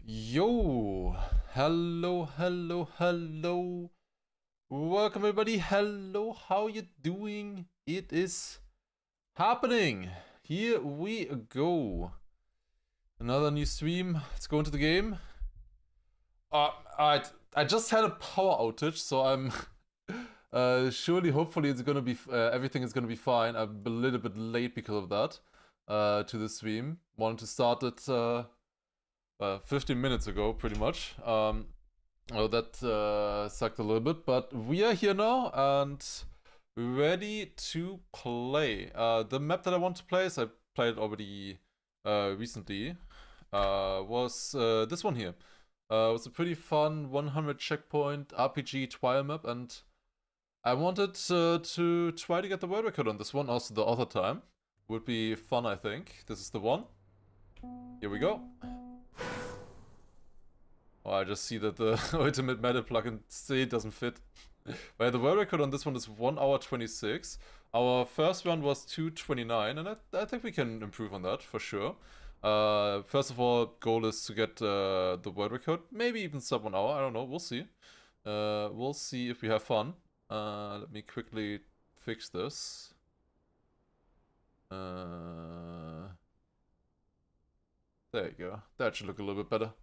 Yo, hello. Welcome everybody. Hello, how you doing? It is happening. Here we go. Another new stream. Let's go into the game. I just had a power outage, so I'm hopefully it's gonna be everything is gonna be fine. I'm a little bit late because of that. To the stream. Wanted to start it 15 minutes ago, pretty much. Oh, that sucked a little bit, but we are here now and ready to play. The map that I want to play, as I played already recently, was this one here. It was a pretty fun 100 checkpoint RPG trial map, and I wanted to try to get the world record on this one. Also, the other time would be fun, I think. This is the one. Here we go. Oh, I just see that the ultimate meta plugin still doesn't fit. But the world record on this one is 1 hour 26. Our first run was 2:29, and I think we can improve on that for sure. First of all, goal is to get the world record, maybe even sub 1 hour. I don't know. We'll see. We'll see if we have fun. Let me quickly fix this. There you go. That should look a little bit better.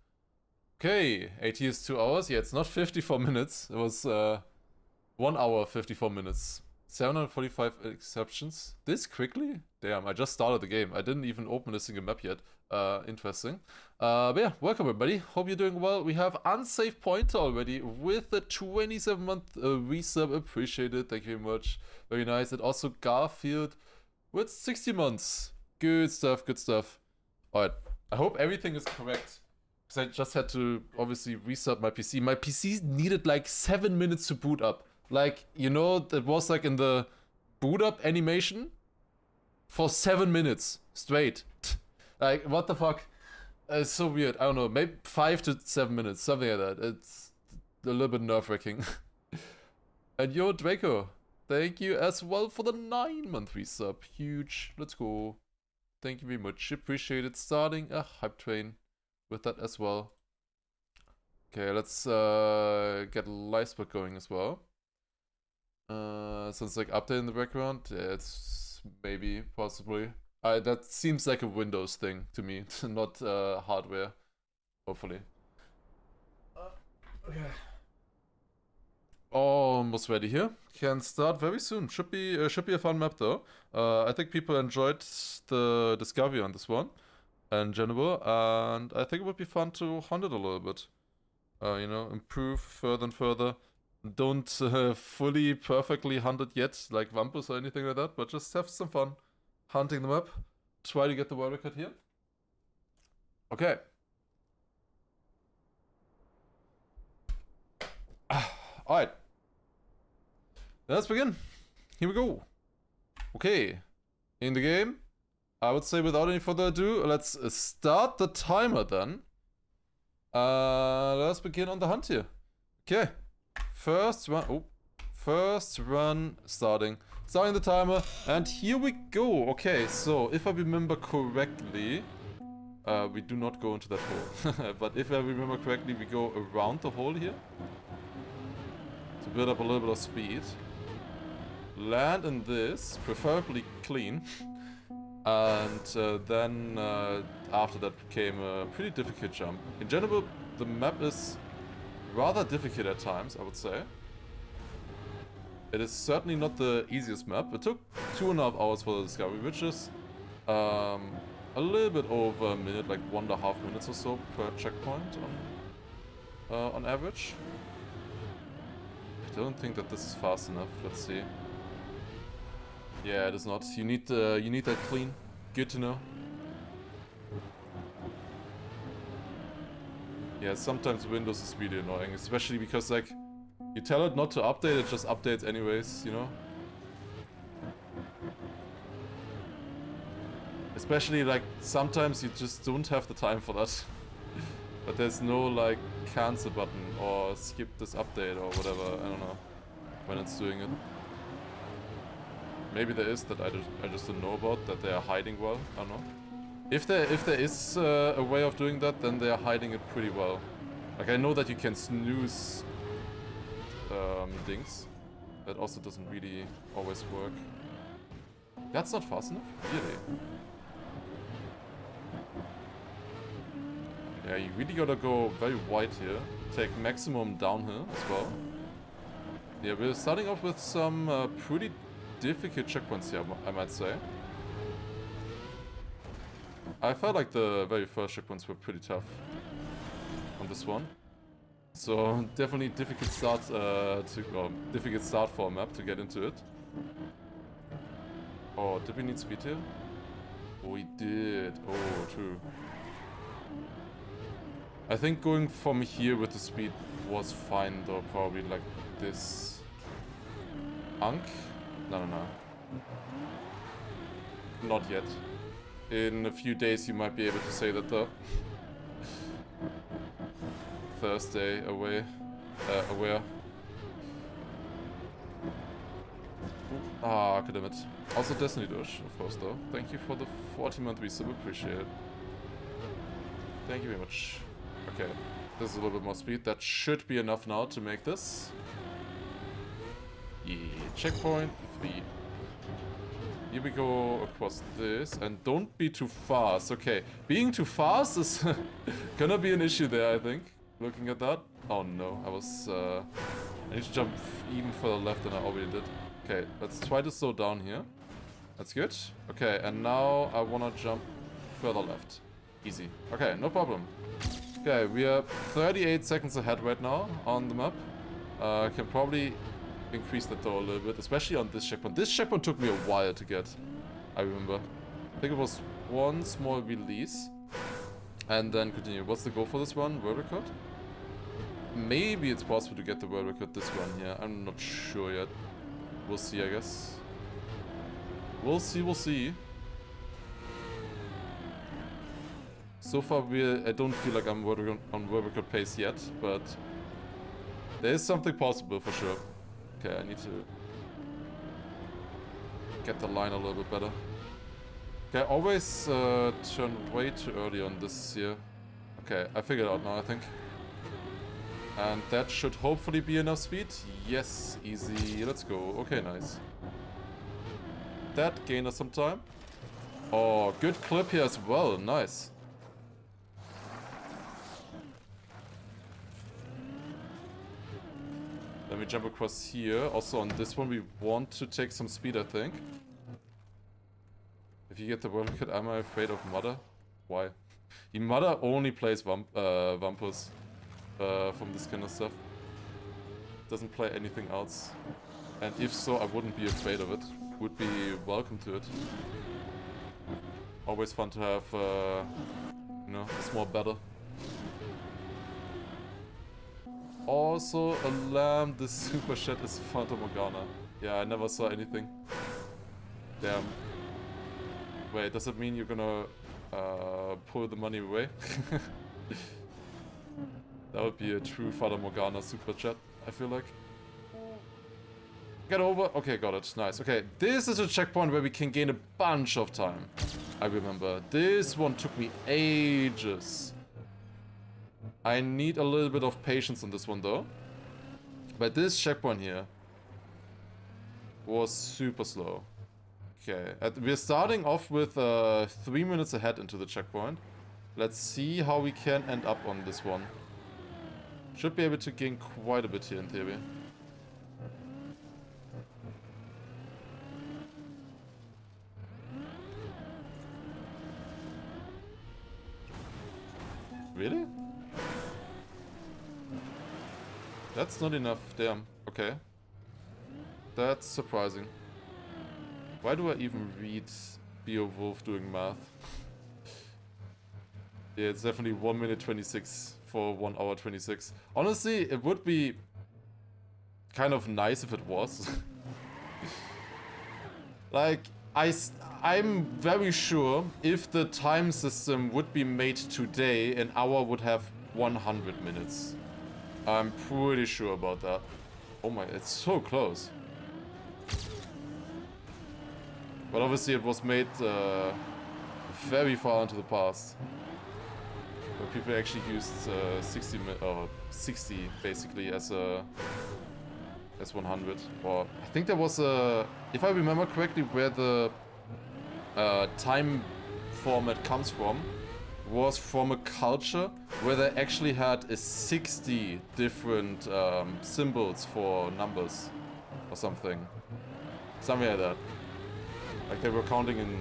Okay, AT is 2 hours. Yeah, it's not 54 minutes. It was 1 hour 54 minutes. 745 exceptions. This quickly? Damn, I just started the game. I didn't even open a single map yet. Interesting. But yeah, welcome everybody. Hope you're doing well. We have Unsafe Pointer already with a 27-month resub. Appreciate it. Thank you very much. Very nice. And also Garfield with 60 months. Good stuff, good stuff. Alright, I hope everything is correct. Because I just had to obviously restart my PC. My PC needed like 7 minutes to boot up. Like, you know, that was like in the boot up animation for 7 minutes straight. Like, what the fuck? It's so weird. I don't know, maybe 5 to 7 minutes, something like that. It's a little bit nerve-wracking. And yo, Draco, thank you as well for the 9-month resub. Huge. Let's go. Thank you very much. Appreciate it. Starting a hype train with that as well. Okay, let's get Livespot going as well. Sounds like update in the background. Yeah, it's maybe, possibly. That seems like a Windows thing to me, not hardware. Hopefully. Okay. Almost ready here. Can start very soon. Should be a fun map though. I think people enjoyed the discovery on this one in general, and I think it would be fun to hunt it a little bit. You know, improve further and further. Don't fully perfectly hunt it yet, like Vampus or anything like that, but just have some fun hunting the map. Try to get the world record here. Okay. Alright. Let's begin. Here we go. Okay. In the game. I would say without any further ado, let's start the timer then. Let's begin on the hunt here. Okay. First run starting. Starting the timer, and here we go. Okay, so if I remember correctly, we do not go into that hole. But if I remember correctly, we go around the hole here to build up a little bit of speed. Land in this, preferably clean. And then after that came a pretty difficult jump. In general, the map is rather difficult at times, I would say. It is certainly not the easiest map. It took 2.5 hours for the discovery, which is a little bit over a minute, like 1.5 minutes or so per checkpoint on average. I don't think that this is fast enough. Let's see. Yeah, it is not. You need that clean. Good to know. Yeah, sometimes Windows is really annoying, especially because like you tell it not to update, it just updates anyways, you know? Especially like sometimes you just don't have the time for that. But there's no like cancel button or skip this update or whatever, I don't know, when it's doing it. Maybe there is that I just don't know about, that they are hiding well, I don't know. If there is a way of doing that, then they are hiding it pretty well. Like, I know that you can snooze things. That also doesn't really always work. That's not fast enough? Really? Yeah, you really gotta go very wide here. Take maximum downhill as well. Yeah, we're starting off with some pretty difficult checkpoints here, I might say. I felt like the very first checkpoints were pretty tough on this one. So definitely difficult start difficult start for a map to get into it. Oh, did we need speed here? Oh, we did. Oh, true. I think going from here with the speed was fine though, probably like this. Unk? No. Not yet. In a few days you might be able to say that though. Thursday aware. Ah, god damn it. Also Destiny Dush, of course though. Thank you for the 40-month resub, appreciate it. Thank you very much. Okay, this is a little bit more speed. That should be enough now to make this. Yeah, checkpoint 3. Here we go across this, and don't be too fast. Okay, being too fast is gonna be an issue there, I think. Looking at that. Oh no, I need to jump even further left than I already did. Okay, let's try to slow down here. That's good. Okay, and now I wanna jump further left. Easy. Okay, no problem. Okay, we are 38 seconds ahead right now on the map. Can probably increase that though a little bit, especially on this checkpoint. This checkpoint took me a while to get, I remember. I think it was one small release and then continue. What's the goal for this one? World record? Maybe it's possible to get the world record this one here. I'm not sure yet. We'll see, I guess. We'll see. So far, I don't feel like I'm on world record pace yet, but there is something possible for sure. Okay, I need to get the line a little bit better. Okay, always turn way too early on this here. Okay, I figured it out now, I think. And that should hopefully be enough speed. Yes, easy. Let's go. Okay, nice. That gained us some time. Oh, good clip here as well. Nice. Let me jump across here. Also on this one we want to take some speed, I think. If you get the world record, am I afraid of Mother? Why? The Mother only plays Vampus from this kind of stuff. Doesn't play anything else. And if so, I wouldn't be afraid of it. Would be welcome to it. Always fun to have, you know, a small battle. Also, a lamb, this super shit is Fata Morgana. Yeah, I never saw anything. Damn. Wait, does it mean you're gonna pull the money away? That would be a true Fata Morgana super chat, I feel like. Get over. Okay, got it. Nice. Okay, this is a checkpoint where we can gain a bunch of time. I remember. This one took me ages. I need a little bit of patience on this one though. But this checkpoint here was super slow. Okay, we're starting off with 3 minutes ahead into the checkpoint. Let's see how we can end up on this one. Should be able to gain quite a bit here in theory. Really? That's not enough, damn. Okay. That's surprising. Why do I even read Beowulf doing math? Yeah, it's definitely 1 minute 26 for 1 hour 26. Honestly, it would be kind of nice if it was. Like, I'm very sure if the time system would be made today, an hour would have 100 minutes. I'm pretty sure about that. Oh my, it's so close. But obviously it was made very far into the past. Where people actually used 60 basically as 100. Or I think there was a, if I remember correctly, where the time format comes from was from a culture where they actually had a 60 different symbols for numbers or something. Something like that. Like they were counting in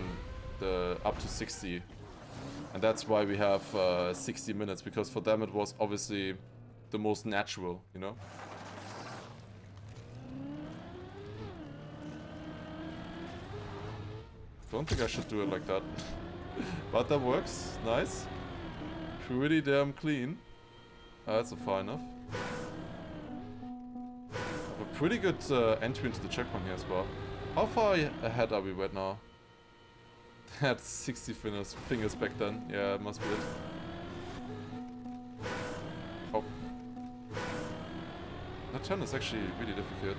the up to 60. And that's why we have 60 minutes, because for them it was obviously the most natural, you know? Don't think I should do it like that. But that works. Nice. Pretty damn clean. That's far enough. A pretty good entry into the checkpoint here as well. How far ahead are we right now? Had 60 fingers back then. Yeah, it must be it. Oh. That turn is actually really difficult.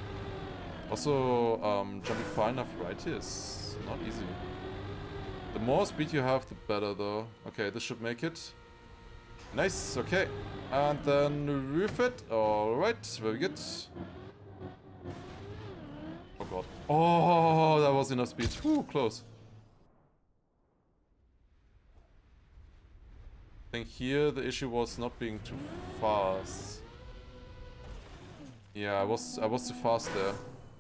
Also, jumping far enough right here is not easy. The more speed you have, the better though. Okay, this should make it. Nice, okay. And then roof it. Alright, very good. Oh god. Oh, that was enough speed. Whew, close. I think here the issue was not being too fast. Yeah, I was too fast there.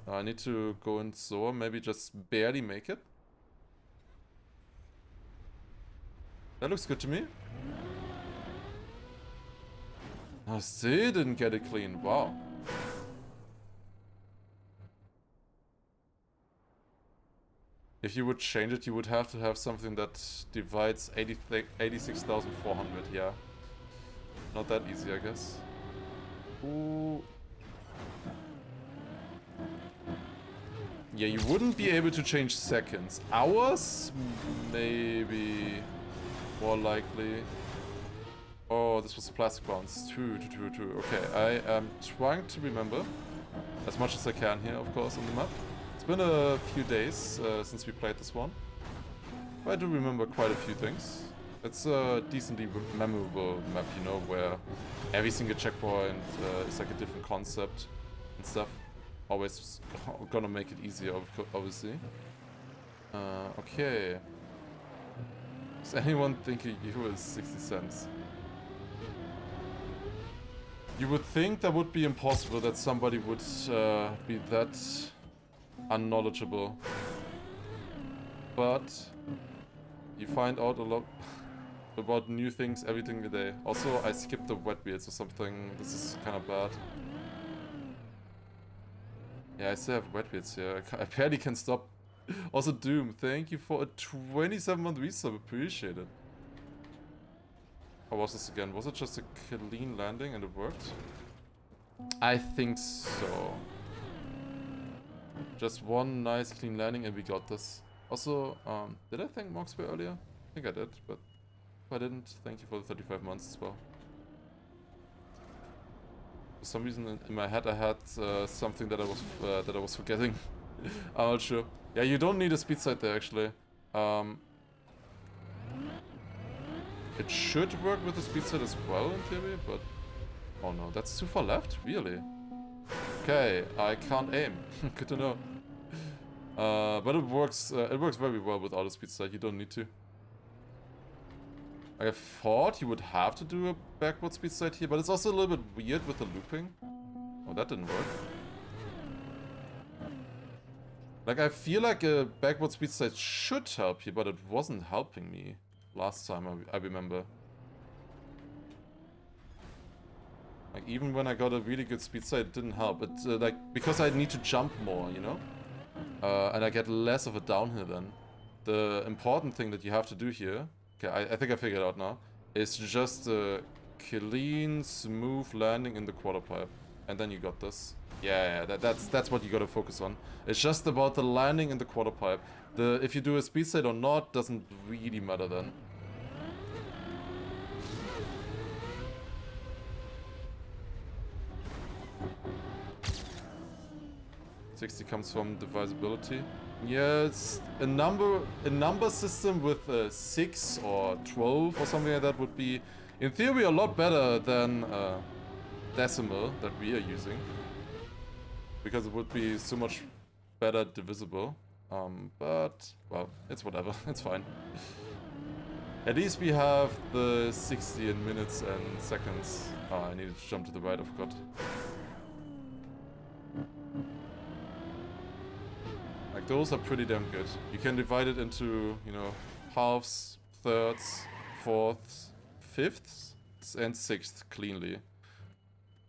I need to go in slower, maybe just barely make it. That looks good to me. I still didn't get it clean, wow. If you would change it, you would have to have something that divides 86,400, yeah. Not that easy, I guess. Ooh. Yeah, you wouldn't be able to change seconds. Hours? Maybe. More likely. Oh, this was a plastic bounce. True. Okay, I am trying to remember as much as I can here, of course, on the map. It's been a few days since we played this one. But I do remember quite a few things. It's a decently memorable map, you know, where every single checkpoint is like a different concept and stuff. Always gonna make it easier, obviously. Okay. Is anyone thinking you is 60 cents? You would think that would be impossible, that somebody would be that unknowledgeable. But you find out a lot about new things every single day. Also, I skipped the wet wheels or something. This is kind of bad. Yeah, I still have wet wheels here. I barely can stop. Also, Doom, thank you for a 27-month resub. Appreciate it. How was this again? Was it just a clean landing and it worked? I think so. Just one nice clean landing and we got this. Also, did I thank Moxway earlier? I think I did, but if I didn't, thank you for the 35 months as well. For some reason in my head I had something that I was forgetting. I'm not sure. Yeah, you don't need a speed sight there actually. It should work with the speed sight as well in theory, but oh no, that's too far left, really. Okay, I can't aim. Good to know. But it works very well without a speed sight. You don't need to. I thought you would have to do a backward speed sight here, but it's also a little bit weird with the looping. Oh, that didn't work. Like, I feel like a backward speed sight should help here, but it wasn't helping me last time, I remember. Like, even when I got a really good speed sight, it didn't help. It's like, because I need to jump more, you know? And I get less of a downhill then. The important thing that you have to do here, okay, I think I figured it out now, is just a clean, smooth landing in the quarter pipe. And then you got this. Yeah, that's what you gotta focus on. It's just about the landing in the quarter pipe. If you do a speed sight or not doesn't really matter then. 60 comes from divisibility. Yeah, it's a number system with 6 or 12 or something like that would be, in theory, a lot better than decimal that we are using, because it would be so much better divisible. But well, it's whatever. It's fine. At least we have the 60 in minutes and seconds. Oh, I needed to jump to the right, I forgot. Like, those are pretty damn good. You can divide it into, you know, halves, thirds, fourths, fifths, and sixths cleanly.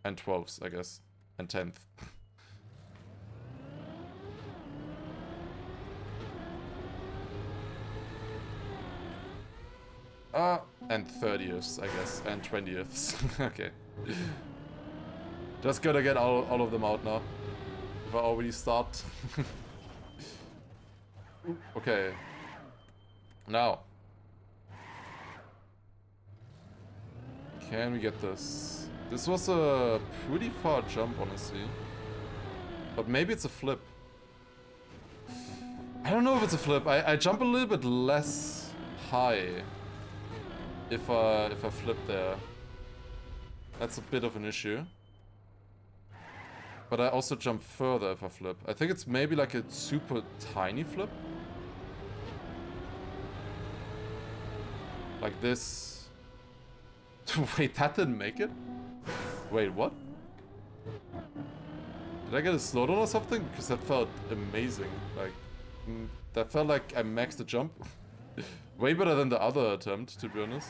And 12ths, I guess. And 10th. And 30ths, I guess. And 20ths. Okay. Just gotta get all of them out now. If I already start. Okay. Now. Can we get this? This was a pretty far jump, honestly. But maybe it's a flip. I don't know if it's a flip. I jump a little bit less high if I flip there. That's a bit of an issue. But I also jump further if I flip. I think it's maybe like a super tiny flip. Like this. Wait, that didn't make it? Wait, what? Did I get a slowdown or something? Because that felt amazing. Like, that felt like I maxed the jump. Way better than the other attempt, to be honest.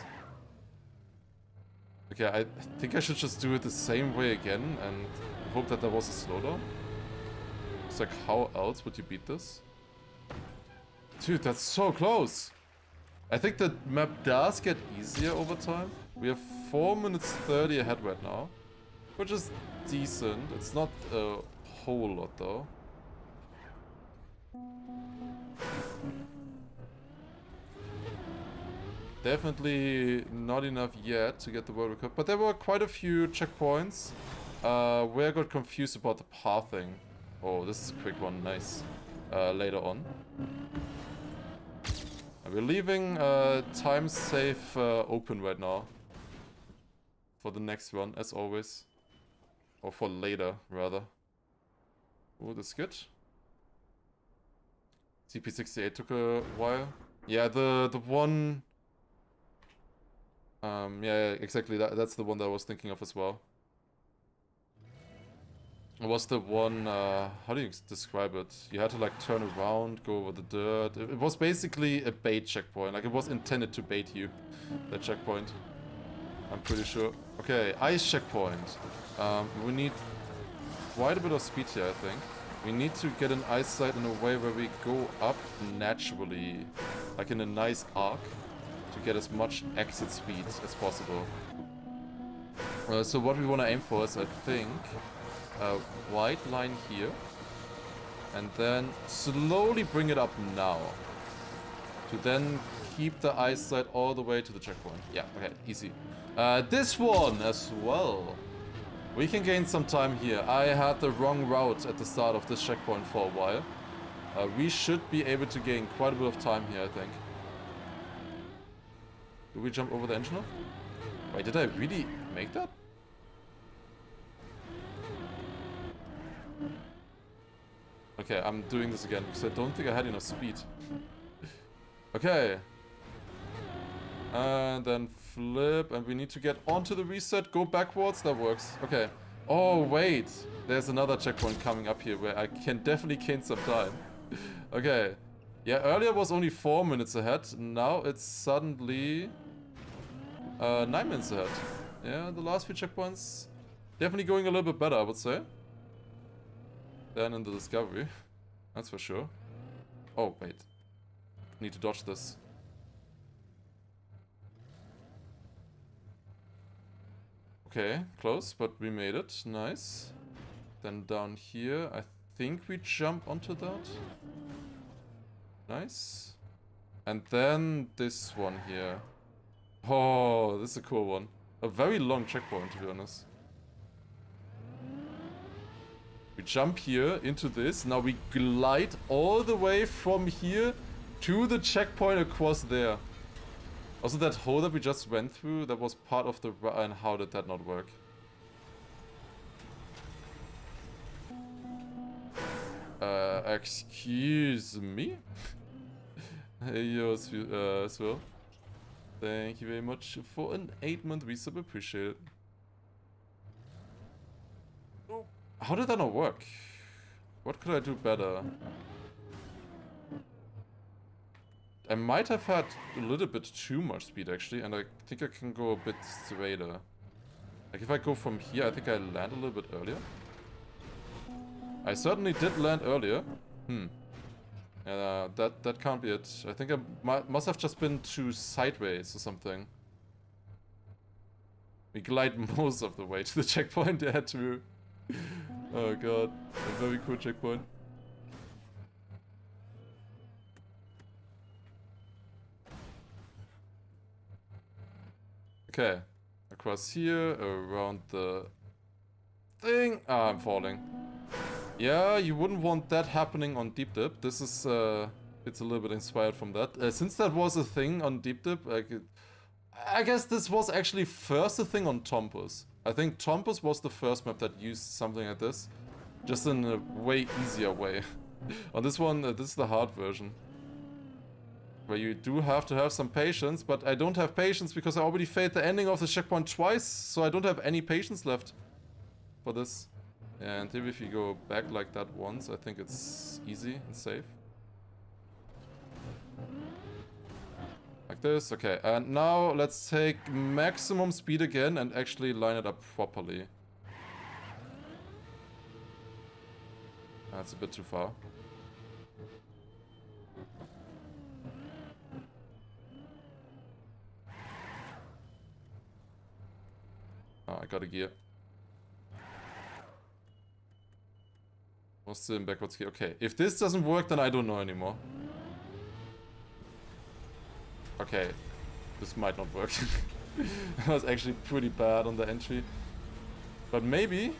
Okay, I think I should just do it the same way again and hope that there was a slowdown. It's like, how else would you beat this? Dude, that's so close! I think the map does get easier over time. We have 4 minutes 30 ahead right now, which is decent. It's not a whole lot though. Definitely not enough yet to get the world record, but there were quite a few checkpoints where I got confused about the pathing. Oh, this is a quick one, nice. Later on. We're leaving time safe open right now. For the next one, as always. Or for later, rather. Oh, that's good. CP68 took a while. Yeah, the one... yeah, exactly, that's the one that I was thinking of as well. It was the one, how do you describe it? You had to like turn around, go over the dirt. It was basically a bait checkpoint, like it was intended to bait you, that checkpoint. I'm pretty sure. Okay, ice checkpoint. We need quite a bit of speed here, I think. We need to get an ice side in a way where we go up naturally, like in a nice arc, to get as much exit speed as possible. So what we want to aim for is, I think, a white line here, and then slowly bring it up now, to then keep the ice side all the way to the checkpoint. Yeah, okay, easy. This one as well. We can gain some time here. I had the wrong route at the start of this checkpoint for a while. We should be able to gain quite a bit of time here, I think. Do we jump over the engine off? Wait, did I really make that? Okay, I'm doing this again because I don't think I had enough speed. Okay. And then flip, and we need to get onto the reset, go backwards, that works. Okay. Oh, wait. There's another checkpoint coming up here where I can definitely gain some time. Okay. Yeah, earlier was only 4 minutes ahead. Now it's suddenly 9 minutes ahead. Yeah, the last few checkpoints definitely going a little bit better, I would say, than in the Discovery. That's for sure. Oh, wait. Need to dodge this. Okay, close, but we made it. Nice. Then down here, I think we jump onto that. Nice. And then this one here. Oh, this is a cool one. A very long checkpoint, to be honest. We We jump here into this. Now we glide all the way from here to the checkpoint across there. Also, that hole that we just went through, that was part of the... And how did that not work? Excuse me? Hey, yo, Swirl. Thank you very much for an 8-month resub. Appreciate it. Oh, how did that not work? What could I do better? I might have had a little bit too much speed, actually, and I think I can go a bit straighter. Like, if I go from here, I think I land a little bit earlier. I certainly did land earlier. Yeah, that can't be it. I think I must have just been too sideways or something. We glide most of the way to the checkpoint. Yeah, true. Oh god, a very cool checkpoint. Okay, across here, around the thing. Ah, I'm falling. Yeah, you wouldn't want that happening on Deep Dip. This is, it's a little bit inspired from that. Since that was a thing on Deep Dip, I guess this was actually first a thing on Tompus. I think Tompus was the first map that used something like this. Just in a way easier way. On this one, this is the hard version. Where you do have to have some patience, but I don't have patience because I already failed the ending of the checkpoint twice, so I don't have any patience left for this. And here if you go back like that once, I think it's easy and safe. Like this, okay. And now let's take maximum speed again and actually line it up properly. That's a bit too far. Oh, I got a gear. Was still in backwards gear. Okay, if this doesn't work, then I don't know anymore. Okay, this might not work. That was actually pretty bad on the entry. But maybe...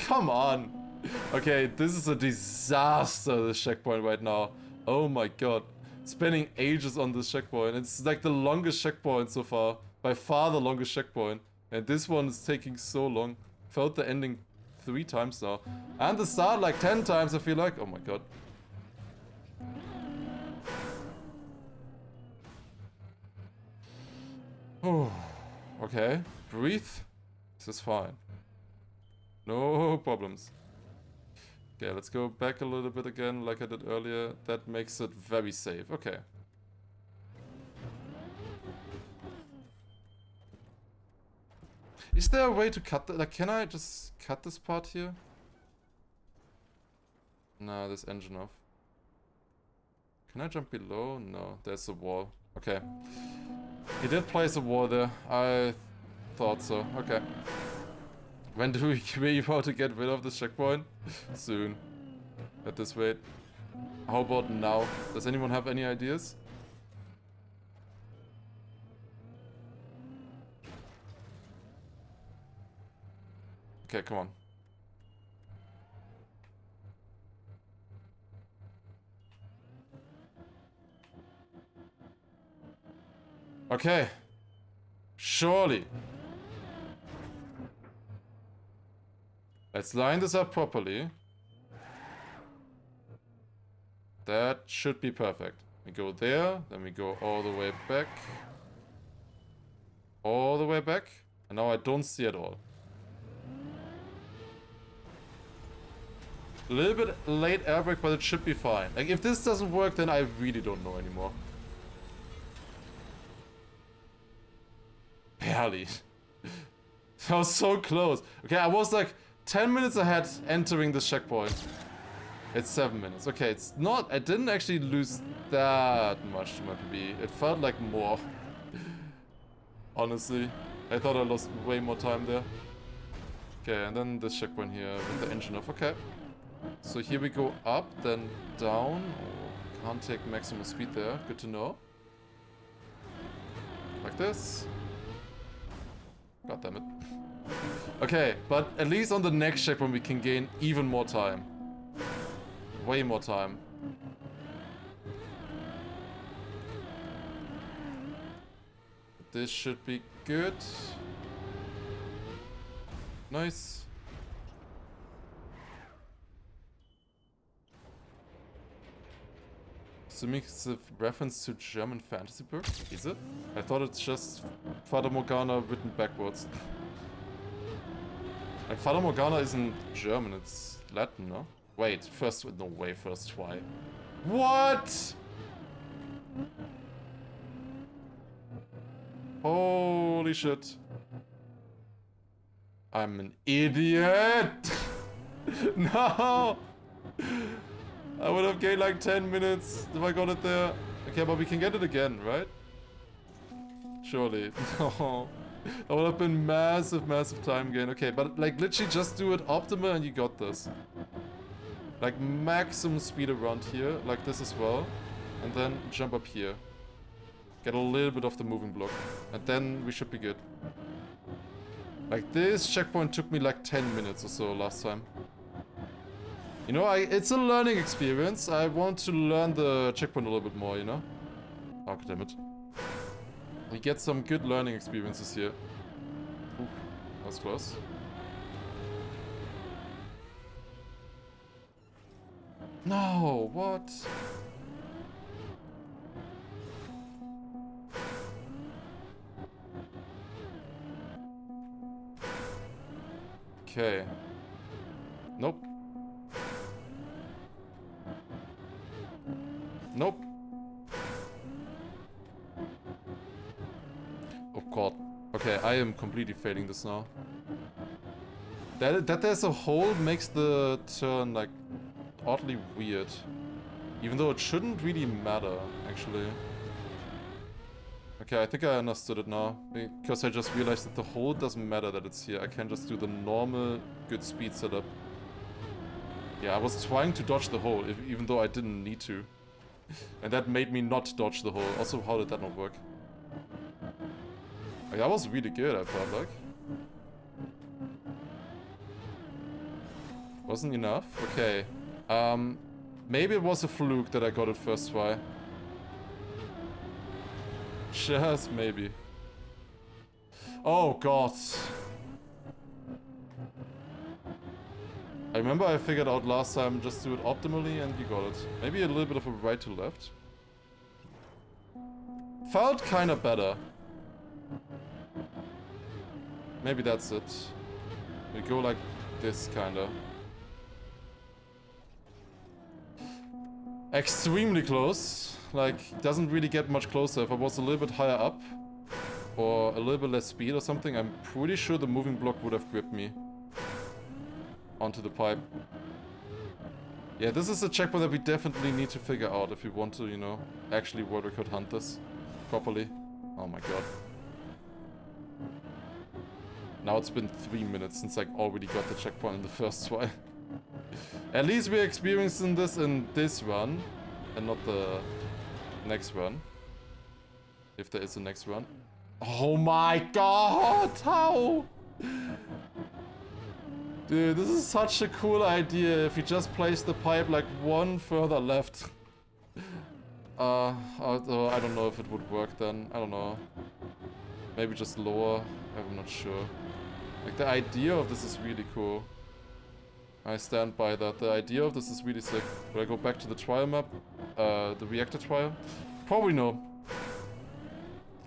Come on! Okay, this is a disaster, this checkpoint right now. Oh my god. Spending ages on this checkpoint. It's like the longest checkpoint so far. By far the longest checkpoint. And this one is taking so long. Felt the ending 3 times now. And the start like 10 times, I feel like. Oh my god. Oh, okay. Breathe. This is fine. No problems. Okay, let's go back a little bit again like I did earlier. That makes it very safe. Okay. Is there a way to cut that? Like, can I just cut this part here? No, this engine off. Can I jump below? No, there's a wall. Okay. He did place a wall there. I thought so. Okay. When do we about to get rid of this checkpoint? Soon. At this rate. How about now? Does anyone have any ideas? Okay, come on. Okay. Surely. Let's line this up properly. That should be perfect. We go there, then we go all the way back. All the way back. And now I don't see it all. A little bit late air brake, but it should be fine. Like, if this doesn't work, then I really don't know anymore. Barely. I was so close. Okay, I was like 10 minutes ahead entering this checkpoint. It's 7 minutes. Okay, it's not... I didn't actually lose that much to my PB. It felt like more. Honestly. I thought I lost way more time there. Okay, and then this checkpoint here with the engine off. Okay. So here we go up, then down. Oh, can't take maximum speed there. Good to know. Like this. God damn it. Okay, but at least on the next checkpoint we can gain even more time. Way more time. This should be good. Nice. Assuming it's a reference to German fantasy book? Is it? I thought it's just Fata Morgana written backwards. Like, Fata Morgana isn't German, it's Latin, no? Wait, first... no way, first try. What?! Holy shit. I'm an idiot! No! I would have gained like 10 minutes if I got it there. Okay, but we can get it again, right? Surely. No. That would have been massive, massive time gain. Okay, but like literally just do it optimal and you got this. Like maximum speed around here, like this as well. And then jump up here. Get a little bit of the moving block. And then we should be good. Like this checkpoint took me like 10 minutes or so last time. You know, it's a learning experience. I want to learn the checkpoint a little bit more, you know? Oh, damn it. We get some good learning experiences here. Ooh, that was close. No, what? Okay. Nope. Nope. Oh god. Okay, I am completely failing this now. That there's a hole makes the turn like oddly weird. Even though it shouldn't really matter, actually. Okay, I think I understood it now. Because I just realized that the hole doesn't matter that it's here. I can just do the normal good speed setup. Yeah, I was trying to dodge the hole, even though I didn't need to. And that made me not dodge the hole. Also, how did that not work? Like, that was really good, I felt like. Wasn't enough? Okay. Maybe it was a fluke that I got it first try. Just maybe. Oh god. I remember I figured out last time, just do it optimally and you got it. Maybe a little bit of a right to left. Felt kinda better. Maybe that's it. We go like this kinda. Extremely close. Like, doesn't really get much closer. If I was a little bit higher up or a little bit less speed or something, I'm pretty sure the moving block would have gripped me onto the pipe. Yeah, this is a checkpoint that we definitely need to figure out if we want to, you know, actually world record hunt this properly. Oh my god. Now it's been 3 minutes since I already got the checkpoint in the first try. At least we're experiencing this in this run and not the next run. If there is a next run. Oh my god, how? Dude, this is such a cool idea if you just place the pipe like one further left. Although I don't know if it would work then. I don't know. Maybe just lower. I'm not sure. Like, the idea of this is really cool. I stand by that. The idea of this is really sick. Will I go back to the trial map? The reactor trial? Probably no.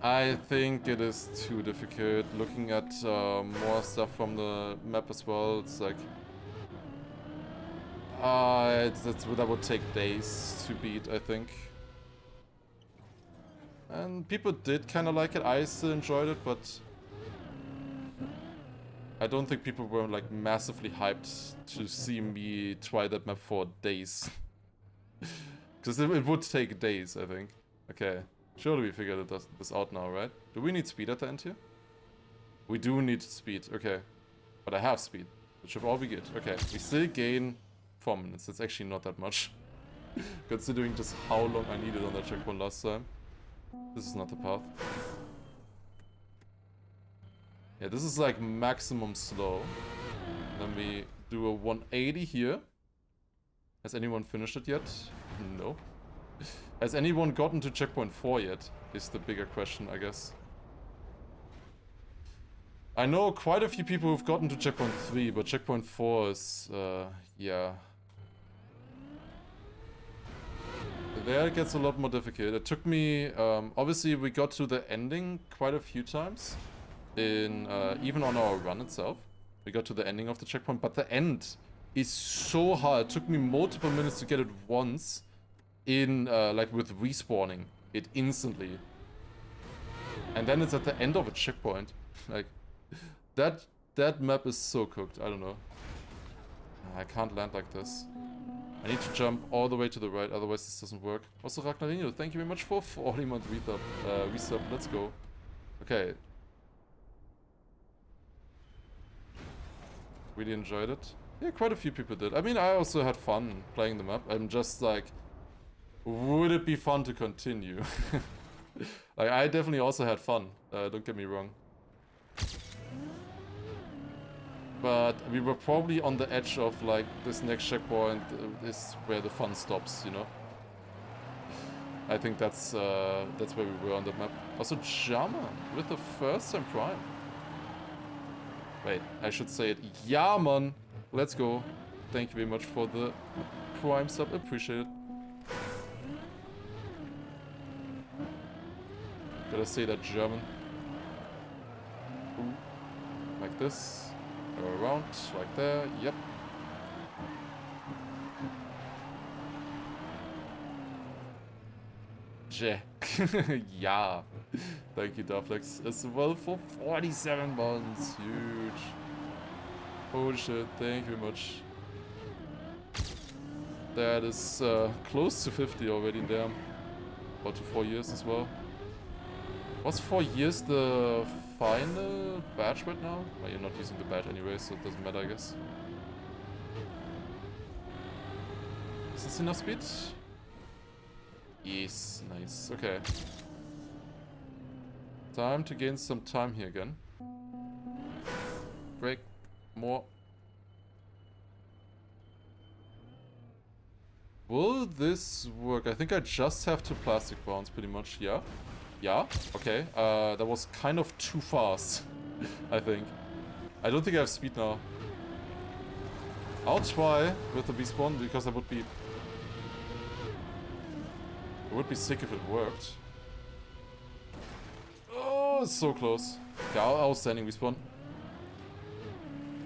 I think it is too difficult. Looking at more stuff from the map as well, it's like... that would take days to beat, I think. And people did kind of like it. I still enjoyed it, but... I don't think people were like massively hyped to see me try that map for days. Because it would take days, I think. Okay. Surely we figured this out now, right? Do we need speed at the end here? We do need speed, okay. But I have speed, which should all be good. Okay, we still gain 4 minutes. That's actually not that much. Considering just how long I needed on that checkpoint last time. This is not the path. Yeah, this is like maximum slow. Then we do a 180 here. Has anyone finished it yet? No. Has anyone gotten to checkpoint 4 yet? Is the bigger question, I guess. I know quite a few people who've gotten to checkpoint 3, but checkpoint 4 is, yeah. There it gets a lot more difficult. It took me, obviously we got to the ending quite a few times. In, even on our run itself. We got to the ending of the checkpoint, but the end is so hard. It took me multiple minutes to get it once. In, like with respawning it instantly. And then it's at the end of a checkpoint. Like, that map is so cooked, I don't know. I can't land like this. I need to jump all the way to the right, otherwise this doesn't work. Also, Ragnarino, thank you very much for 40 month resub. Let's go. Okay. Really enjoyed it. Yeah, quite a few people did. I mean, I also had fun playing the map. I'm just like, would it be fun to continue? Like, I definitely also had fun. Don't get me wrong. But we were probably on the edge of like this next checkpoint is where the fun stops, you know. I think that's where we were on the map. Also, German with the first time prime. Wait, I should say it. Yeah, man. Let's go. Thank you very much for the prime sub. Appreciate it. Gotta say that German. Ooh. Like this. Go around, like there, yep. Yeah. Thank you, Darflex, as well for 47 months. Huge. Holy shit, thank you very much. That is close to 50 already, damn. About to 4 years as well. Was 4 years the final badge right now? Well, you're not using the badge anyway, so it doesn't matter, I guess. Is this enough speed? Yes, nice. Okay. Time to gain some time here again. Break. More. Will this work? I think I just have to plastic bounce pretty much, yeah. Yeah, okay. That was kind of too fast, I think. I don't think I have speed now. I'll try with the respawn because it would be sick if it worked. Oh, it's so close. Yeah, outstanding respawn.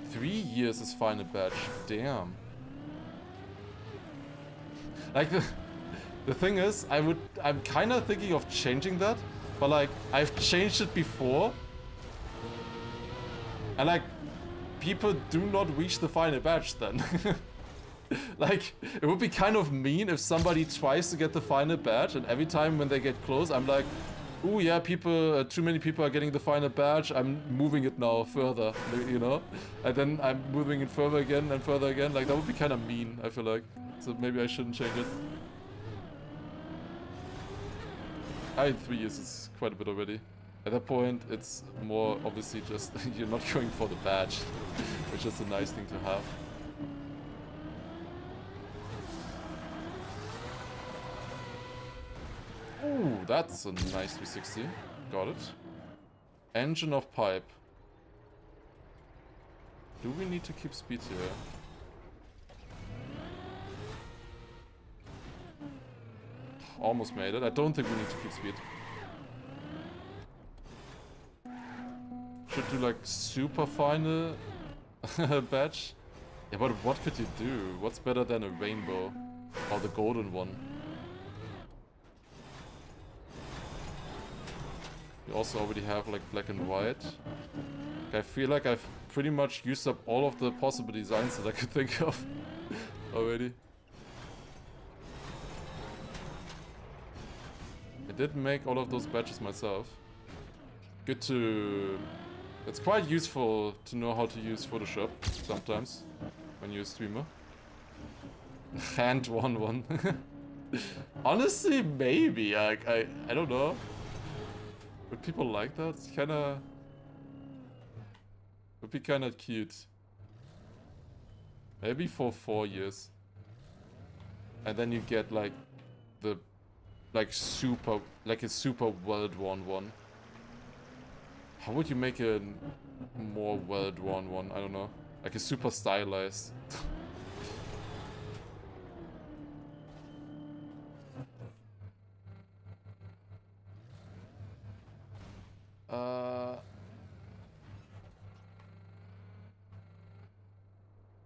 3 years is final badge. Damn. Like the thing is, I'm kind of thinking of changing that, but like I've changed it before, and like people do not reach the final badge then. Like it would be kind of mean if somebody tries to get the final badge, and every time when they get close, I'm like, "Ooh yeah, people, too many people are getting the final badge. I'm moving it now further, you know," and then I'm moving it further again and further again. Like that would be kind of mean, I feel like. So maybe I shouldn't change it. 3 years is quite a bit already. At that point, it's more obviously just you're not going for the badge, which is a nice thing to have. Ooh, that's a nice 360. Got it. Engine of pipe. Do we need to keep speed here? Almost made it. I don't think we need to keep speed. Should do like super final badge. Yeah, but what could you do? What's better than a rainbow? Or the golden one? We also already have like black and white. I feel like I've pretty much used up all of the possible designs that I could think of already. I did make all of those badges myself. Good to... It's quite useful to know how to use Photoshop sometimes when you're a streamer. Hand one. Honestly, maybe. I don't know. Would people like that? It's kinda... Would be kinda cute. Maybe for 4 years. And then you get like the like a super well-drawn one. How would you make a more well-drawn one? I don't know. Like a super stylized.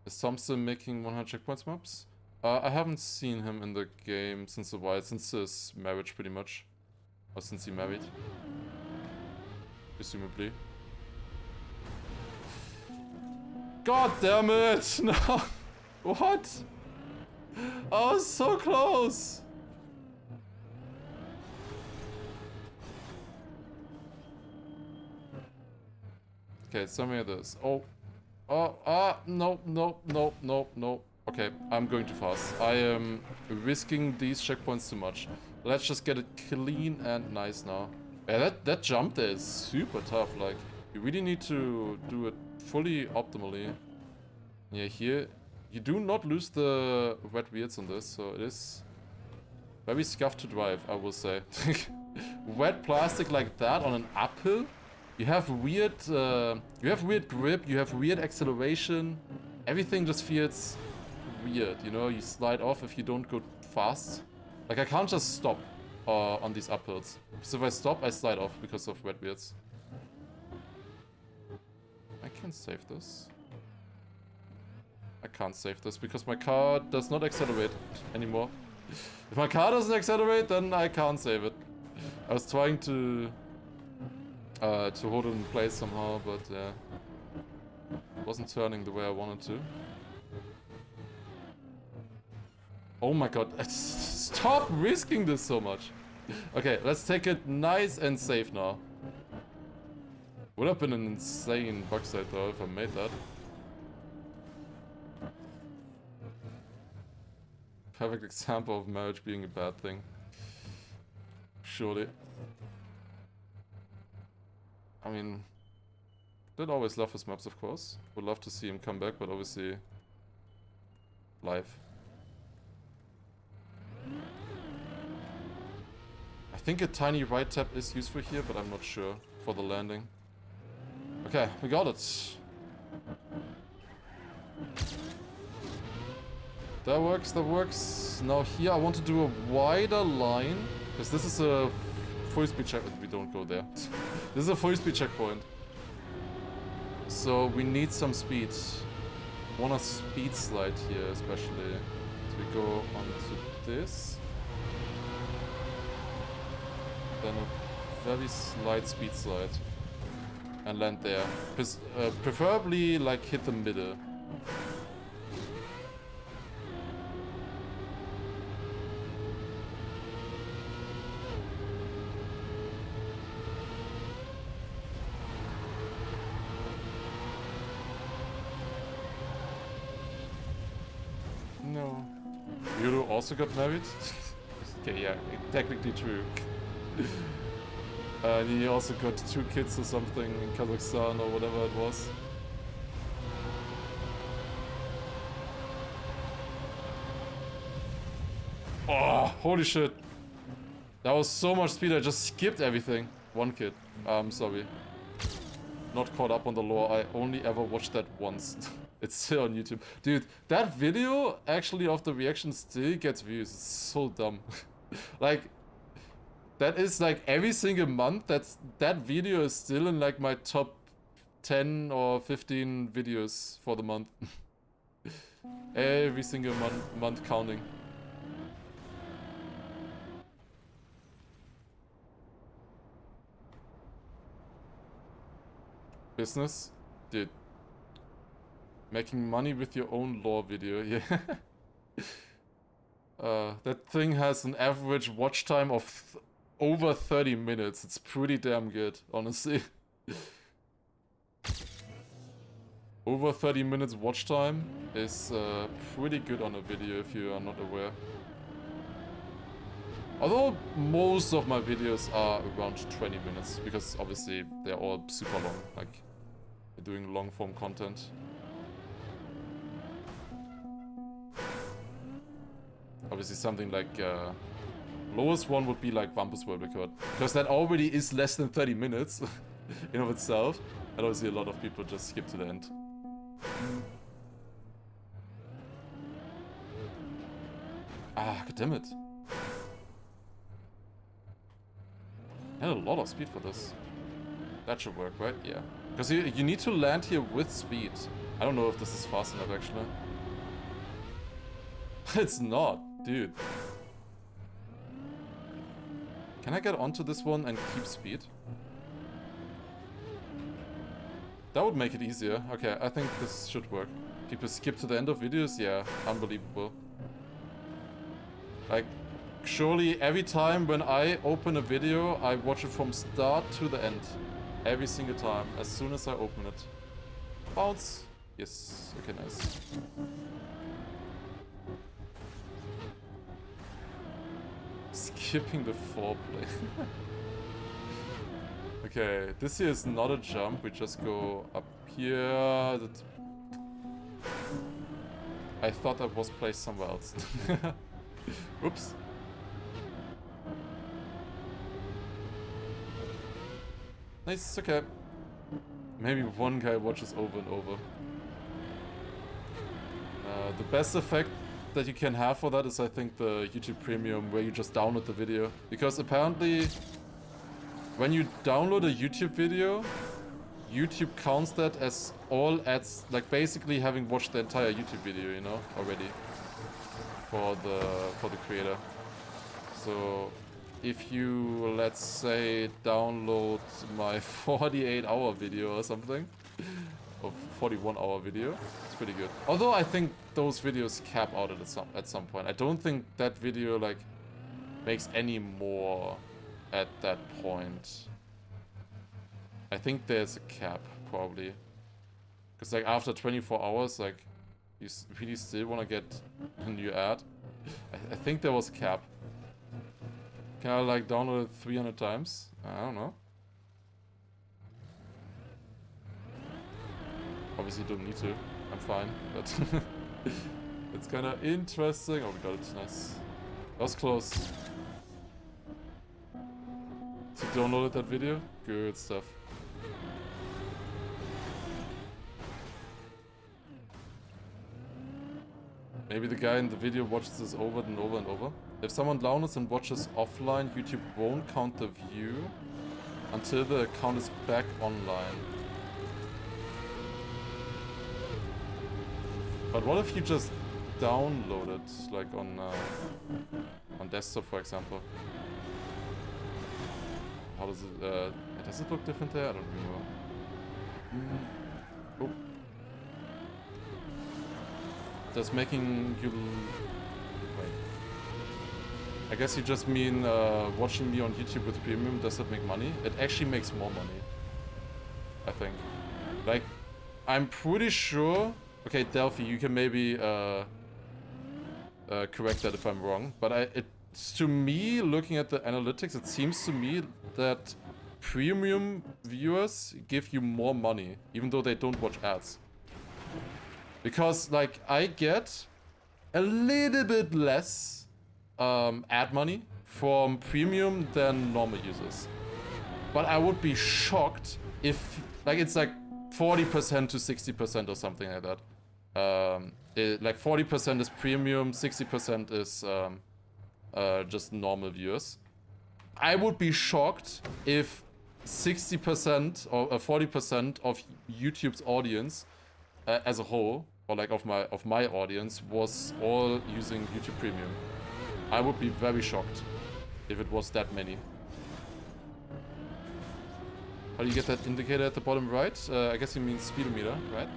Is Thompson making 100 checkpoints maps? I haven't seen him in the game since a while, since his marriage pretty much. Or since he married. Presumably. God damn it! No! What? Oh, so close! Okay, tell me this. Oh. No. Okay, I'm going too fast. I am risking these checkpoints too much. Let's just get it clean and nice now. Yeah, that jump there is super tough. Like, you really need to do it fully optimally. Yeah, here, you do not lose the wet weirds on this, so it is very scuffed to drive, I will say. Wet plastic like that on an uphill? You have weird grip, you have weird acceleration. Everything just feels weird, you know? You slide off if you don't go fast. Like, I can't just stop on these uphills. So if I stop, I slide off because of wet weirds. I can save this. I can't save this because my car does not accelerate anymore. If my car doesn't accelerate, then I can't save it. I was trying to hold it in place somehow, but yeah, it wasn't turning the way I wanted to. Oh my god, stop risking this so much. Okay, let's take it nice and safe now. Would have been an insane bug site though if I made that. Perfect example of marriage being a bad thing. Surely. I mean, did always love his maps, of course. Would love to see him come back, but obviously live. I think a tiny right tap is useful here, but I'm not sure for the landing. Okay, we got it. That works, that works. Now here I want to do a wider line, because this is a full speed check. We don't go there. This is a full speed checkpoint. So we need some speed. Want a speed slide here especially. So we go onto this. Then a very slight speed slide. And land there. Preferably like hit the middle. No. You also got married? Okay, yeah, technically true. He also got 2 kids or something in Kazakhstan or whatever it was. Oh, holy shit. That was so much speed, I just skipped everything. 1 kid. I'm sorry. Not caught up on the lore, I only ever watched that once. It's still on YouTube. Dude, that video actually of the reaction still gets views. It's so dumb. Like, that is like every single month, that video is still in like my top 10 or 15 videos for the month. Every single month counting. Business? Dude. Making money with your own lore video, yeah. That thing has an average watch time of over 30 minutes. It's pretty damn good, honestly. Over 30 minutes watch time is pretty good on a video if you are not aware. Although most of my videos are around 20 minutes, because obviously they're all super long. Like, doing long form content. Obviously something like lowest one would be like Vampus World Record, because that already is less than 30 minutes in of itself, and obviously a lot of people just skip to the end. Ah, god damn it. I had a lot of speed for this. That should work, right? Yeah. Because you need to land here with speed. I don't know if this is fast enough, actually. It's not, dude. Can I get onto this one and keep speed? That would make it easier. Okay, I think this should work. People skip to the end of videos? Yeah, unbelievable. Like, surely every time when I open a video, I watch it from start to the end. Every single time, as soon as I open it. Bounce. Yes, okay, nice. Skipping the foreplay. Okay, this here is not a jump, we just go up here. I thought that was placed somewhere else. Oops. Nice, okay. Maybe one guy watches over and over. The best effect that you can have for that is, I think, the YouTube Premium, where you just download the video. Because apparently, when you download a YouTube video, YouTube counts that as all ads, like basically having watched the entire YouTube video, you know, already for the creator. So if you, let's say, download my 48-hour video or something, or 41-hour video, it's pretty good. Although I think those videos cap out at some point. I don't think that video like makes any more at that point. I think there's a cap, probably. Because like after 24 hours, like, you really still want to get a new ad. I think there was a cap. Can I like download it 300 times? I don't know. Obviously don't need to. I'm fine, but it's kind of interesting. Oh, we got it. Nice. That was close. So downloaded that video? Good stuff. Maybe the guy in the video watches this over and over and over. If someone downloads and watches offline, YouTube won't count the view until the account is back online. But what if you just download it, like on desktop, for example? How does it look different there? I don't remember. Oh. Just making you... Wait. I guess you just mean watching me on YouTube with Premium, does that make money? It actually makes more money. I think. Like, I'm pretty sure... Okay, Delphi, you can maybe correct that if I'm wrong. But it's to me, looking at the analytics, it seems to me that Premium viewers give you more money, even though they don't watch ads. Because, like, I get a little bit less ad money from Premium than normal users. But I would be shocked if, like, it's like 40% to 60% or something like that. Like 40% is Premium, 60% is just normal viewers. I would be shocked if 60% or 40% of YouTube's audience as a whole, or like of my audience, was all using YouTube Premium. I would be very shocked if it was that many. How do you get that indicator at the bottom right? I guess you mean speedometer, right?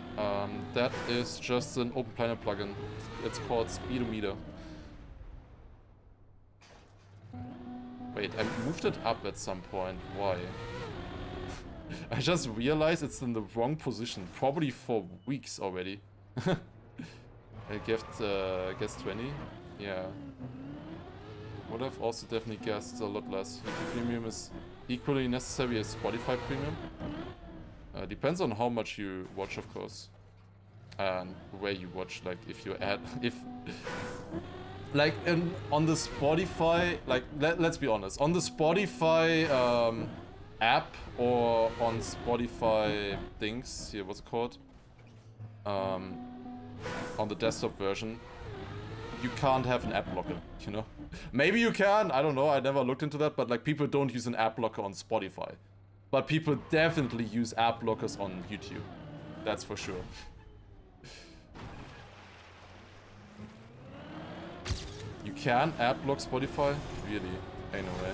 That is just an OpenPlanet plugin. It's called Speedometer. Wait, I moved it up at some point. Why? I just realized it's in the wrong position, probably for weeks already. I guessed 20. Yeah. Would have also definitely guessed a lot less. YouTube Premium is equally necessary as Spotify Premium. Depends on how much you watch, of course. And where you watch, like, if you add... if... Like, on the Spotify... Like, let's be honest. On the Spotify app or on Spotify things... Here, what's it called? On the desktop version, you can't have an ad blocker, you know? Maybe you can, I don't know, I never looked into that, but like people don't use an ad blocker on Spotify. But people definitely use ad blockers on YouTube. That's for sure. You can ad block Spotify? Really? Ain't no way.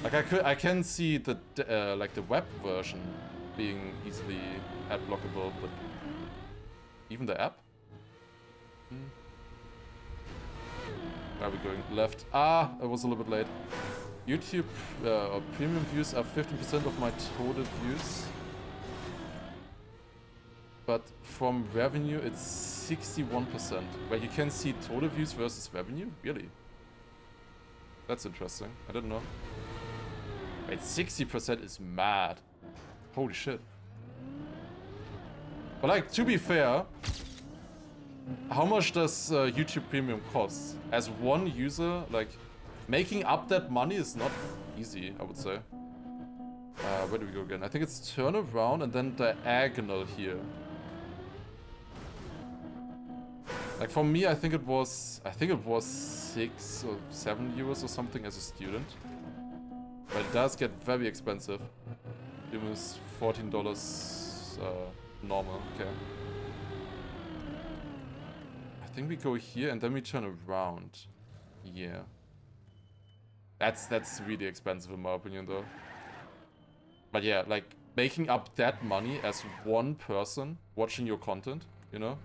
Like I can see the like the web version being easily ad blockable, but even the app? Where are we going? Left. Ah, I was a little bit late. YouTube premium views are 15% of my total views. But from revenue, it's 61%. Where you can see total views versus revenue? Really? That's interesting. I didn't know. Wait, 60% is mad. Holy shit. But like, to be fair, how much does YouTube Premium cost? As one user, like, making up that money is not easy, I would say. Where do we go again? I think it's turn around and then diagonal here. Like for me, I think it was 6 or 7 euros or something as a student. But it does get very expensive. Almost $14 normal, okay. I think we go here and then we turn around. Yeah. That's really expensive in my opinion though. But yeah, like making up that money as one person watching your content, you know?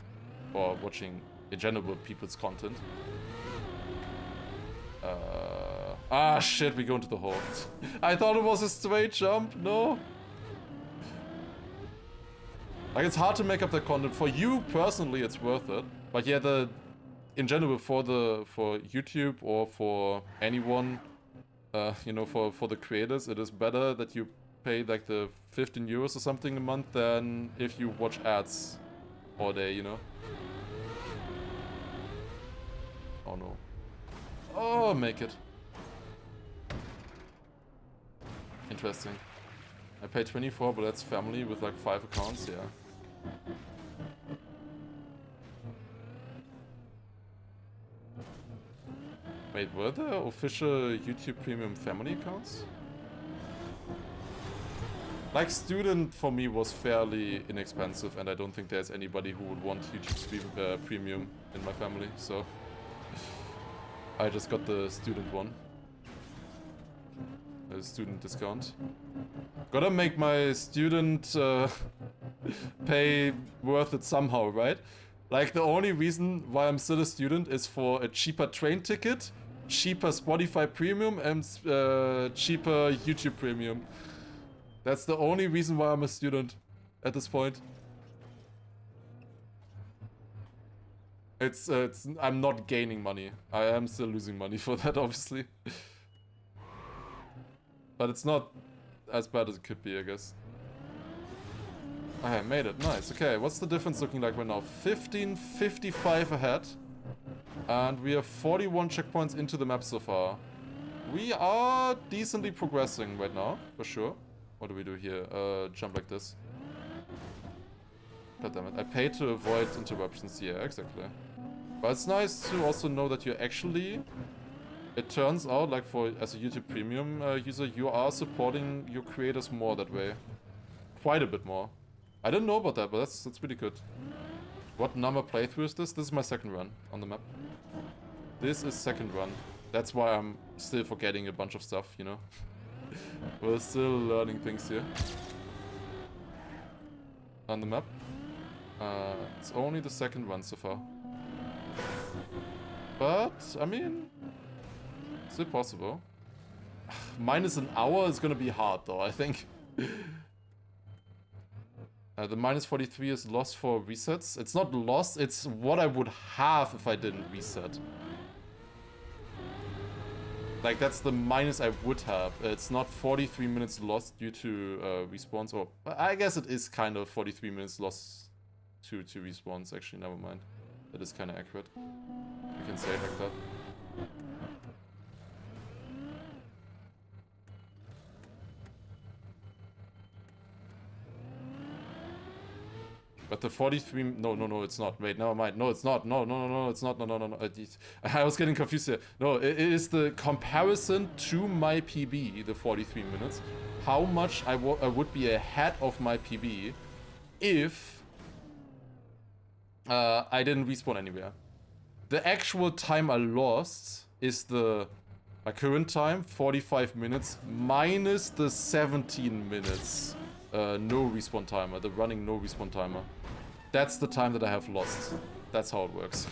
Or watching in general people's content. Ah shit, we go into the hole. I thought it was a straight jump, no. Like it's hard to make up that content. For you personally it's worth it. But yeah, in general for YouTube or for anyone, you know, for the creators, it is better that you pay like the 15 euros or something a month than if you watch ads all day, you know. Oh no. Oh, make it. Interesting. I pay 24, but that's family with like 5 accounts, yeah. Wait, were there official YouTube Premium family accounts? Like, student for me was fairly inexpensive, and I don't think there's anybody who would want YouTube Premium in my family, so I just got the student one. A student discount. Gotta make my student pay worth it somehow, right? Like, the only reason why I'm still a student is for a cheaper train ticket, cheaper Spotify Premium, and cheaper YouTube Premium. That's the only reason why I'm a student at this point. I'm not gaining money. I am still losing money for that, obviously. But it's not as bad as it could be, I guess. I made it, nice. Okay, what's the difference looking like right now? 15:55 ahead. And we have 41 checkpoints into the map so far. We are decently progressing right now, for sure. What do we do here? Jump like this. God damn it. I pay to avoid interruptions. Yeah, exactly. But it's nice to also know that you're actually... It turns out, like, as a YouTube Premium user, you are supporting your creators more that way. Quite a bit more. I didn't know about that, but that's pretty good. What number playthrough is this? This is my second run on the map. This is second run. That's why I'm still forgetting a bunch of stuff, you know? We're still learning things here. On the map. It's only the second run so far. But, I mean... Still possible. Minus an hour is gonna be hard though, I think. The minus 43 is lost for resets. It's not lost, it's what I would have if I didn't reset. Like, that's the minus I would have. It's not 43 minutes lost due to respawns, or I guess it is kind of 43 minutes lost to respawns. Actually, never mind. That is kind of accurate. You can say it like that. But the 43... No, it's not. Wait, never mind. No, it's not. No, it's not. No. I was getting confused here. No, it is the comparison to my PB, the 43 minutes. How much I would be ahead of my PB if I didn't respawn anywhere. The actual time I lost is my current time, 45 minutes, minus the 17 minutes no respawn timer, the running no respawn timer. That's the time that I have lost. That's how it works.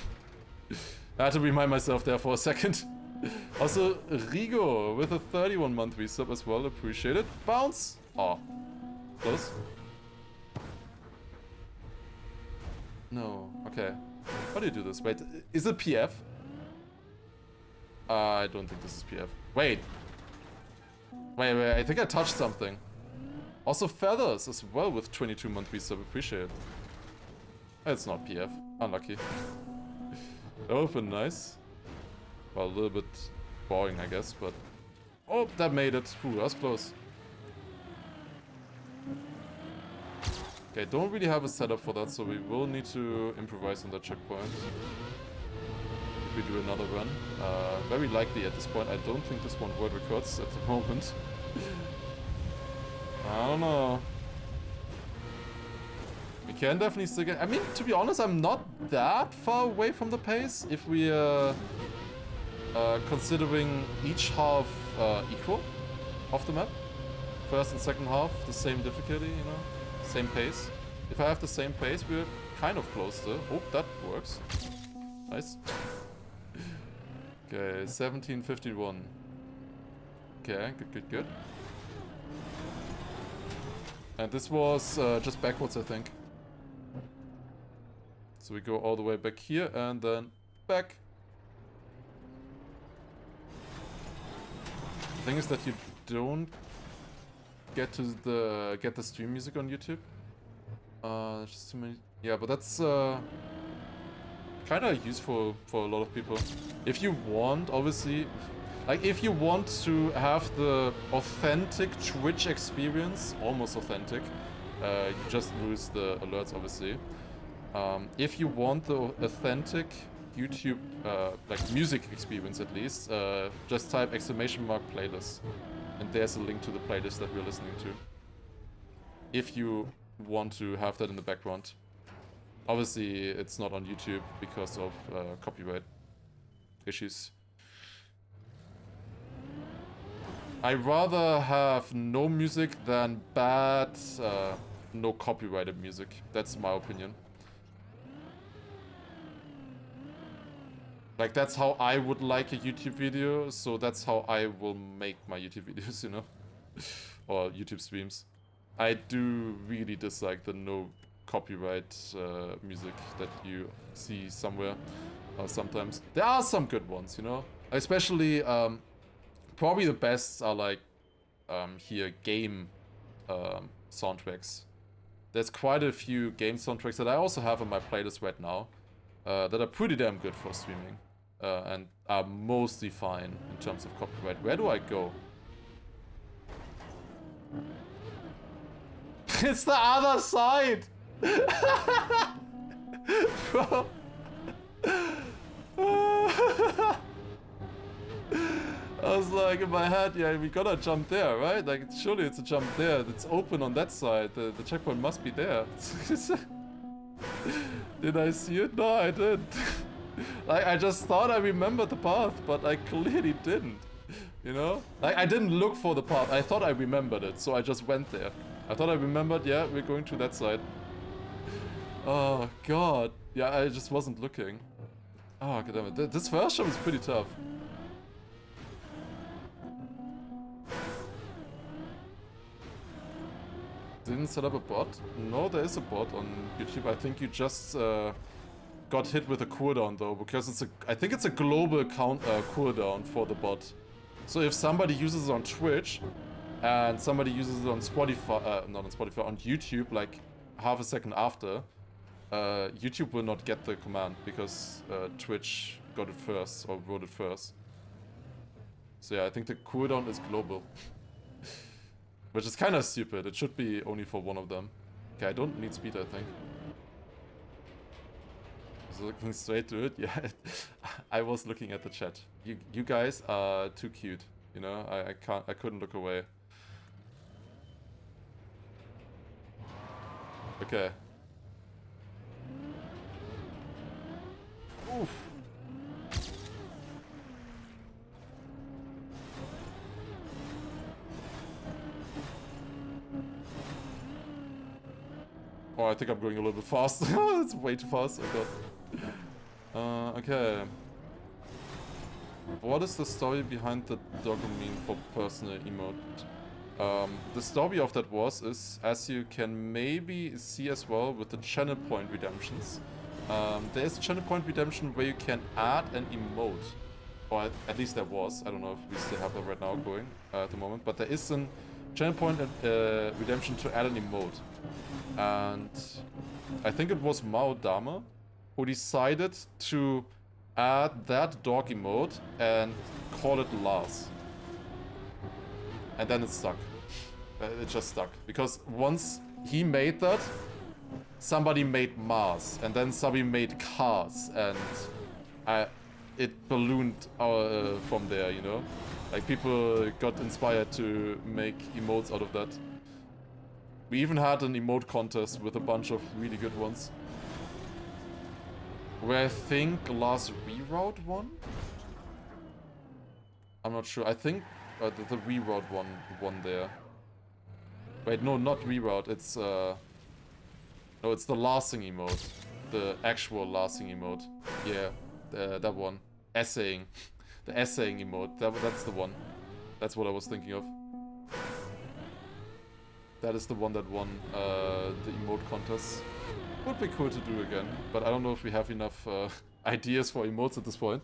I had to remind myself there for a second. Also, Rigo with a 31-month resub as well, appreciate it. Bounce! Oh, close. No, okay. How do you do this? Wait, is it PF? I don't think this is PF. Wait, I think I touched something. Also feathers as well with 22-month resub, appreciate it. It's not PF, unlucky. Open, nice. Well, a little bit boring, I guess, but... Oh, that made it. Ooh, that was close. Okay, don't really have a setup for that, so we will need to improvise on that checkpoint. If we do another run. Very likely at this point. I don't think this one word records at the moment. I don't know. We can definitely still get... I mean, to be honest, I'm not that far away from the pace if we considering each half equal of the map. First and second half, the same difficulty, you know, same pace. If I have the same pace, we're kind of close to... Oh, that works. Nice. Okay, 17:51. Okay, good. And this was just backwards, I think. So we go all the way back here and then back. The thing is that you don't get the stream music on YouTube. There's just too many. Yeah, but that's kind of useful for a lot of people. If you want, obviously, like if you want to have the authentic Twitch experience, almost authentic, you just lose the alerts, obviously. If you want the authentic YouTube, like music experience at least, just type !playlist. And there's a link to the playlist that we're listening to. If you want to have that in the background. Obviously, it's not on YouTube because of copyright issues. I rather have no music than bad, no copyrighted music. That's my opinion. Like, that's how I would like a YouTube video, so that's how I will make my YouTube videos, you know? Or YouTube streams. I do really dislike the no copyright music that you see somewhere sometimes. There are some good ones, you know? Especially, probably the best are like, here, game soundtracks. There's quite a few game soundtracks that I also have on my playlist right now that are pretty damn good for streaming. And are mostly fine in terms of copyright. Where do I go? It's the other side! Bro. I was like, in my head, yeah, we gotta jump there, right? Like, surely it's a jump there. It's open on that side. The checkpoint must be there. Did I see it? No, I didn't. Like, I just thought I remembered the path, but I clearly didn't. You know? Like, I didn't look for the path. I thought I remembered it, so I just went there. I thought I remembered, yeah, we're going to that side. Oh, God. Yeah, I just wasn't looking. Oh, goddammit. This first jump is pretty tough. Didn't set up a bot? No, there is a bot on YouTube. I think you just got hit with a cooldown though, because it's I think it's a global cooldown for the bot. So if somebody uses it on Twitch and somebody uses it on Spotify, not on Spotify, on YouTube, like half a second after, YouTube will not get the command because Twitch got it first or wrote it first. So yeah, I think the cooldown is global. Which is kind of stupid. It should be only for one of them. Okay, I don't need speed, I think. So looking straight to it, yeah. I was looking at the chat. You guys are too cute, you know. I couldn't look away. Okay. Oof. Oh, I think I'm going a little bit fast. It's way too fast. Oh god. Okay. What is the story behind the dopamine for personal emote? The story of that is, as you can maybe see as well with the channel point redemptions, there's a channel point redemption where you can add an emote. Or at least there was. I don't know if we still have that right now going at the moment. But there is a channel point redemption to add an emote. And I think it was Mao Dama who decided to add that dog emote and call it Lars. And then it stuck. It just stuck. Because once he made that, somebody made Mars. And then somebody made Cars. And it ballooned from there, you know? Like, people got inspired to make emotes out of that. We even had an emote contest with a bunch of really good ones. Where I think Lars Reroute won? I'm not sure. I think the Reroute one won there. Wait, no, not Reroute. It's no, it's the Larsing emote. The actual Larsing emote. Yeah, that one. Essaying. The essaying emote. That's the one. That's what I was thinking of. That is the one that won the emote contest. Would be cool to do again, but I don't know if we have enough ideas for emotes at this point.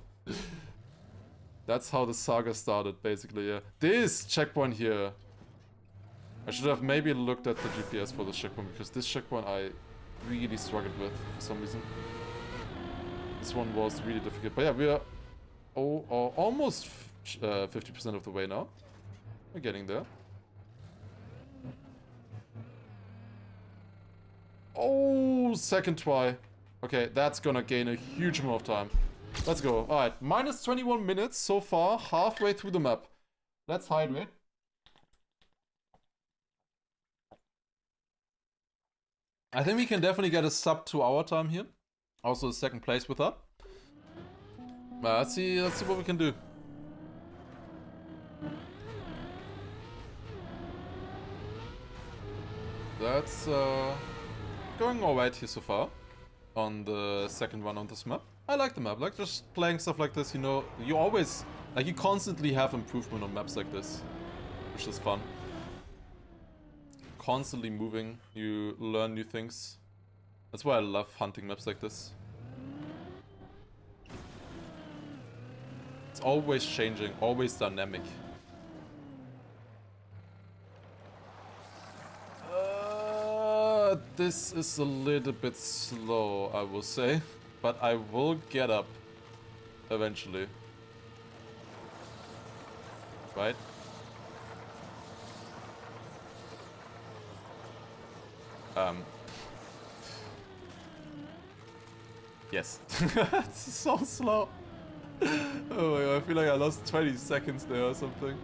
That's how the saga started, basically, yeah. This checkpoint here. I should have maybe looked at the GPS for this checkpoint, because this checkpoint I really struggled with for some reason. This one was really difficult. But yeah, we are almost 50% of the way now. We're getting there. Oh, second try. Okay, that's gonna gain a huge amount of time. Let's go. Alright, minus 21 minutes so far, halfway through the map. Let's hydrate. I think we can definitely get a sub 2 hour time here. Also second place with that. Let's see what we can do. That's going alright here so far on the second one on this map. I like the map, like just playing stuff like this, you know, you always, like you constantly have improvement on maps like this, which is fun. Constantly moving, you learn new things. That's why I love hunting maps like this. It's always changing, always dynamic. This is a little bit slow, I will say, but I will get up eventually. Right? Yes. It's so slow. Oh my god, I feel like I lost 20 seconds there or something.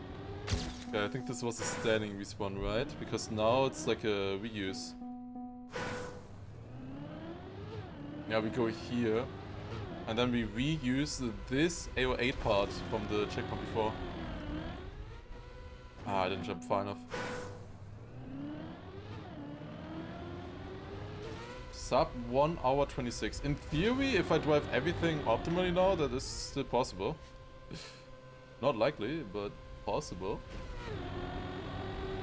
Okay, I think this was a standing respawn, right? Because now it's like a reuse. Yeah, we go here, and then we reuse this AO8 part from the checkpoint before. Ah, I didn't jump far enough. Sub 1 hour 26. In theory, if I drive everything optimally now, that is still possible. Not likely, but possible.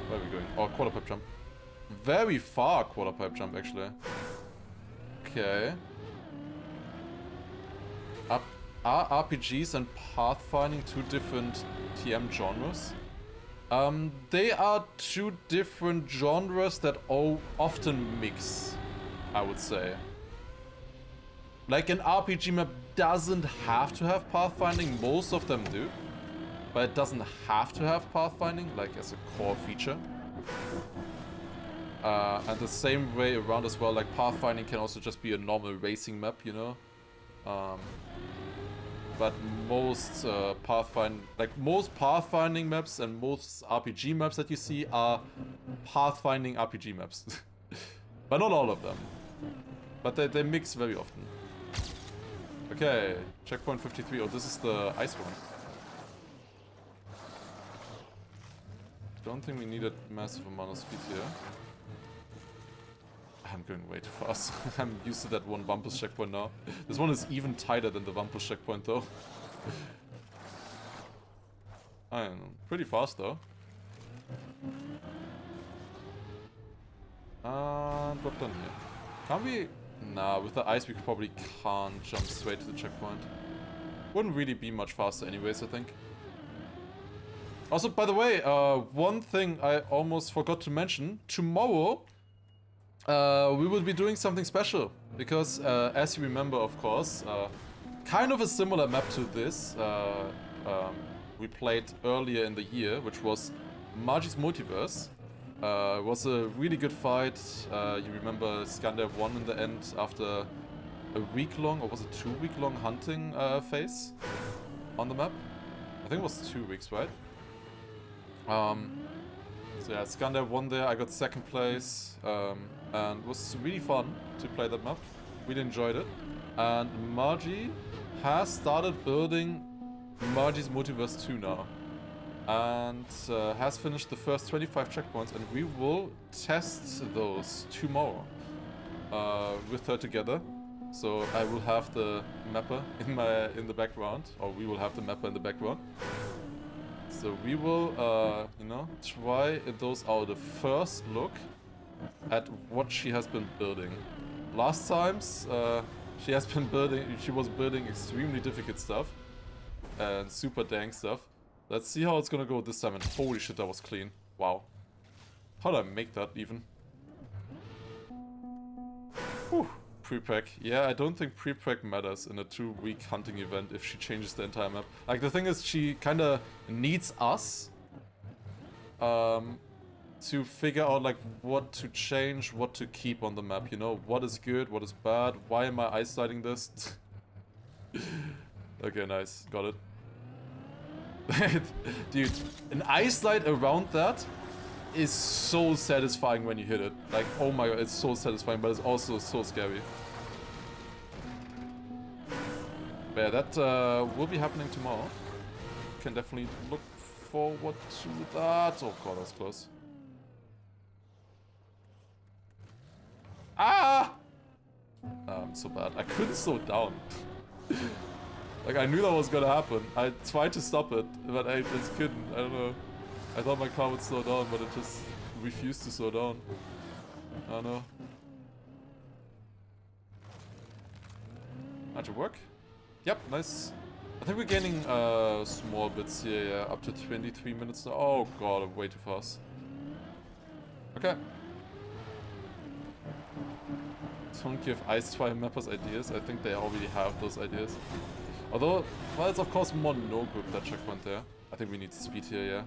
Where are we going? Oh, quarter pipe jump. Very far quarter pipe jump, actually. Okay. Up Are RPGs and pathfinding two different TM genres? They are two different genres that often mix, I would say. Like an RPG map doesn't have to have pathfinding, most of them do. But it doesn't have to have pathfinding, like as a core feature. And the same way around as well, like pathfinding can also just be a normal racing map, you know? But most most pathfinding maps and most RPG maps that you see are pathfinding RPG maps. But not all of them. But they mix very often. Okay, checkpoint 53. Oh, this is the ice one. Don't think we needed massive amount of speed here. I'm going way too fast. I'm used to that one Vampus checkpoint now. This one is even tighter than the Vampus checkpoint though. I don't know. Pretty fast though. And what done here? Can't we? Nah, with the ice we probably can't jump straight to the checkpoint. Wouldn't really be much faster anyways, I think. Also, by the way, one thing I almost forgot to mention. Tomorrow, we will be doing something special. Because, as you remember, of course, kind of a similar map to this, we played earlier in the year, which was Margie's Multiverse. It was a really good fight. You remember Scandair won in the end after a week-long, or was it 2 week-long hunting phase on the map? I think it was 2 weeks, right? So yeah, Scandair won there, I got second place, and it was really fun to play that map. Really enjoyed it. And Margie has started building Margie's Multiverse 2 now. And has finished the first 25 checkpoints, and we will test those tomorrow with her together. So I will have the mapper in the background, or we will have the mapper in the background. So we will, you know, try those out. A first look at what she has been building. Last times, she was building extremely difficult stuff and super dang stuff. Let's see how it's gonna go this time. And holy shit, that was clean. Wow. How did I make that even? Whew. Pre-preg. Yeah, I don't think pre-preg matters in a 2-week hunting event if she changes the entire map. Like, the thing is, she kinda needs us to figure out, like, what to change, what to keep on the map, you know? What is good, what is bad, why am I ice sliding this? Okay, nice. Got it. Dude, an ice slide around that is so satisfying when you hit it. Like, oh my god, it's so satisfying, but it's also so scary. But yeah, that will be happening tomorrow. Can definitely look forward to that. Oh god, that's close. Ah! So bad. I couldn't slow down. Like, I knew that was gonna happen. I tried to stop it, but I just couldn't. I don't know. I thought my car would slow down, but it just refused to slow down. I don't know. That should work. Yep, nice. I think we're gaining small bits here, yeah, up to 23 minutes now. Oh god, I'm way too fast. Okay. Don't give Ice Trial mappers ideas. I think they already have those ideas. Although, well, it's of course more no-group, that checkpoint there. I think we need speed here, yeah.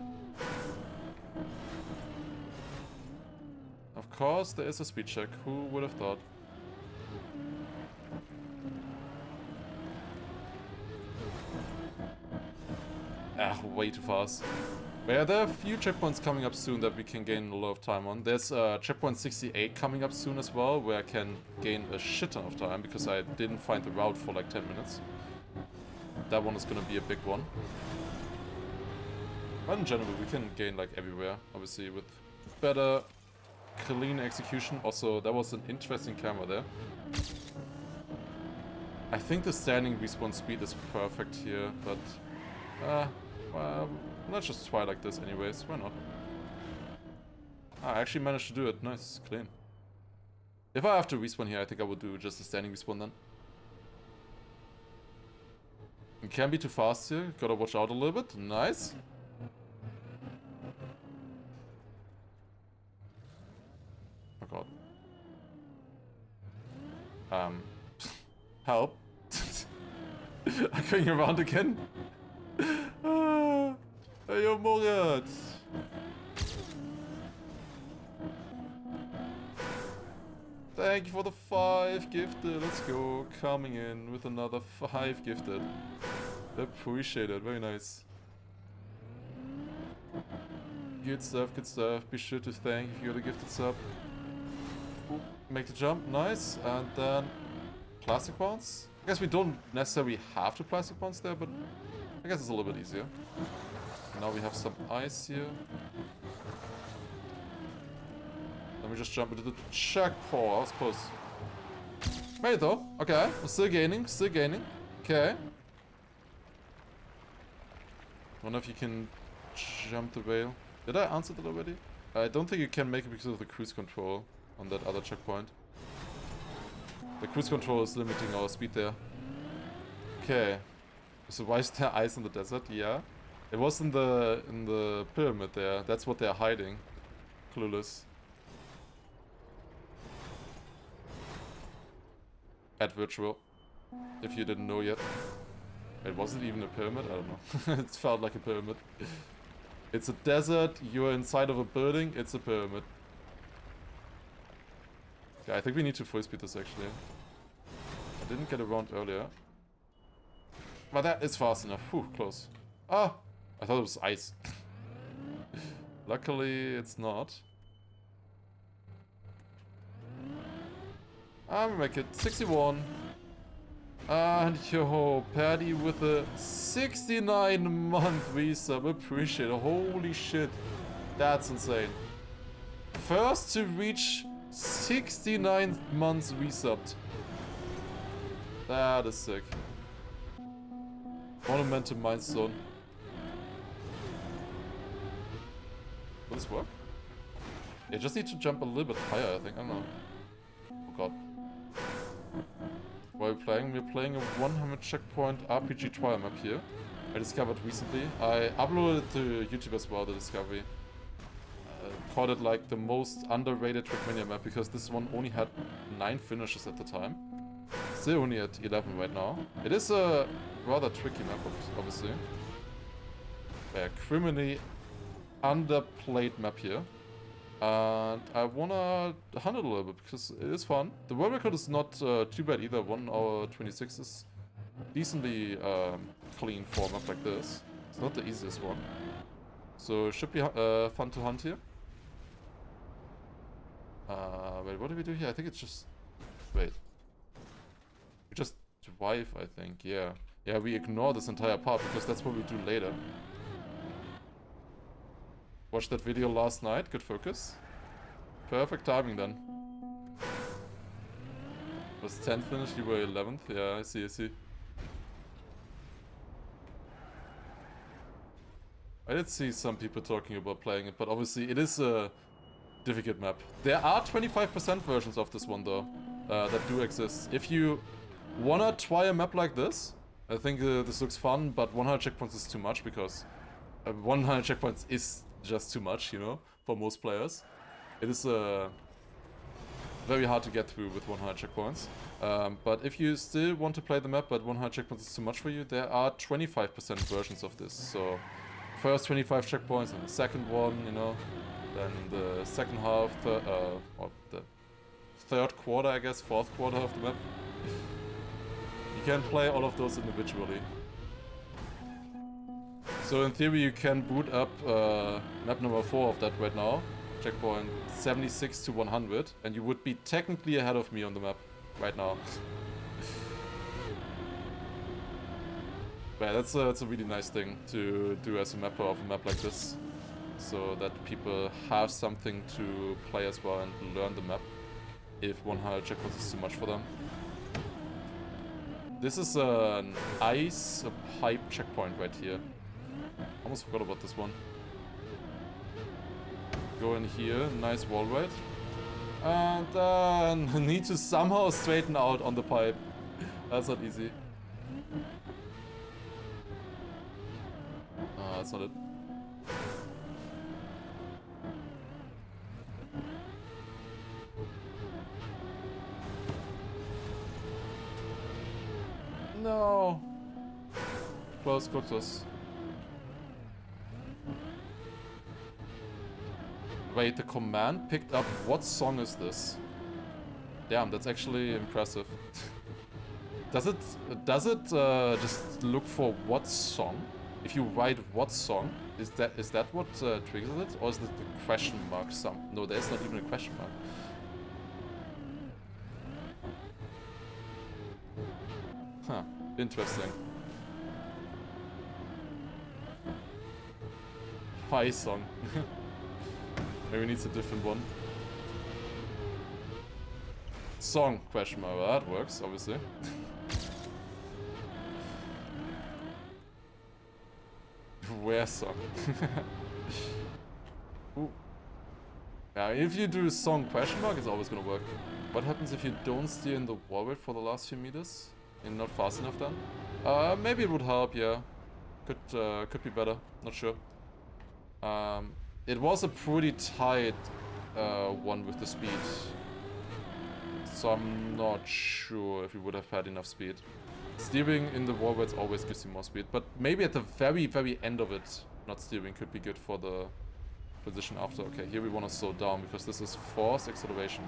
Of course, there is a speed check. Who would have thought? Ah, way too fast. But yeah, there are a few checkpoints coming up soon that we can gain a lot of time on. There's checkpoint 68 coming up soon as well, where I can gain a shit ton of time because I didn't find the route for like 10 minutes. That one is gonna be a big one. But in general, we can gain like everywhere, obviously, with better, clean execution. Also, that was an interesting camera there. I think the standing respawn speed is perfect here, but well, let's just try like this anyways, why not? I actually managed to do it, nice, clean. If I have to respawn here, I think I would do just a standing respawn then. You can't be too fast here. Gotta watch out a little bit. Nice. Oh god. Help. I'm going around again. Hey, yo, Moritz. Thank you for the 5 gifted. Let's go. Coming in with another 5 gifted. Appreciate it. Very nice. Good stuff, good stuff. Be sure to thank if you got a gifted sub. Ooh, make the jump. Nice. And then plastic bounce. I guess we don't necessarily have to plastic bounce there, but I guess it's a little bit easier. Now we have some ice here. Let me just jump into the checkpoint. I was close. Made it though. Okay. We're still gaining. Still gaining. Okay. Wonder if you can jump the rail. Did I answer that already? I don't think you can make it because of the cruise control on that other checkpoint. The cruise control is limiting our speed there. Okay. So why is there ice in the desert? Yeah. It was in the pyramid there. That's what they're hiding. Clueless. At virtual. If you didn't know yet. It wasn't even a pyramid? I don't know. It felt like a pyramid. It's a desert, you're inside of a building, it's a pyramid. Yeah, I think we need to full speed this actually. I didn't get around earlier. But that is fast enough. Whew, close. Ah! I thought it was ice. Luckily, it's not. I'm make it 61. And yo, Paddy with a 69-month resub. Appreciate it. Holy shit. That's insane. First to reach 69 months resubbed. That is sick. Monumental milestone. Will this work? Yeah, just need to jump a little bit higher, I think. I don't know. Oh god. While we're playing a 100 checkpoint RPG trial map here. I discovered recently. I uploaded it to YouTube as well, the discovery. Called it like the most underrated Trackmania map because this one only had 9 finishes at the time. Still only at 11 right now. It is a rather tricky map, obviously. A criminally underplayed map here. And I wanna hunt it a little bit because it is fun. The world record is not too bad either. 1 hour 26 is decently clean for a map like this. It's not the easiest one. So it should be fun to hunt here. Wait, what do we do here? I think it's just... Wait. We just drive, I think. Yeah. Yeah, we ignore this entire part because that's what we do later. Watched that video last night. Good focus. Perfect timing then. Was 10th finish, you were 11th. Yeah, I see, I see. I did see some people talking about playing it, but obviously it is a difficult map. There are 25% versions of this one though, that do exist. If you wanna try a map like this, I think this looks fun, but 100 checkpoints is too much because 100 checkpoints is just too much, you know, for most players. It is very hard to get through with 100 checkpoints. But if you still want to play the map, but 100 checkpoints is too much for you, there are 25% versions of this. So first 25 checkpoints and the second one, you know, then the second half, or the third quarter, I guess, fourth quarter of the map. You can play all of those individually. So in theory you can boot up map number 4 of that right now, checkpoint 76 to 100, and you would be technically ahead of me on the map right now. But that's a really nice thing to do as a mapper of a map like this, so that people have something to play as well and learn the map if 100 checkpoints is too much for them. This is an ice pipe checkpoint right here. Almost forgot about this one. Go in here, nice wall ride. And then need to somehow straighten out on the pipe. That's not easy. that's not it. No. Close, close. Wait, the command picked up. What song is this? Damn, that's actually impressive. Does it just look for what song? If you write what song, is that what triggers it, or is it the question mark? No, there's not even a question mark. Huh. Interesting. Pie song. Maybe needs a different one. Song question mark. Well, that works, obviously. Where song? Ooh. Yeah, if you do song question mark, it's always gonna work. What happens if you don't steer in the wall for the last few meters? And not fast enough then? Maybe it would help, yeah. Could be better, not sure. It was a pretty tight one with the speed. So I'm not sure if you would have had enough speed. Steering in the wallbirds always gives you more speed, but maybe at the very, very end of it, not steering could be good for the position after. Okay, here we want to slow down because this is forced acceleration.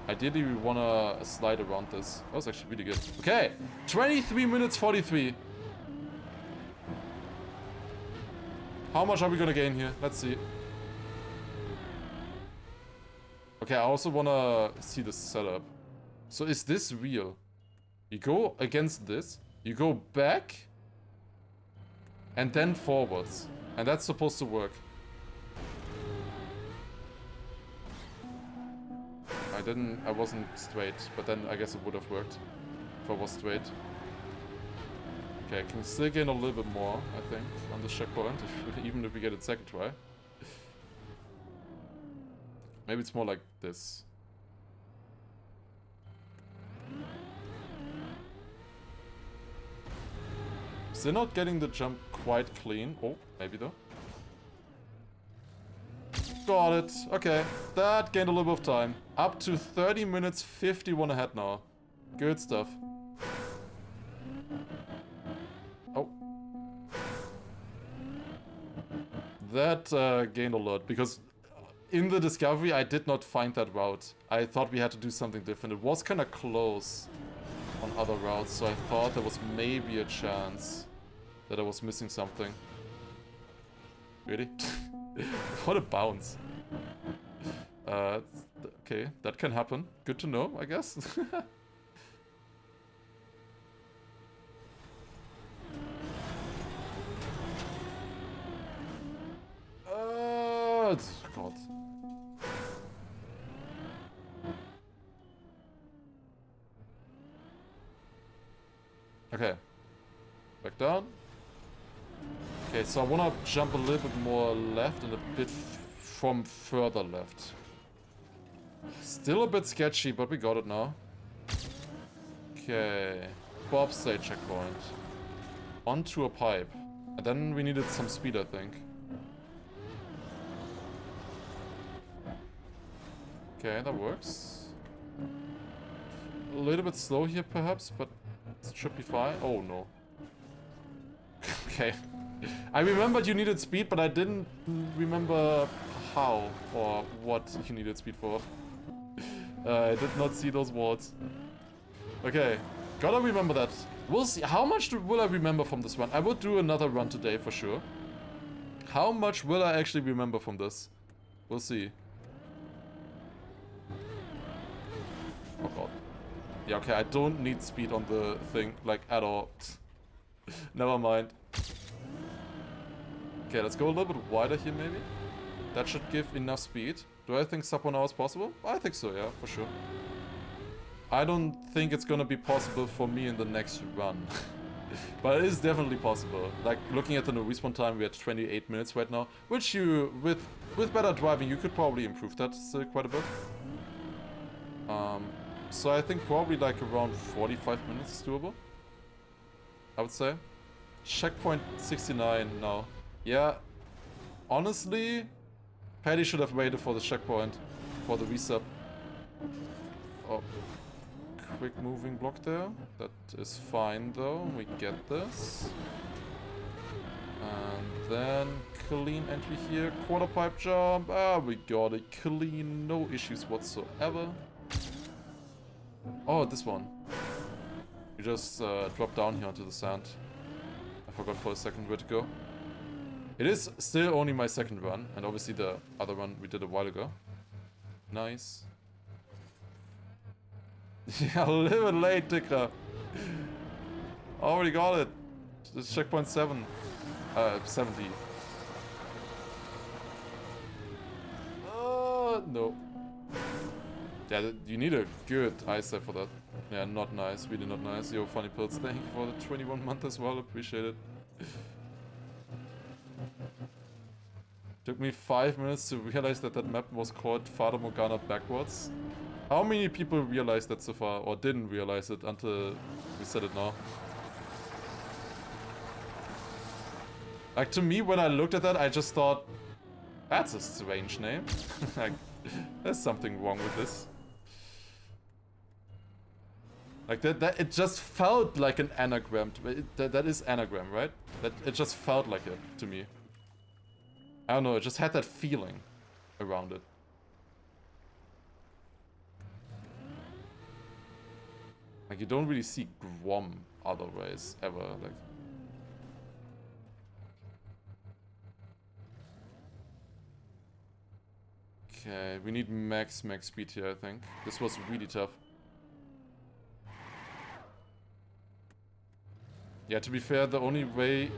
Ideally, we want to slide around this. That was actually really good. Okay, 23 minutes 43. How much are we going to gain here? Let's see. Okay, I also want to see the setup. So is this real? You go against this, you go back, and then forwards. And that's supposed to work. I wasn't straight, but then I guess it would have worked if I was straight. Okay, I can still gain a little bit more, I think, on this checkpoint, even if we get it second try. Maybe it's more like this. Still not getting the jump quite clean. Oh, maybe though. Got it. Okay, that gained a little bit of time. Up to 30 minutes 51 ahead now. Good stuff. Oh. That gained a lot, because in the discovery I did not find that route. I thought we had to do something different. It was kind of close on other routes, so I thought there was maybe a chance that I was missing something. Really? What a bounce. Okay, that can happen. Good to know, I guess. God. Okay. Back down. Okay, so I wanna jump a little bit more left and a bit from further left. Still a bit sketchy, but we got it now. Okay. Bobsleigh checkpoint. Onto a pipe. And then we needed some speed, I think. Okay, that works. A little bit slow here, perhaps, but it should be fine. Oh, no. Okay. I remembered you needed speed, but I didn't remember how or what you needed speed for. I did not see those words. Okay, gotta remember that. We'll see. How much will I remember from this run? I will do another run today for sure. How much will I actually remember from this? We'll see. Oh god. Yeah, okay, I don't need speed on the thing, like, at all. Never mind. Okay, let's go a little bit wider here, maybe. That should give enough speed. Do I think sub 1 hour is possible? I think so, yeah, for sure. I don't think it's gonna be possible for me in the next run. But it is definitely possible. Like, looking at the no respawn time, we're at 28 minutes right now. Which you, with better driving, you could probably improve that still quite a bit. So I think probably like around 45 minutes is doable. I would say. Checkpoint 69 now. Yeah, honestly, Paddy should have waited for the checkpoint, for the resub. Oh, quick moving block there. That is fine though, we get this. And then clean entry here, quarter pipe jump. Ah, we got it clean, no issues whatsoever. Oh, this one. You just drop down here onto the sand. I forgot for a second where to go. It is still only my second run, and obviously the other one we did a while ago. Nice. Yeah, a little bit late, Tikra. Already got it. It's checkpoint 7. 70. No. Yeah, you need a good eyesight for that. Yeah, not nice. Really not nice. Yo, Funny Pills, thank you for the 21 month as well. Appreciate it. Took me 5 minutes to realize that that map was called Fata Morgana backwards. How many people realized that so far, or didn't realize it until we said it now? Like, to me, when I looked at that, I just thought, that's a strange name. Like, there's something wrong with this. Like, it just felt like an anagram. That is anagram, right? It just felt like it to me. I don't know, it just had that feeling around it. Like, you don't really see Grom otherwise, ever, like... Okay, we need max speed here, I think. This was really tough. Yeah, to be fair, the only way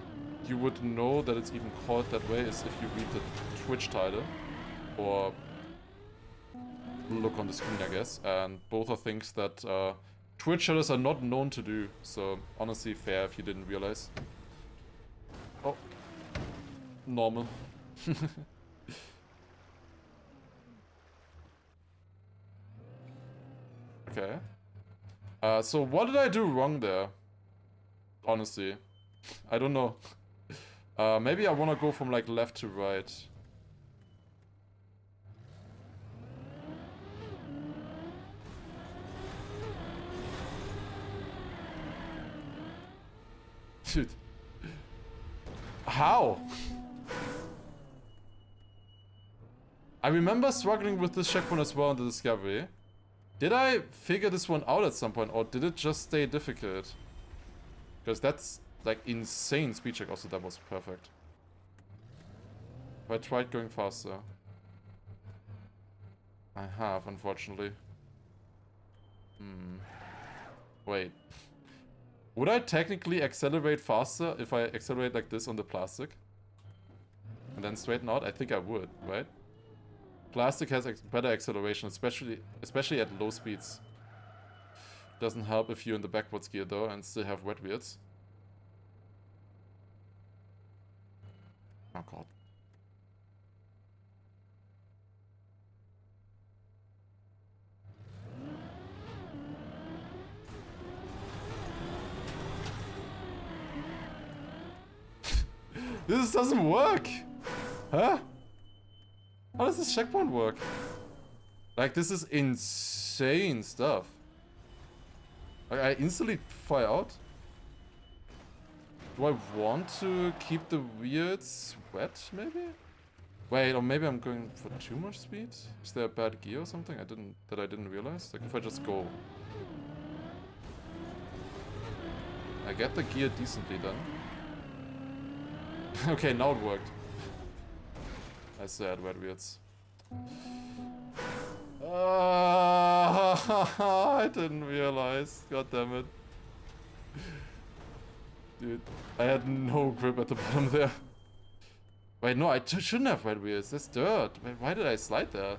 you would know that it's even called that way is if you read the Twitch title. Or look on the screen, I guess. And both are things that Twitch channels are not known to do. So, honestly, fair if you didn't realize. Oh. Normal. Okay. So what did I do wrong there? Honestly. I don't know. Maybe I wanna go from like left to right. Dude. How? I remember struggling with this checkpoint as well in the Discovery. Did I figure this one out at some point, or did it just stay difficult? Because that's, like, insane speed check. Also, that was perfect. I tried going faster. I have, unfortunately. Wait. Would I technically accelerate faster if I accelerate like this on the plastic? And then straighten out? I think I would, right? Plastic has better acceleration, especially at low speeds. Doesn't help if you're in the backwards gear though and still have wet wheels. Oh god. This doesn't work! Huh? How does this checkpoint work? Like, this is insane stuff. Like, I instantly fire out. Do I want to keep the wheels wet, maybe? Wait, or maybe I'm going for too much speed? Is there a bad gear or something I didn't realize? Like, if I just go. I get the gear decently then. Okay, now it worked. I said wet wheels. I didn't realize. God damn it. Dude, I had no grip at the bottom there. Wait, no, I shouldn't have wet wheels. That's dirt. Wait, why did I slide there?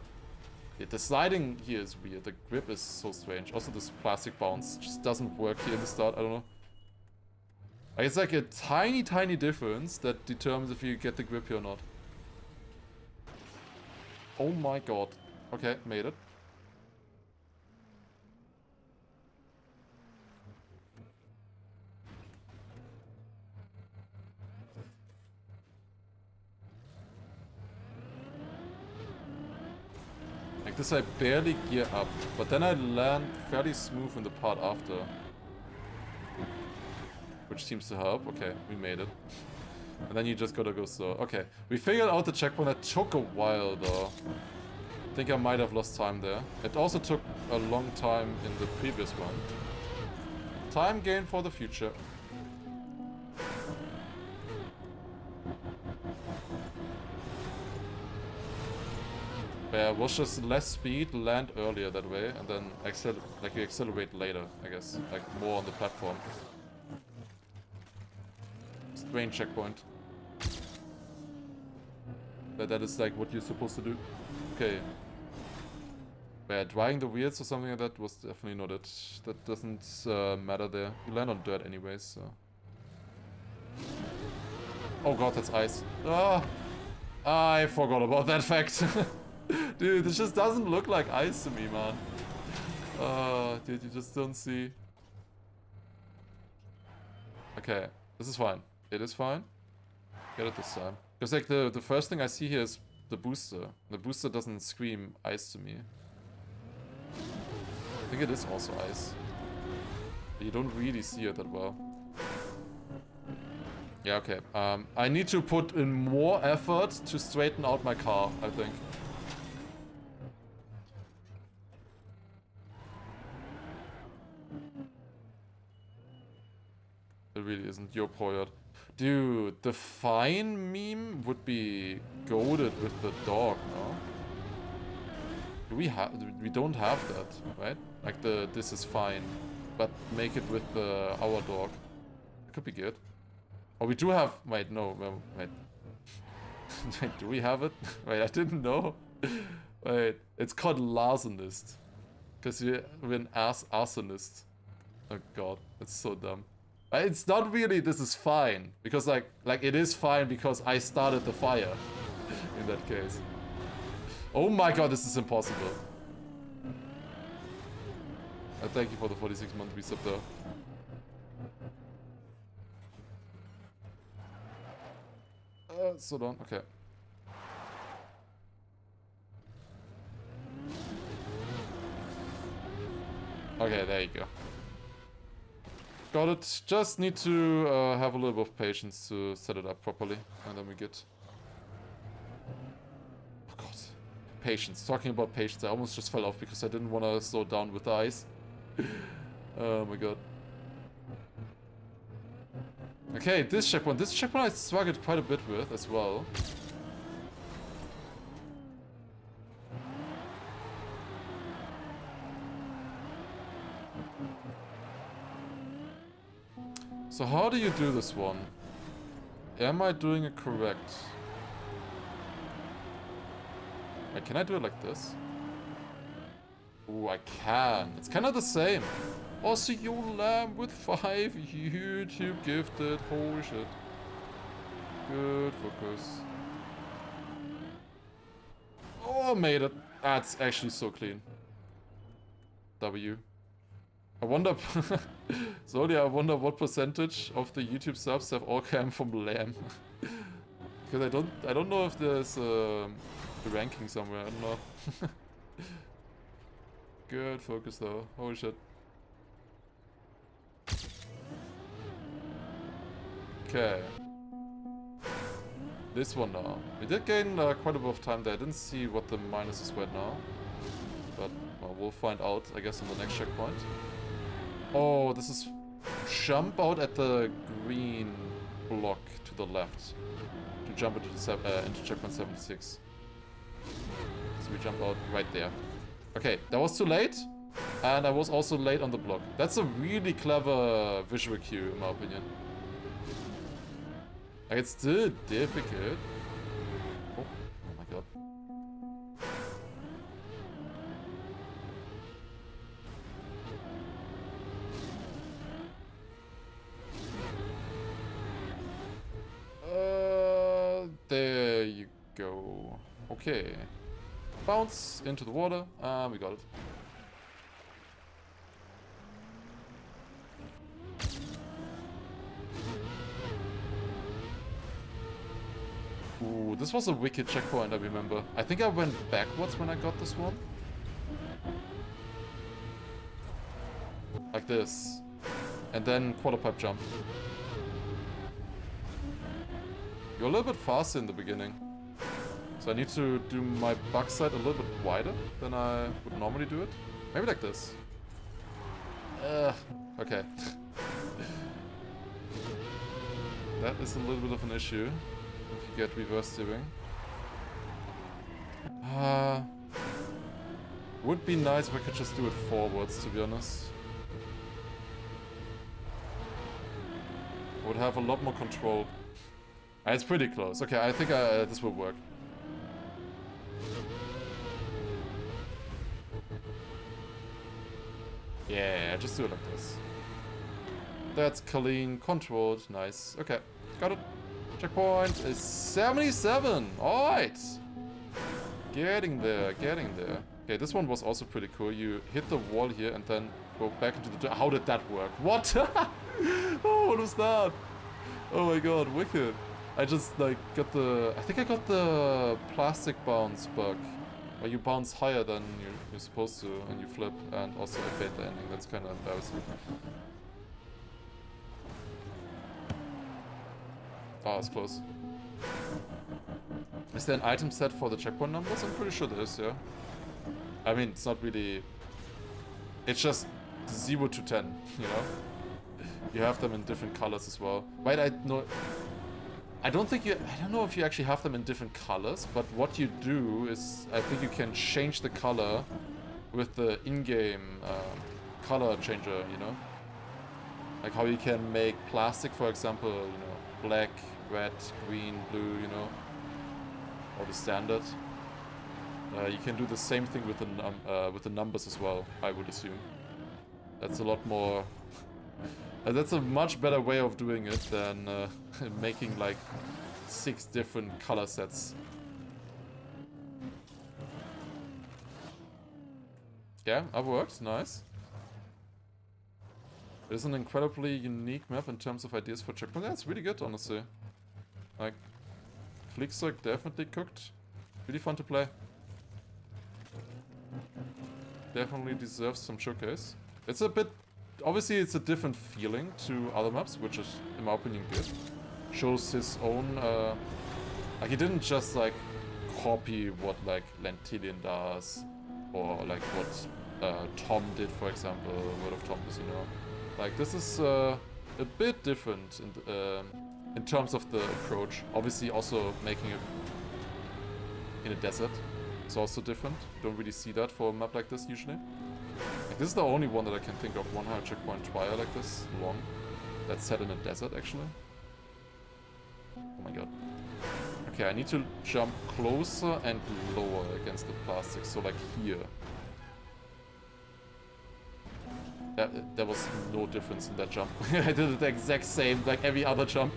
Yeah, the sliding here is weird. The grip is so strange. Also, this plastic bounce just doesn't work here in the start. I don't know. Like, it's like a tiny, tiny difference that determines if you get the grip here or not. Oh my god. Okay, made it. Like this I barely gear up, but then I land fairly smooth in the part after. Which seems to help. Okay, we made it. And then you just gotta go slow. Okay, we figured out the checkpoint. That took a while though. I think I might have lost time there. It also took a long time in the previous one. Time gain for the future. Yeah, it was just less speed, land earlier that way, and then you accelerate later, I guess. Like more on the platform. Strange checkpoint. But that is like what you're supposed to do. Okay. Yeah, drying the wheels or something like that was definitely not it. That doesn't matter there. You land on dirt anyways, so. Oh god, that's ice. Ah! I forgot about that fact. Dude, this just doesn't look like ice to me, man. Dude, you just don't see. Okay, this is fine. It is fine. Get it this time. Because like the first thing I see here is the booster. The booster doesn't scream ice to me. I think it is also ice. But you don't really see it that well. Yeah, okay. I need to put in more effort to straighten out my car, I think. It really isn't your Poyot. Dude, the fine meme would be goated with the dog, no? We don't have that, right? Like this is fine, but make it with our dog. It could be good. Oh, we do have. Wait, no. Wait. Wait, do we have it? Wait, I didn't know. Wait, it's called Larsonist, because we're an arsonist. Oh god, that's so dumb. It's not really. This is fine because like it is fine because I started the fire. In that case. Oh my god, this is impossible. Thank you for the 46-month resub though. So long. Okay. Okay, there you go. Got it. Just need to have a little bit of patience to set it up properly, and then we get. Oh god, patience. Talking about patience, I almost just fell off because I didn't want to slow down with the ice. Oh my god. Okay, this checkpoint I struggled quite a bit with as well. So how do you do this one? Am I doing it correct? Wait, can I do it like this? Ooh, I can. It's kind of the same. Also, you lamb with 5 YouTube gifted. Holy shit. Good focus. Oh, made it. That's actually so clean. W. I wonder, Zodi, I wonder what percentage of the YouTube subs have all come from lamb. Because I don't know if there's a ranking somewhere. I don't know. Good focus though. Holy shit. Okay. This one now. We did gain quite a bit of time there. I didn't see what the minuses were now. But well, we'll find out, I guess, on the next checkpoint. Oh, this is jump out at the green block to the left to jump into checkpoint 76. So we jump out right there. Okay, that was too late, and I was also late on the block. That's a really clever visual cue, in my opinion. Like, it's still difficult. Oh my god. There you go. Okay. Bounce into the water. We got it. Ooh, this was a wicked checkpoint, I remember. I think I went backwards when I got this one. Like this. And then quarter pipe jump. You're a little bit faster in the beginning. So I need to do my backside a little bit wider than I would normally do it. Maybe like this. Okay. That is a little bit of an issue if you get reverse steering. Would be nice if I could just do it forwards, to be honest. I would have a lot more control. It's pretty close. Okay, I think this will work. Yeah, just do it like this. That's clean, controlled, nice. Okay, got it. Checkpoint is 77. Alright. Getting there, getting there. Okay, this one was also pretty cool. You hit the wall here and then go back into the... How did that work? What? Oh, what was that? Oh my god, wicked. I just, like, got the... I think I got the plastic bounce bug. Where you bounce higher than you're supposed to and you flip and also evade the ending. That's kind of embarrassing. Oh, it's close. Is there an item set for the checkpoint numbers? I'm pretty sure there is, yeah. I mean, it's not really... It's just 0 to 10, you know? You have them in different colors as well. Wait, I don't think you... I don't know if you actually have them in different colors, but what you do is... I think you can change the color with the in-game color changer, you know? Like how you can make plastic, for example, you know, black, red, green, blue, you know? Or the standard. You can do the same thing with the numbers as well, I would assume. That's a lot more... that's a much better way of doing it than making like 6 different color sets. Yeah, that works, nice. It's an incredibly unique map in terms of ideas for checkpoint. Yeah, it's really good, honestly. Like, Flickzeug definitely cooked. Really fun to play. Definitely deserves some showcase. It's a bit... Obviously, it's a different feeling to other maps, which is, in my opinion, good. Shows his own... like, he didn't just, like, copy what, like, Lentillion does. Or, like, what Tom did, for example. World of Thomas, you know. Like, this is a bit different in terms of the approach. Obviously, also making it in a desert. It's also different. Don't really see that for a map like this usually. Like, this is the only one that I can think of, 100 checkpoint trial like this, long. That's set in a desert actually. Oh my god. Okay, I need to jump closer and lower against the plastic, so like here. There was no difference in that jump. I did it the exact same, like every other jump.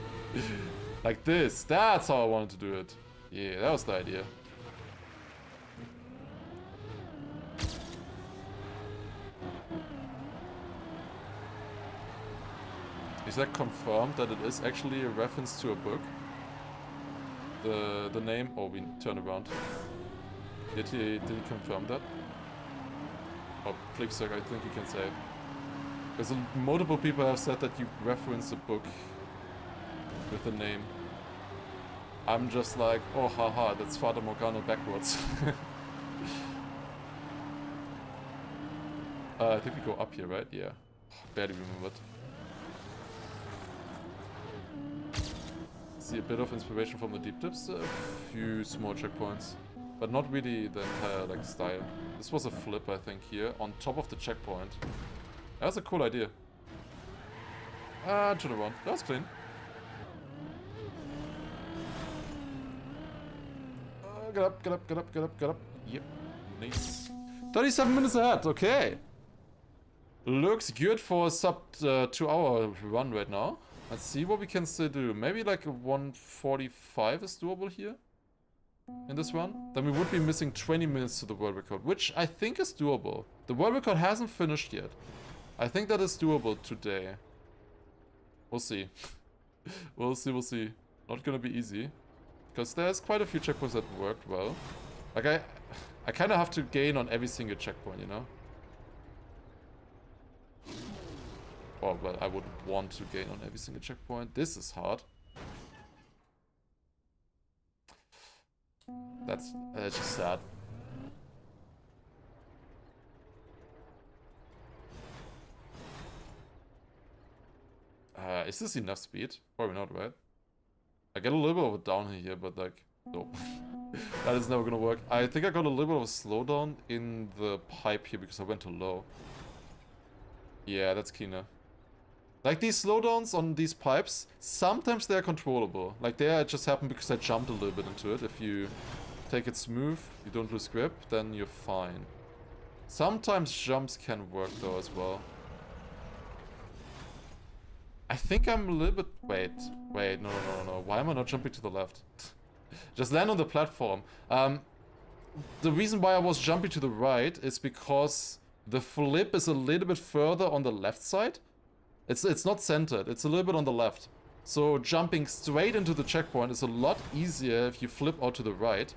Like this, that's how I wanted to do it. Yeah, that was the idea. Is that confirmed that it is actually a reference to a book? The name? Oh, we turn around. Did he confirm that? Oh, Flickzeug, I think you can say. Because multiple people have said that you reference a book with the name. I'm just like, oh haha, that's Fata Morgana backwards. I think we go up here, right? Yeah. Barely remembered. See a bit of inspiration from the deep dips, a few small checkpoints, but not really the entire like style. This was a flip, I think, here on top of the checkpoint. That's a cool idea. Turn around. That was clean. Get up, get up, get up, get up, get up. Yep, nice. 37 minutes ahead. Okay. Looks good for a sub 2-hour run right now. Let's see what we can still do. Maybe like a 1:45 is doable here in this run. Then we would be missing 20 minutes to the world record, which I think is doable. The world record hasn't finished yet. I think that is doable today. We'll see. We'll see, we'll see. Not gonna be easy. Because there's quite a few checkpoints that worked well. Like I kind of have to gain on every single checkpoint, you know? Or, well, I would want to gain on every single checkpoint. This is hard. That's just sad. Is this enough speed? Probably not, right? I get a little bit of a downhill here, but like, nope. That is never gonna work. I think I got a little bit of a slowdown in the pipe here because I went too low. Yeah, that's cleaner. Like these slowdowns on these pipes, sometimes they're controllable. Like there it just happened because I jumped a little bit into it. If you take it smooth, you don't lose grip, then you're fine. Sometimes jumps can work though as well. I think I'm a little bit... Wait, no. Why am I not jumping to the left? Just land on the platform. The reason why I was jumping to the right is because the flip is a little bit further on the left side. It's not centered, it's a little bit on the left. So jumping straight into the checkpoint is a lot easier if you flip out to the right.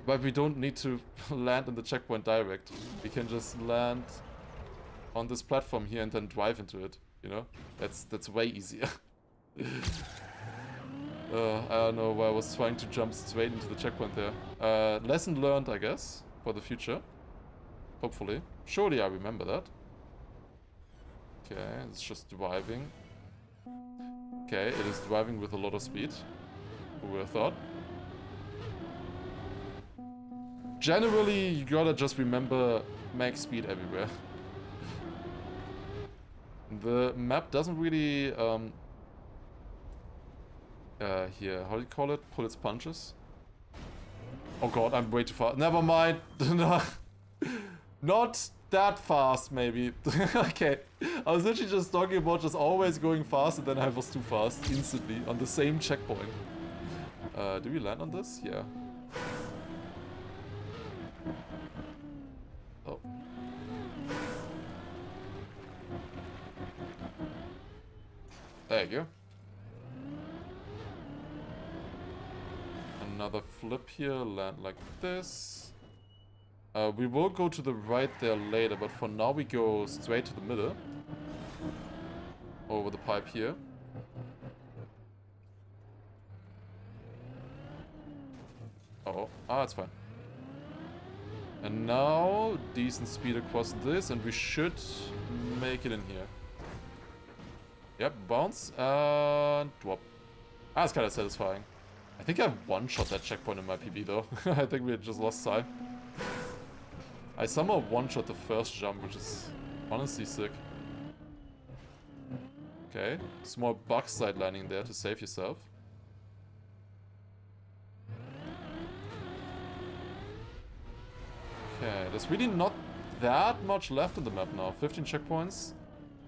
But we don't need to land in the checkpoint direct. We can just land on this platform here and then drive into it. You know, that's way easier. I don't know why I was trying to jump straight into the checkpoint there. Lesson learned, I guess, for the future. Hopefully. Surely I remember that. Okay, it's just driving. Okay, it is driving with a lot of speed. Who would have thought? Generally, you gotta just remember max speed everywhere. The map doesn't really, here, how do you call it? Pull its punches? Oh god, I'm way too fast. Never mind. Not that fast, maybe. Okay. I was literally just talking about just always going fast, and then I was too fast instantly on the same checkpoint. Do we land on this? Yeah. Oh. There you go. Another flip here, land like this. We will go to the right there later, but for now we go straight to the middle. Over the pipe here. Oh, it's fine. And now, decent speed across this, and we should make it in here. Yep, bounce, and drop. That's kind of satisfying. I think I one-shot that checkpoint in my PB though. I think we just lost time. I somehow one-shot the first jump, which is honestly sick. Okay, small backside landing there to save yourself. Okay, there's really not that much left in the map now. 15 checkpoints.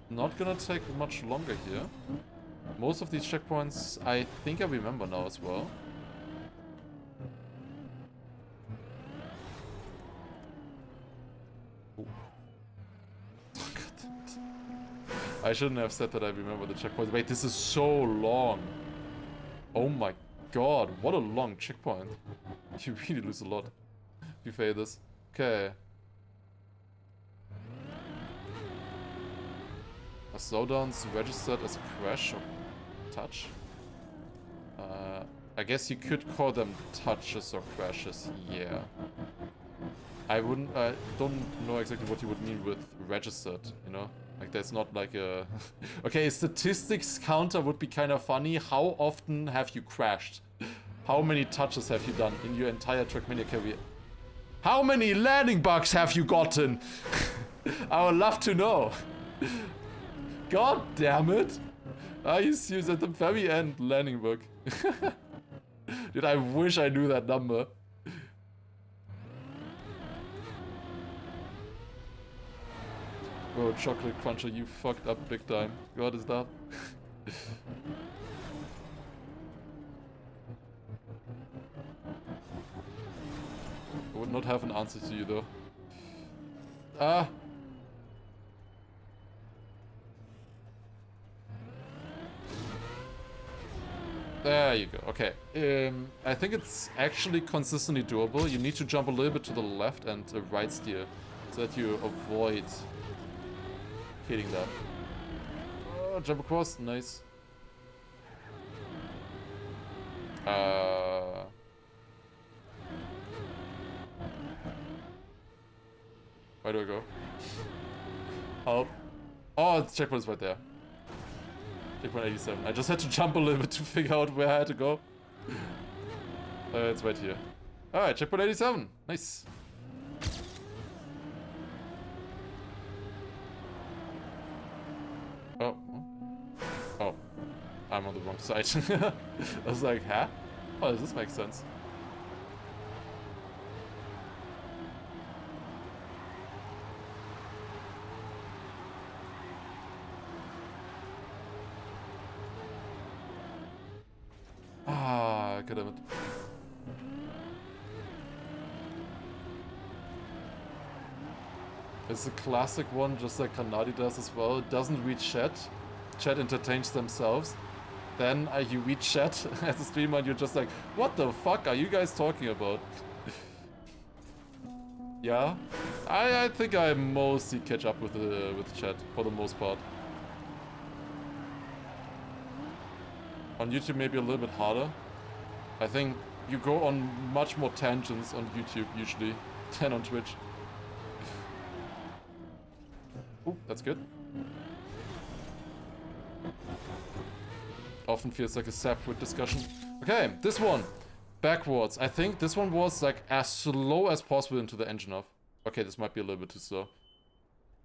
Not gonna take much longer here. Most of these checkpoints I think I remember now as well. I shouldn't have said that I remember the checkpoint. Wait, this is so long. Oh my god, what a long checkpoint. You really lose a lot if you fail this. Okay. A slowdown's registered as a crash or touch. I guess you could call them touches or crashes, yeah. I don't know exactly what you would mean with registered, you know? Like there's not like a... Okay, statistics counter would be kind of funny. How often have you crashed? How many touches have you done in your entire Trackmania career? How many landing bugs have you gotten? I would love to know. God damn it. I used to use at the very end landing bug. Dude, I wish I knew that number. Bro, Chocolate Cruncher, you fucked up big time. God, is that? I would not have an answer to you though. There you go, okay. I think it's actually consistently doable. You need to jump a little bit to the left and right steer so that you avoid hitting that. Oh, jump across. Nice. Where do I go? Help. Oh, the checkpoint is right there. Checkpoint 87. I just had to jump a little bit to figure out where I had to go. It's right here. Alright, checkpoint 87. Nice. Oh. Oh. I'm on the wrong side. I was like, huh? Oh, this makes sense. Ah, God damn it. It's a classic one, just like Kanadi does as well. It doesn't read chat. Chat entertains themselves. Then you read chat as a streamer and you're just like, what the fuck are you guys talking about? Yeah, I think I mostly catch up with chat for the most part. On YouTube maybe a little bit harder. I think you go on much more tangents on YouTube usually than on Twitch. Ooh, that's good. Often feels like a separate discussion. Okay, this one. Backwards. I think this one was like as slow as possible into the engine off. Okay, this might be a little bit too slow.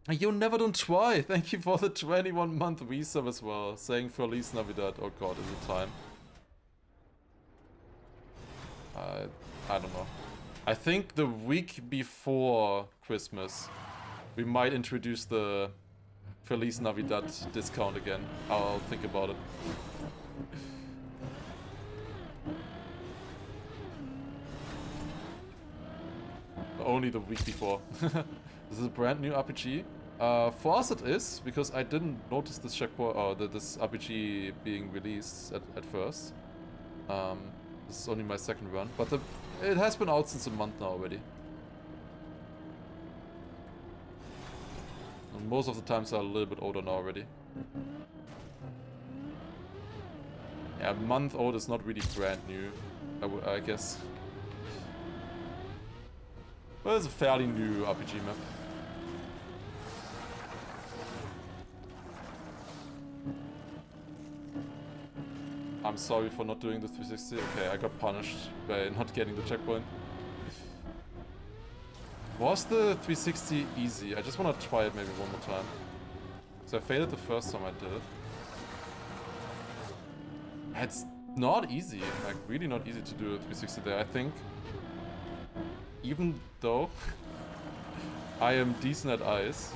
You never don't try. Thank you for the 21-month resub as well. Saying Feliz Navidad. Oh god, is it time? I don't know. I think the week before Christmas, we might introduce the Feliz Navidad discount again. I'll think about it. Only the week before. This is a brand new RPG. For us it is, because I didn't notice this checkpoint or this RPG being released at first. This is only my second run, but it has been out since a month now already. And most of the times are a little bit older now already. Yeah, a month old is not really brand new, I guess. But it's a fairly new RPG map. I'm sorry for not doing the 360. Okay, I got punished by not getting the checkpoint. Was the 360 easy? I just want to try it maybe one more time. So I failed it the first time I did it. It's not easy, like really not easy to do a 360 there, I think. Even though I am decent at eyes,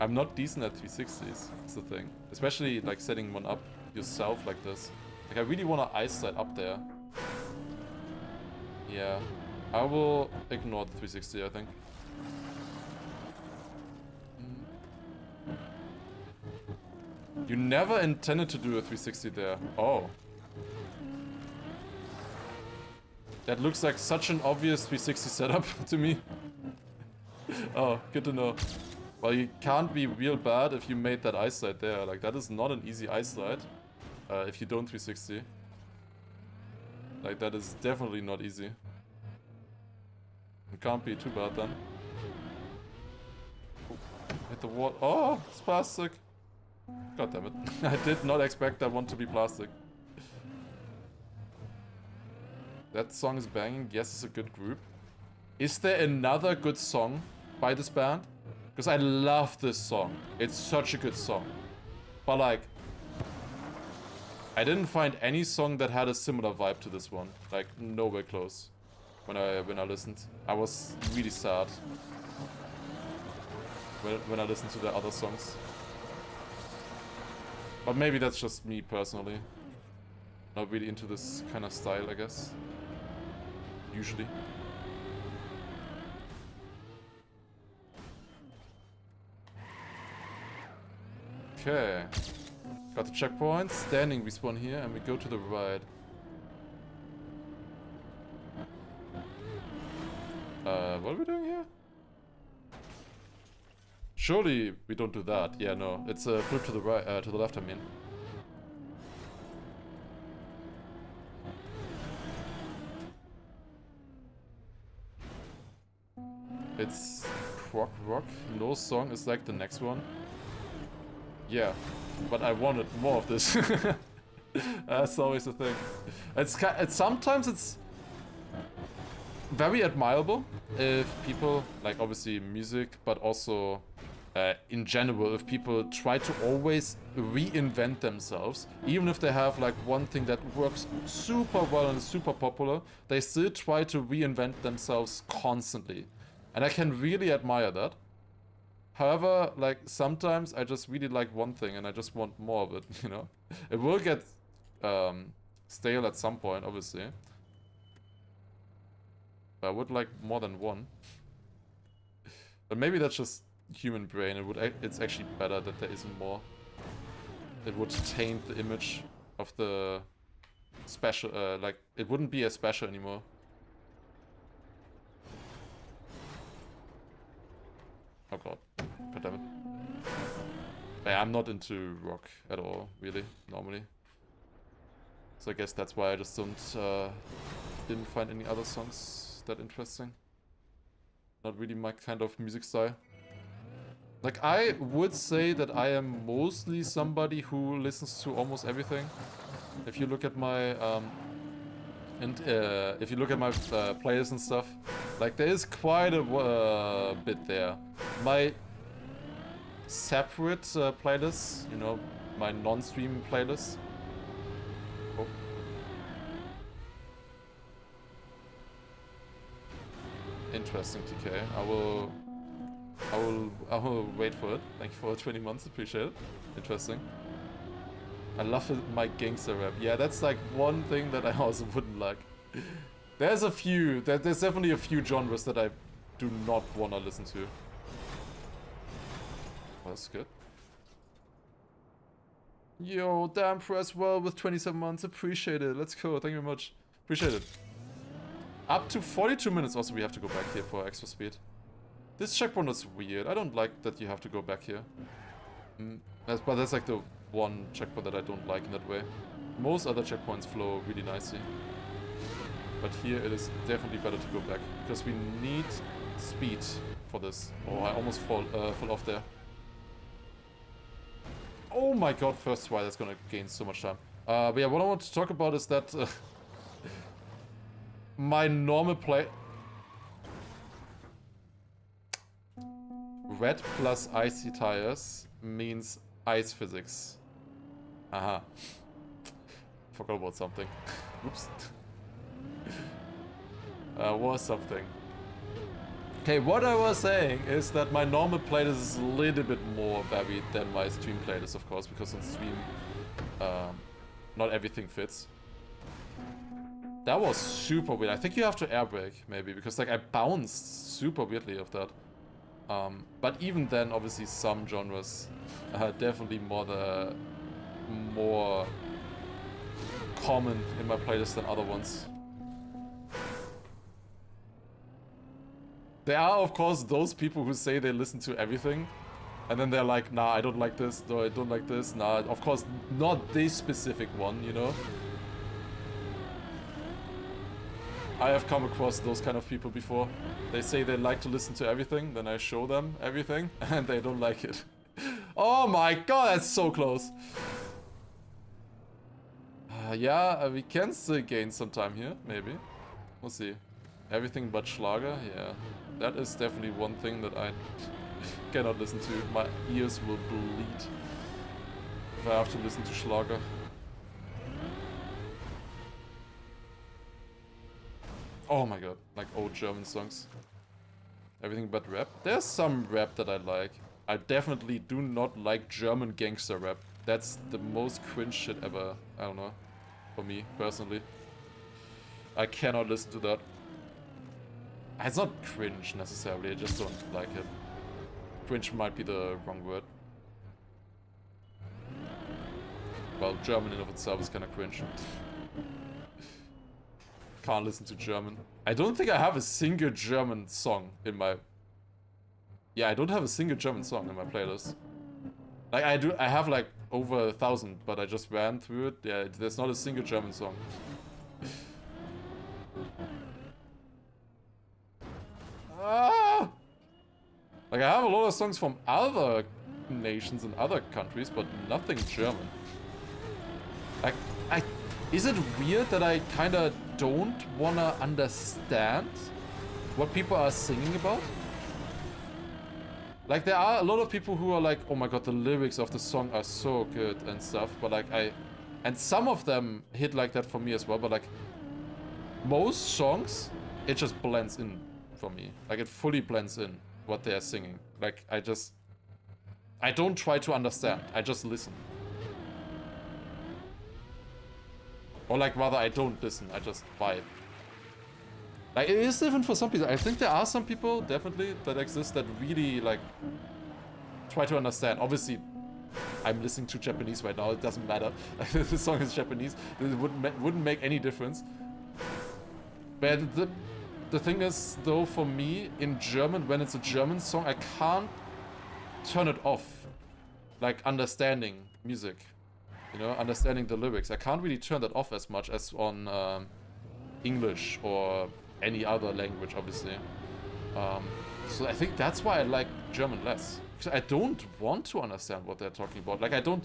I'm not decent at 360s, that's the thing. Especially like setting one up yourself like this. Like I really want to eyesight up there. Yeah, I will ignore the 360, I think. You never intended to do a 360 there. Oh. That looks like such an obvious 360 setup to me. Oh, good to know. Well, you can't be real bad if you made that eyesight there. Like, that is not an easy eyesight. If you don't 360. Like, that is definitely not easy. It can't be too bad then. Hit the wall. Oh, it's plastic. God damn it. I did not expect that one to be plastic. That song is banging. Yes, it's a good group. Is there another good song by this band? Because I love this song. It's such a good song. But like, I didn't find any song that had a similar vibe to this one. Like, nowhere close. When I listened. I was really sad. When I listened to the other songs. But maybe that's just me personally. Not really into this kind of style, I guess. Usually. Okay. Got the checkpoint. Standing respawn here, and we go to the right. What are we doing here? Surely we don't do that. Yeah, no. It's a flip to the right, to the left, I mean. It's prog rock. No song is like the next one. Yeah, but I wanted more of this. That's always the thing. Sometimes it's very admirable if people, like obviously music, but also in general, if people try to always reinvent themselves, even if they have like one thing that works super well and is super popular, they still try to reinvent themselves constantly. And I can really admire that. However, like sometimes I just really like one thing and I just want more of it, you know? It will get stale at some point, obviously. But I would like more than one. But maybe that's just human brain. It's actually better that there isn't more. It would taint the image of the special, like it wouldn't be as special anymore. Oh god, god damn it. Yeah, I'm not into rock at all, really, normally. So I guess that's why I just didn't find any other songs that interesting. Not really my kind of music style. Like, I would say that I am mostly somebody who listens to almost everything. If you look at my, if you look at my playlists and stuff, like, there is quite a bit there. My separate playlists, you know, my non-stream playlists. Oh. Interesting, TK. I will wait for it. Thank you for 20 months, appreciate it. Interesting. I love my gangster rap. Yeah, that's like one thing that I also wouldn't like. There's definitely a few genres that I do not want to listen to. Oh, that's good. Yo, damn press well with 27 months, appreciate it. Let's go, thank you very much. Appreciate it. Up to 42 minutes also we have to go back here for extra speed. This checkpoint is weird. I don't like that you have to go back here. But that's like the one checkpoint that I don't like in that way. Most other checkpoints flow really nicely. But here it is definitely better to go back. Because we need speed for this. Oh, I almost fall off there. Oh my god, first try, that's gonna gain so much time. But yeah, what I want to talk about is that my normal play... Red plus icy tires means ice physics. Aha. Forgot about something. Oops. Was something. Okay, what I was saying is that my normal playlist is a little bit more varied than my stream playlist, of course, because on stream, not everything fits. That was super weird. I think you have to air brake, maybe, because like I bounced super weirdly off that. But even then, obviously, some genres are definitely more common in my playlist than other ones. There are, of course, those people who say they listen to everything, and then they're like, nah, I don't like this, no, I don't like this, nah, of course, not this specific one, you know? I have come across those kind of people before. They say they like to listen to everything, then I show them everything, and they don't like it. Oh my god, that's so close! Yeah, we can still gain some time here, maybe. We'll see. Everything but Schlager, yeah. That is definitely one thing that I cannot listen to. My ears will bleed if I have to listen to Schlager. Oh my god, like old German songs. Everything but rap. There's some rap that I like. I definitely do not like German gangster rap. That's the most cringe shit ever. I don't know. For me, personally. I cannot listen to that. It's not cringe necessarily, I just don't like it. Cringe might be the wrong word. Well, German in of itself is kinda cringe. Can't listen to German. I don't think I have a single German song in my... Yeah, I don't have a single German song in my playlist. Like, I have like over 1,000, but I just ran through it. Yeah, there's not a single German song. Like, I have a lot of songs from other nations and other countries, but nothing German. Like, is it weird that I kinda don't wanna understand what people are singing about? Like, there are a lot of people who are like, oh my god, the lyrics of the song are so good and stuff, but like, and some of them hit like that for me as well, but like, most songs, it just blends in for me. Like, it fully blends in what they are singing. Like, I don't try to understand, I just listen. Or like, rather, I don't listen, I just vibe. Like, it is different for some people. I think there are some people, definitely, that exist that really, like, try to understand. Obviously, I'm listening to Japanese right now, it doesn't matter. The song is Japanese, it wouldn't make any difference. But the thing is, though, for me, in German, when it's a German song, I can't turn it off. Like, understanding music. You know, understanding the lyrics. I can't really turn that off as much as on English or any other language, obviously. So I think that's why I like German less. Because I don't want to understand what they're talking about. Like, I don't...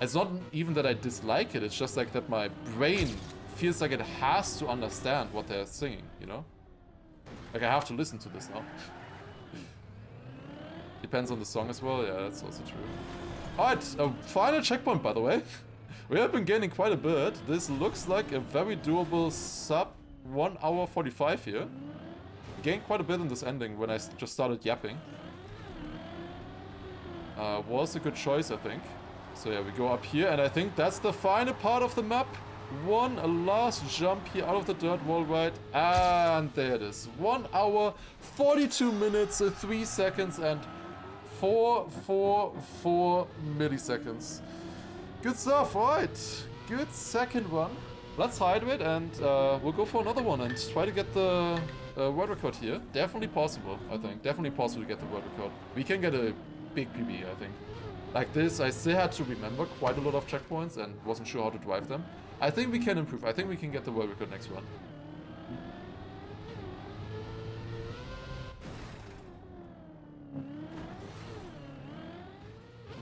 It's not even that I dislike it, it's just like that my brain feels like it has to understand what they're singing, you know? Like, I have to listen to this now. Depends on the song as well, yeah, that's also true. Alright, a final checkpoint, by the way. We have been gaining quite a bit. This looks like a very doable sub 1 hour 45 here. Gained quite a bit in this ending when I just started yapping. Was a good choice, I think. So yeah, we go up here, and I think that's the final part of the map. One last jump here out of the dirt wall, right? And there it is. 1 hour, 42 minutes, 3 seconds, and 444 milliseconds. Good stuff, alright. Good second one. Let's hydrate and we'll go for another one and try to get the world record here. Definitely possible, I think. Definitely possible to get the world record. We can get a big PB, I think. Like this, I still had to remember quite a lot of checkpoints and wasn't sure how to drive them. I think we can improve. I think we can get the world record next run.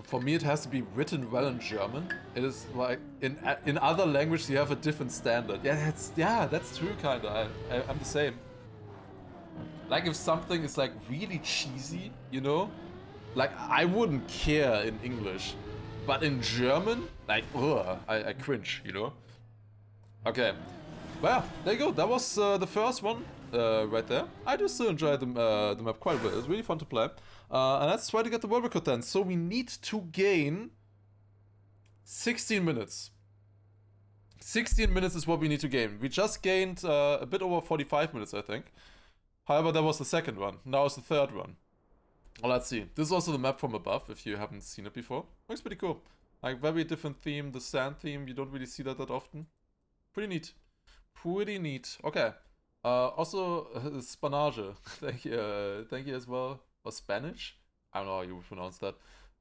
For me, it has to be written well in German. It is like in other languages you have a different standard. Yeah, that's true, kinda. I'm the same. Like if something is like really cheesy, you know, like I wouldn't care in English, but in German, like I cringe, you know. Okay, well there you go. That was the first one right there. I do still enjoy the map quite a bit. It's really fun to play. And let's try to get the world record then. So we need to gain 16 minutes. 16 minutes is what we need to gain. We just gained a bit over 45 minutes, I think. However, that was the second one. Now it's the third one. Well, let's see. This is also the map from above, if you haven't seen it before. Looks pretty cool. Like, very different theme. The sand theme, you don't really see that often. Pretty neat. Pretty neat. Okay. Also, Spanage. Thank you as well. Or Spanish? I don't know how you would pronounce that.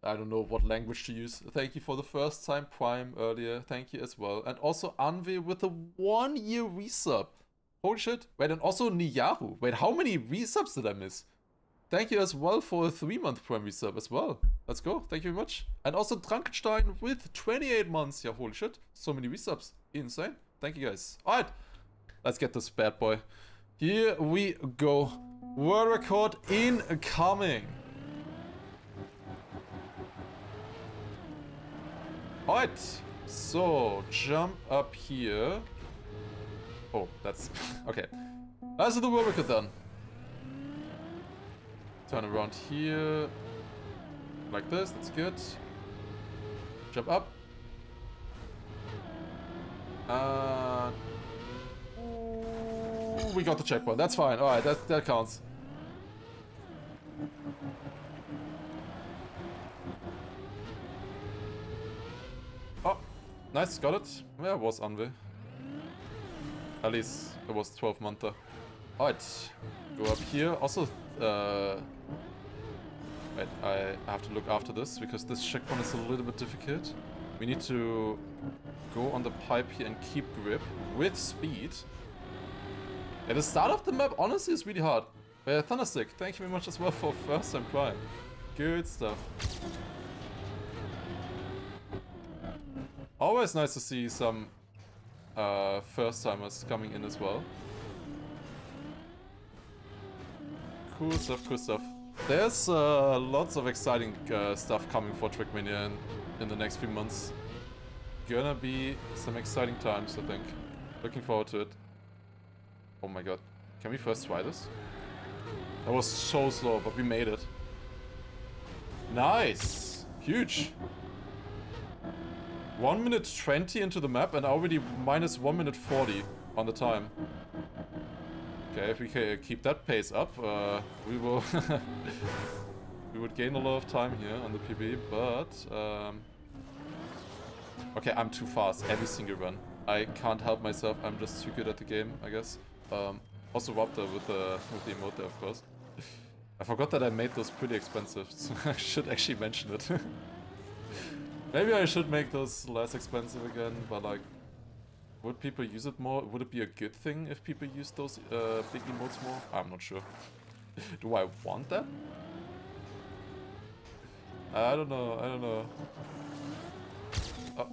I don't know what language to use. Thank you for the first time Prime earlier. Thank you as well. And also Anve with a 1-year resub. Holy shit. Wait, and also Niyahu. Wait, how many resubs did I miss? Thank you as well for a 3-month Prime resub as well. Let's go. Thank you very much. And also Drankenstein with 28 months. Yeah, holy shit. So many resubs. Insane. Thank you guys. Alright. Let's get this bad boy. Here we go. World record incoming. Alright. So, jump up here. Oh, that's... okay. Let's do the world record then. Turn around here. Like this, that's good. Jump up. Ooh, we got the checkpoint, that's fine. Alright, that counts. Oh, nice, got it. Where was Anve? At least it was 12 monther. Alright, go up here. Also, Wait, I have to look after this, because this checkpoint is a little bit difficult. We need to go on the pipe here and keep grip with speed. At the start of the map, honestly, is really hard. Thunderstick, thank you very much as well for first time Prime. Good stuff. Always nice to see some first timers coming in as well. Cool stuff, cool stuff. There's lots of exciting stuff coming for Trackmania in the next few months. Gonna be some exciting times, I think. Looking forward to it. Oh my god. Can we first try this? That was so slow, but we made it. Nice! Huge! 1 minute 20 into the map and already minus 1 minute 40 on the time. Okay, if we can keep that pace up, we will... we would gain a lot of time here on the PB, but... okay, I'm too fast every single run. I can't help myself, I'm just too good at the game, I guess. Also Raptor with the emote there, of course. I forgot that I made those pretty expensive, so I should actually mention it. Maybe I should make those less expensive again, but like... would people use it more? Would it be a good thing if people use those big emotes more? I'm not sure. Do I want that? I don't know, I don't know. Oh,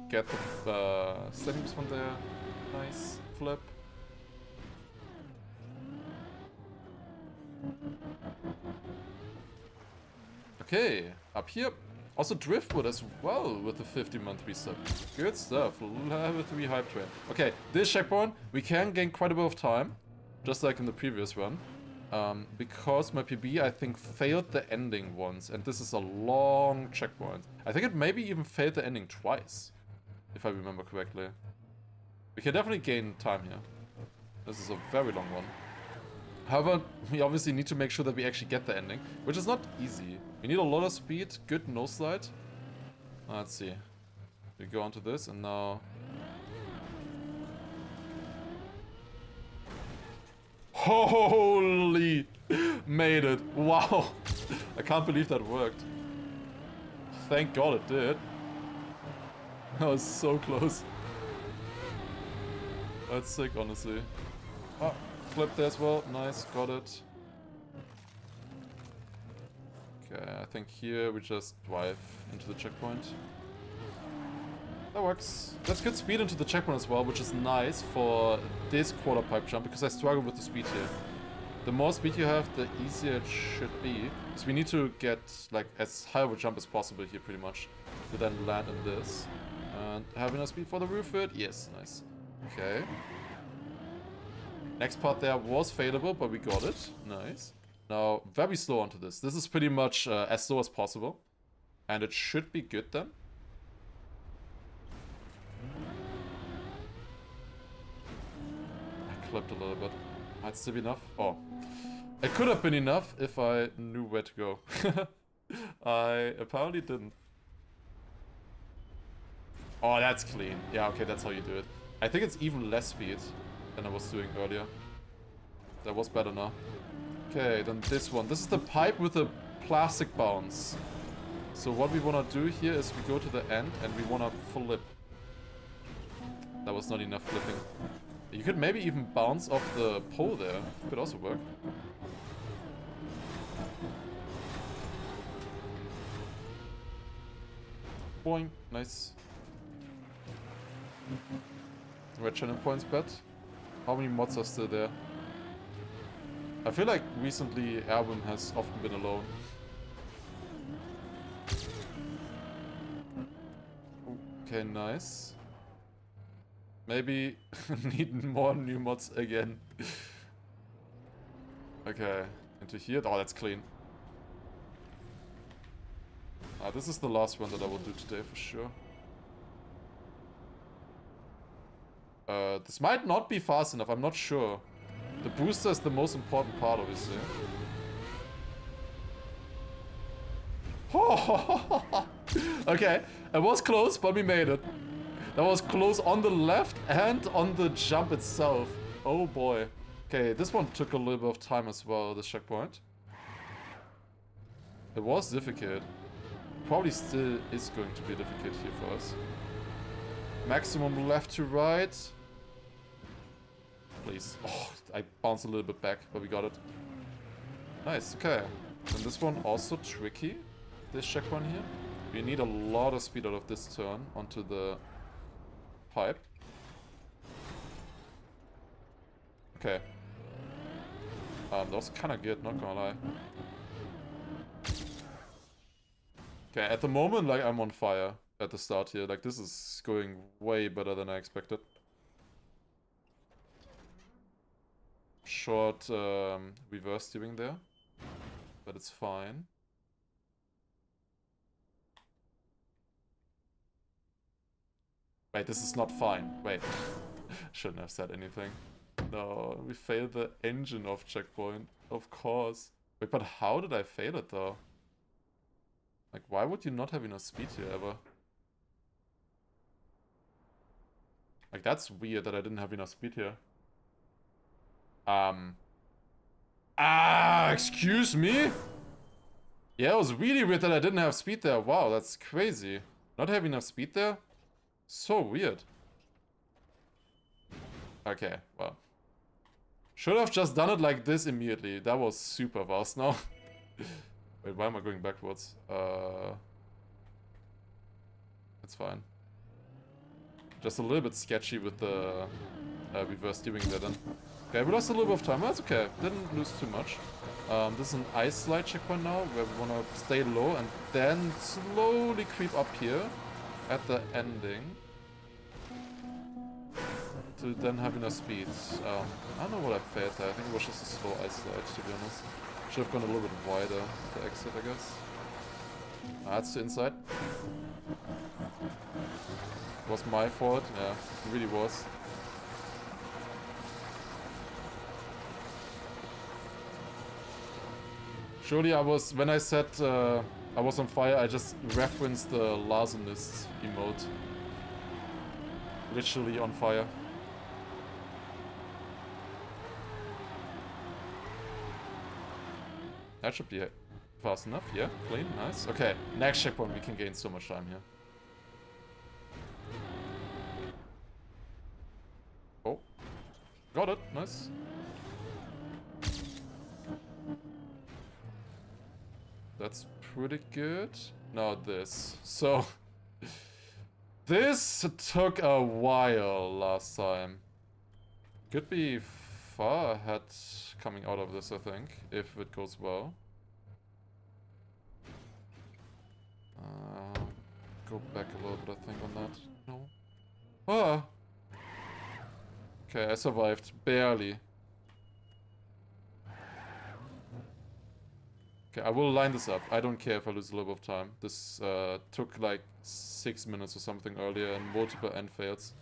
get the settings one there. Nice. Flip. Okay, up here. Also Driftwood as well with the 50-month resub. Good stuff. Level 3 hype train. Okay, this checkpoint, we can gain quite a bit of time. Just like in the previous run. Because my PB, I think, failed the ending once. And this is a long checkpoint. I think it maybe even failed the ending twice. If I remember correctly. We can definitely gain time here. This is a very long one. However, we obviously need to make sure that we actually get the ending. Which is not easy. We need a lot of speed, good no slide. Let's see. We go onto this and now... Holy! Made it. Wow. I can't believe that worked. Thank God it did. That was so close. That's sick, honestly. Oh, flip there as well. Nice, got it. Okay, I think here we just drive into the checkpoint. That works. That's good speed into the checkpoint as well, which is nice for this quarter pipe jump, because I struggle with the speed here. The more speed you have, the easier it should be. Because we need to get like as high of a jump as possible here pretty much. To then land in this. And have enough speed for the roof fit? Yes, nice. Okay. Next part there was failable, but we got it. Nice. Now, very slow onto this. This is pretty much as slow as possible. And it should be good then. I clipped a little bit. Might still be enough. Oh. It could have been enough if I knew where to go. I apparently didn't. Oh, that's clean. Yeah, okay, that's how you do it. I think it's even less speed than I was doing earlier. That was better now. Okay, then this one. This is the pipe with the plastic bounce. So what we want to do here is we go to the end and we want to flip. That was not enough flipping. You could maybe even bounce off the pole there. Could also work. Boing. Nice. Red channel points bet. How many mods are still there? I feel like recently Erwin has often been alone. Okay, nice. Maybe need more new mods again. Okay, into here. Oh, that's clean. This is the last one that I will do today for sure. This might not be fast enough, I'm not sure. The booster is the most important part, obviously. Okay, it was close, but we made it. That was close on the left and on the jump itself. Oh boy. Okay, this one took a little bit of time as well, this checkpoint. It was difficult. Probably still is going to be difficult here for us. Maximum left to right. Please. Oh, I bounced a little bit back, but we got it. Nice, okay. And this one also tricky. This checkpoint here. We need a lot of speed out of this turn onto the pipe. Okay. That was kinda good, not gonna lie. Okay, at the moment, like, I'm on fire at the start here. Like, this is going way better than I expected. Short reverse steering there. But it's fine. Wait, this is not fine. Wait. Shouldn't have said anything. No, we failed the engine off checkpoint. Of course. Wait, but how did I fail it though? Like, why would you not have enough speed here ever? Like, that's weird that I didn't have enough speed here. Excuse me? Yeah, it was really weird that I didn't have speed there. Wow, that's crazy. Not having enough speed there? So weird. Okay, well. Should have just done it like this immediately. That was super fast now. Wait, why am I going backwards? It's fine. Just a little bit sketchy with the reverse steering there then. Okay, we lost a little bit of time. That's okay. Didn't lose too much. This is an ice slide checkpoint now, where we want to stay low and then slowly creep up here at the ending. To then have enough speed. I don't know what I failed there. I think it was just a slow ice slide, to be honest. Should have gone a little bit wider to exit, I guess. That's the inside. It was my fault. Yeah, it really was. Surely I was, when I said I was on fire, I just referenced the Larsonist emote. Literally on fire. That should be fast enough, yeah, clean, nice. Okay, next checkpoint we can gain so much time here. Oh, got it, nice. That's pretty good. Now this. So, this took a while last time. Could be far ahead coming out of this, I think, if it goes well. Go back a little bit, I think, on that. No. Ah! Okay, I survived. Barely. Okay, I will line this up. I don't care if I lose a little bit of time. This took like 6 minutes or something earlier and multiple end fails.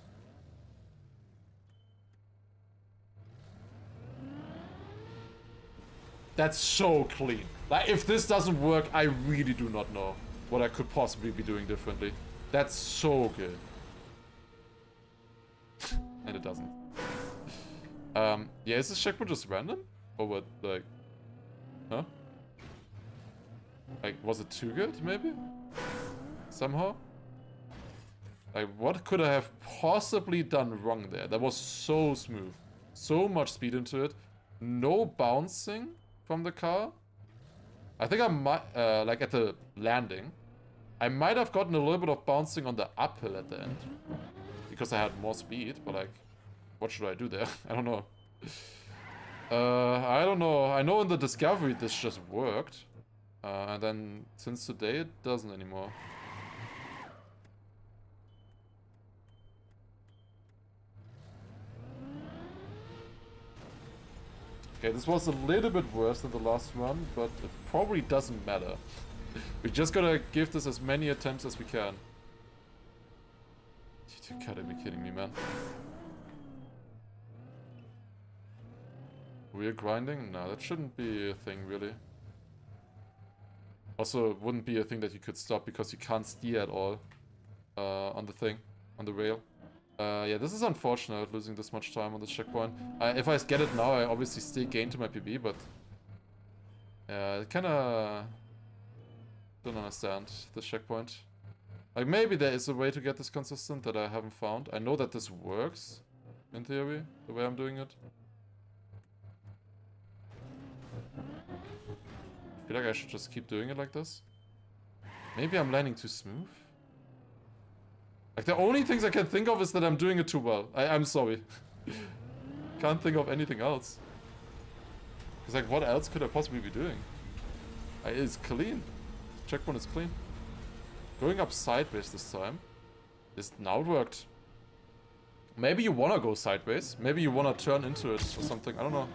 That's so clean. Like, if this doesn't work, I really do not know what I could possibly be doing differently. That's so good. And it doesn't. Yeah, is this checkpoint just random? Or what, like... Huh? Like, was it too good, maybe? Somehow? Like, what could I have possibly done wrong there? That was so smooth. So much speed into it. No bouncing from the car. I think I might, like at the landing, I might have gotten a little bit of bouncing on the uphill at the end. Because I had more speed, but like, what should I do there? I don't know. I don't know. I know in the Discovery this just worked. And then since today it doesn't anymore. Okay, this was a little bit worse than the last one, but it probably doesn't matter. We just gotta give this as many attempts as we can. You gotta be kidding me, man. We're grinding? No, that shouldn't be a thing, really. Also, it wouldn't be a thing that you could stop because you can't steer at all on the thing, on the rail. Yeah, this is unfortunate, losing this much time on this checkpoint. If I get it now, I obviously still gain to my PB, but... it kinda... Don't understand this checkpoint. Like, maybe there is a way to get this consistent that I haven't found. I know that this works, in theory, the way I'm doing it. I feel like I should just keep doing it like this. Maybe I'm landing too smooth? Like, the only things I can think of is that I'm doing it too well. I'm sorry. Can't think of anything else. It's like, what else could I possibly be doing? It's clean. Checkpoint is clean. Going up sideways this time. Now it worked. Maybe you wanna go sideways. Maybe you wanna turn into it or something. I don't know.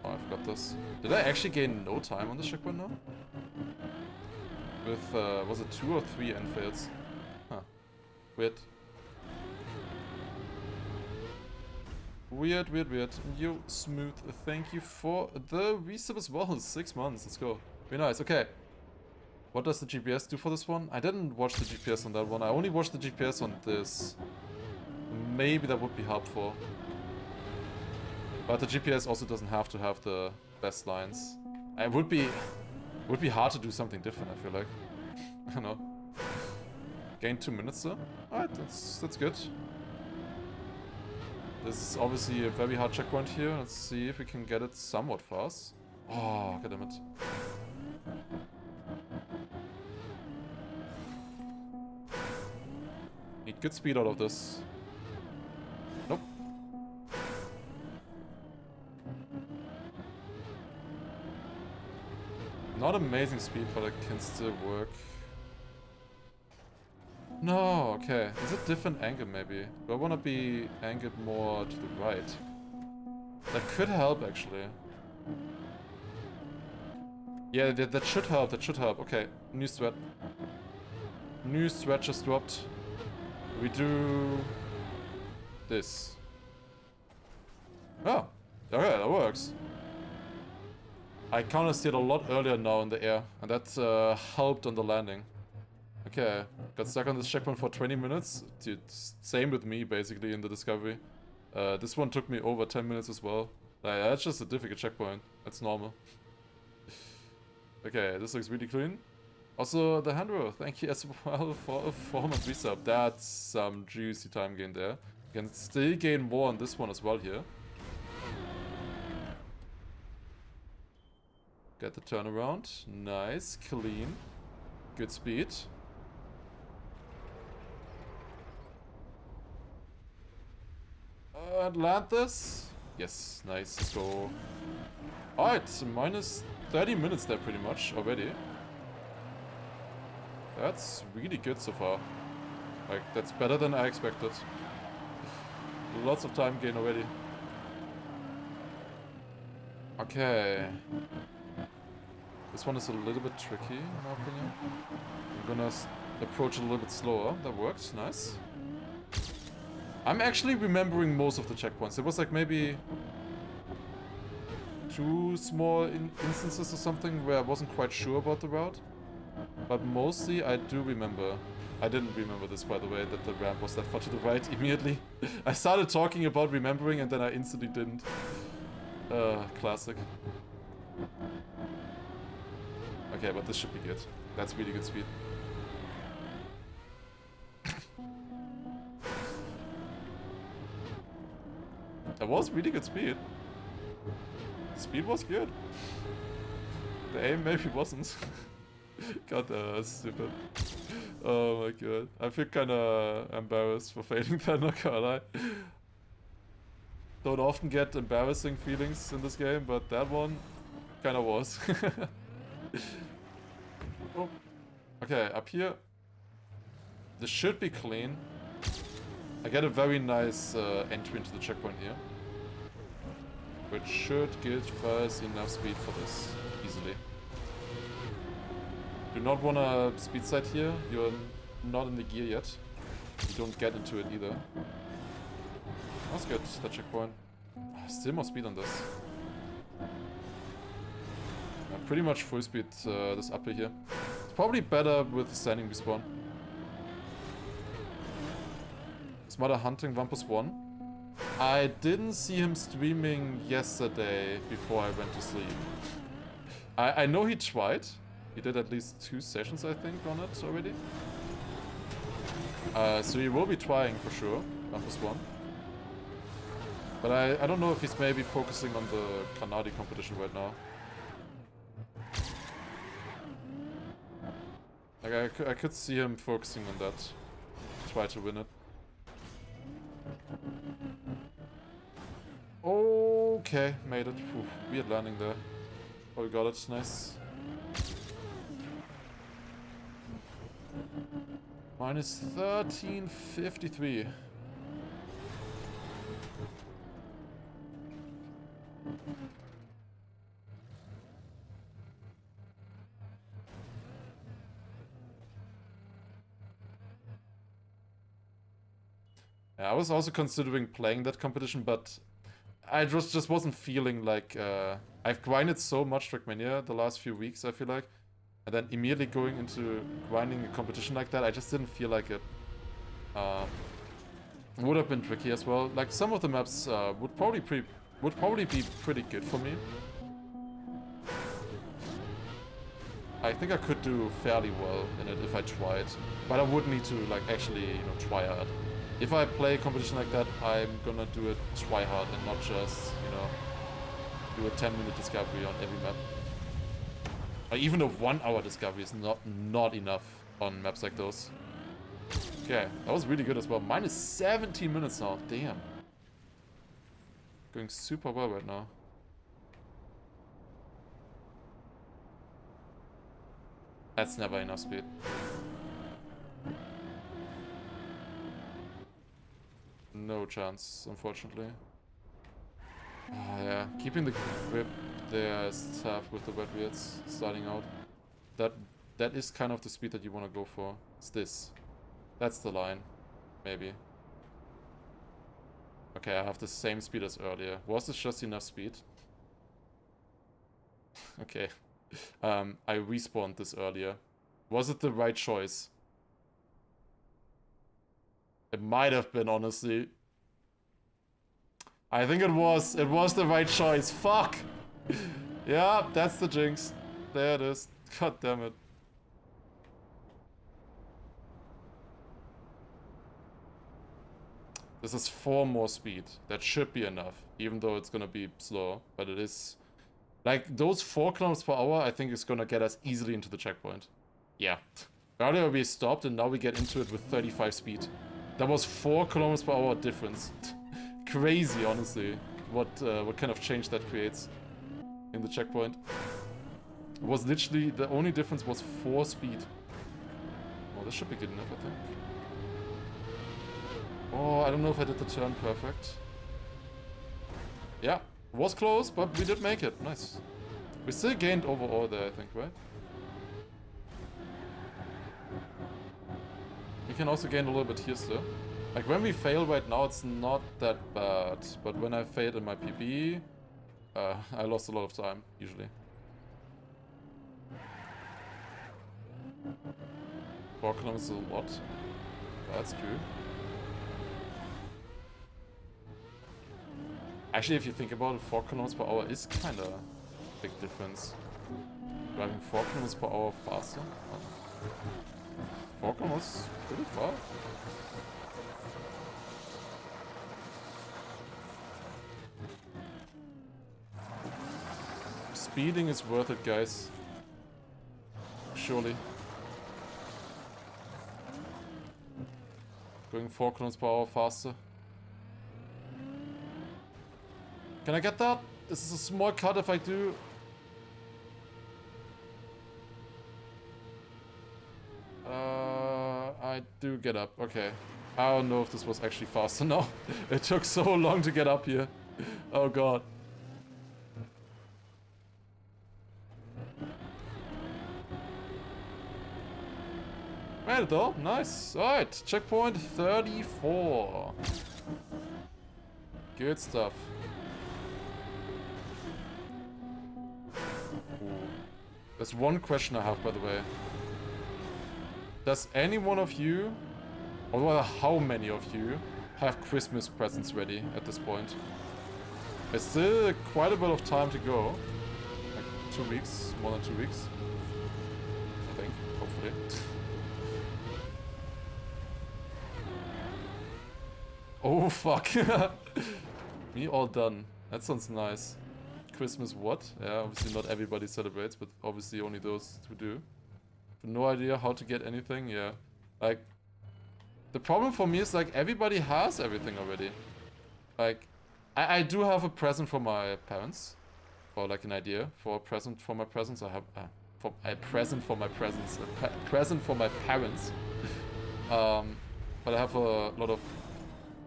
Oh, I forgot this. Did I actually gain no time on this checkpoint now? With, was it 2 or 3 end fails? Huh. Weird. Weird. Yo, Smooth, thank you for the resub as well. 6 months, let's go. Very nice, okay. What does the GPS do for this one? I didn't watch the GPS on that one. I only watched the GPS on this. Maybe that would be helpful. But the GPS also doesn't have to have the best lines. It would be hard to do something different, I feel like. I don't know. Gain 2 minutes though. Alright, that's good. This is obviously a very hard checkpoint here. Let's see if we can get it somewhat fast. Oh, god damn it. Need good speed out of this. Nope. Not amazing speed, but it can still work. No, okay. Is it different angle maybe? Do I want to be angled more to the right? That could help actually. Yeah, that should help, Okay, new threat. New threat just dropped. We do this. Oh, okay, that works. I counter-steered a lot earlier now in the air, and that helped on the landing. Okay, got stuck on this checkpoint for 20 minutes. Dude, same with me, basically, in the Discovery. This one took me over 10 minutes as well. That's just a difficult checkpoint. That's normal. Okay, this looks really clean. Also, the Handro, thank you as well for a 4-month resub. That's some juicy time gain there. You can still gain more on this one as well here. Get the turnaround. Nice, clean. Good speed. And land this. Yes, nice. Let's go. Alright, minus 30 minutes there pretty much already. That's really good so far. Like, that's better than I expected. Lots of time gain already. Okay. This one is a little bit tricky, in my opinion. I'm gonna approach it a little bit slower. That works, nice. I'm actually remembering most of the checkpoints. It was like maybe 2 small instances or something where I wasn't quite sure about the route. But mostly I do remember. I didn't remember this, by the way, that the ramp was that far to the right immediately. I started talking about remembering and then I instantly didn't. Classic. Okay, but this should be good. That's really good speed. That was really good speed. Speed was good. The aim maybe wasn't. God, that's stupid. Oh my god. I feel kinda embarrassed for failing that, not gonna lie. Don't often get embarrassing feelings in this game, but that one kinda was. Oh. Okay, up here. This should be clean. I get a very nice entry into the checkpoint here. Which should give us enough speed for this, easily. Do not want a speed side here, you're not in the gear yet. You don't get into it either. That's good, that checkpoint. Still more speed on this. Pretty much full speed this upper here. It's probably better with standing respawn. Smarter hunting 1+1. I didn't see him streaming yesterday before I went to sleep. I know he tried. He did at least 2 sessions, I think, on it already. So he will be trying for sure. Campus 1. But I don't know if he's maybe focusing on the Granadi competition right now. Like, I could see him focusing on that. Try to win it. Okay, made it. Whew, weird landing there. Oh, we got it. Nice. Minus 1353. Yeah, I was also considering playing that competition, but I just wasn't feeling like... I've grinded so much Trackmania the last few weeks, I feel like. And then immediately going into grinding a competition like that, I just didn't feel like it. Would have been tricky as well. Like, some of the maps would probably be pretty good for me. I think I could do fairly well in it if I tried. But I would need to, like, actually, you know, try hard. If I play a competition like that, I'm gonna do it try hard and not just, you know, do a 10-minute discovery on every map. Or even a 1-hour discovery is not enough on maps like those. Okay, that was really good as well. Minus 17 minutes now, damn. Going super well right now. That's never enough speed. No chance, unfortunately. Yeah, keeping the grip there is tough with the wet wheels starting out. That is kind of the speed that you want to go for. It's this. That's the line, maybe. Okay, I have the same speed as earlier. Was this just enough speed? Okay. I respawned this earlier. Was it the right choice? It might have been, honestly. I think it was. It was the right choice. Fuck! Yeah, that's the jinx. There it is. God damn it. This is 4 more speed. That should be enough. Even though it's gonna be slow. But it is... Like, those 4 kilometers per hour, I think is gonna get us easily into the checkpoint. Yeah. Earlier we stopped and now we get into it with 35 speed. That was 4 kilometers per hour difference. Crazy, honestly. What kind of change that creates in the checkpoint. It was literally... The only difference was 4 speed. Oh, this should be good enough, I think. Oh, I don't know if I did the turn perfect. Yeah, was close, but we did make it. Nice. We still gained overall there, I think, right? We can also gain a little bit here still. Like, when we fail right now, it's not that bad. But when I failed in my PB, I lost a lot of time, usually. 4 kilometers is a lot. That's true. Actually, if you think about it, 4 kilometers per hour is kind of a big difference. Driving 4 kilometers per hour faster. 4 kilometers pretty far. Speeding is worth it, guys. Surely. Going 4 kilometers per hour faster. Can I get that? This is a small cut if I do. I do get up. Okay. I don't know if this was actually faster now. It took so long to get up here. Oh god. Made it though. Nice. Alright. Checkpoint 34. Good stuff. There's one question I have, by the way. Does any one of you, or rather how many of you, have Christmas presents ready at this point? There's still quite a bit of time to go. Like 2 weeks, more than 2 weeks. I think, hopefully. Oh fuck. Me all done. That sounds nice. Christmas what? Yeah, obviously not everybody celebrates, but obviously only those who do. No idea how to get anything, yeah. Like, the problem for me is like everybody has everything already. Like, I do have a present for my parents. Or like an idea for a present for my presents. I have for a present for my presents. A present for my parents. But I have a lot of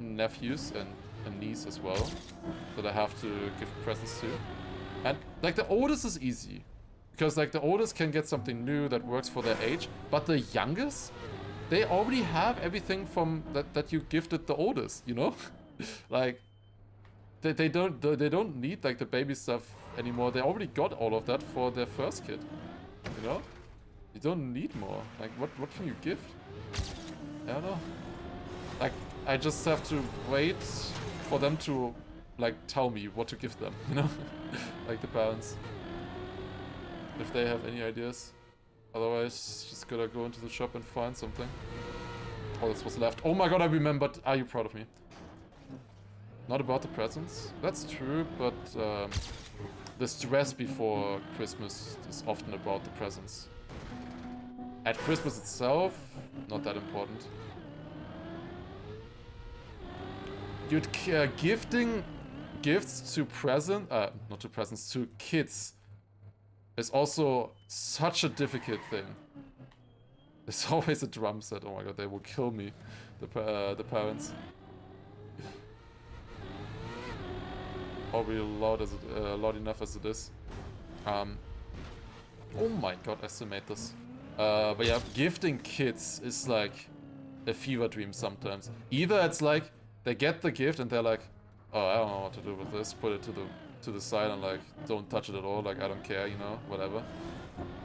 nephews and a niece as well that I have to give presents to. And like the oldest is easy. Because like the oldest can get something new that works for their age. But the youngest, they already have everything from that you gifted the oldest, you know? Like they don't need like the baby stuff anymore. They already got all of that for their first kid. You know? You don't need more. Like what can you gift? I don't know. Like I just have to wait for them to like tell me what to give them, you know? Like the parents. If they have any ideas. Otherwise, just gotta go into the shop and find something. Oh, that's what's left. Oh my god, I remembered. Are you proud of me? Not about the presents. That's true, but the stress before Christmas is often about the presents. At Christmas itself, not that important. Dude, gifting gifts to not to presents, to kids is also such a difficult thing. There's always a drum set. Oh my god, they will kill me, the parents. Probably loud enough as it is. Oh my god, I still made this. But yeah, gifting kids is like a fever dream sometimes. Either it's like they get the gift and they're like, oh, I don't know what to do with this. Put it to the side and like don't touch it at all. Like I don't care, you know, whatever.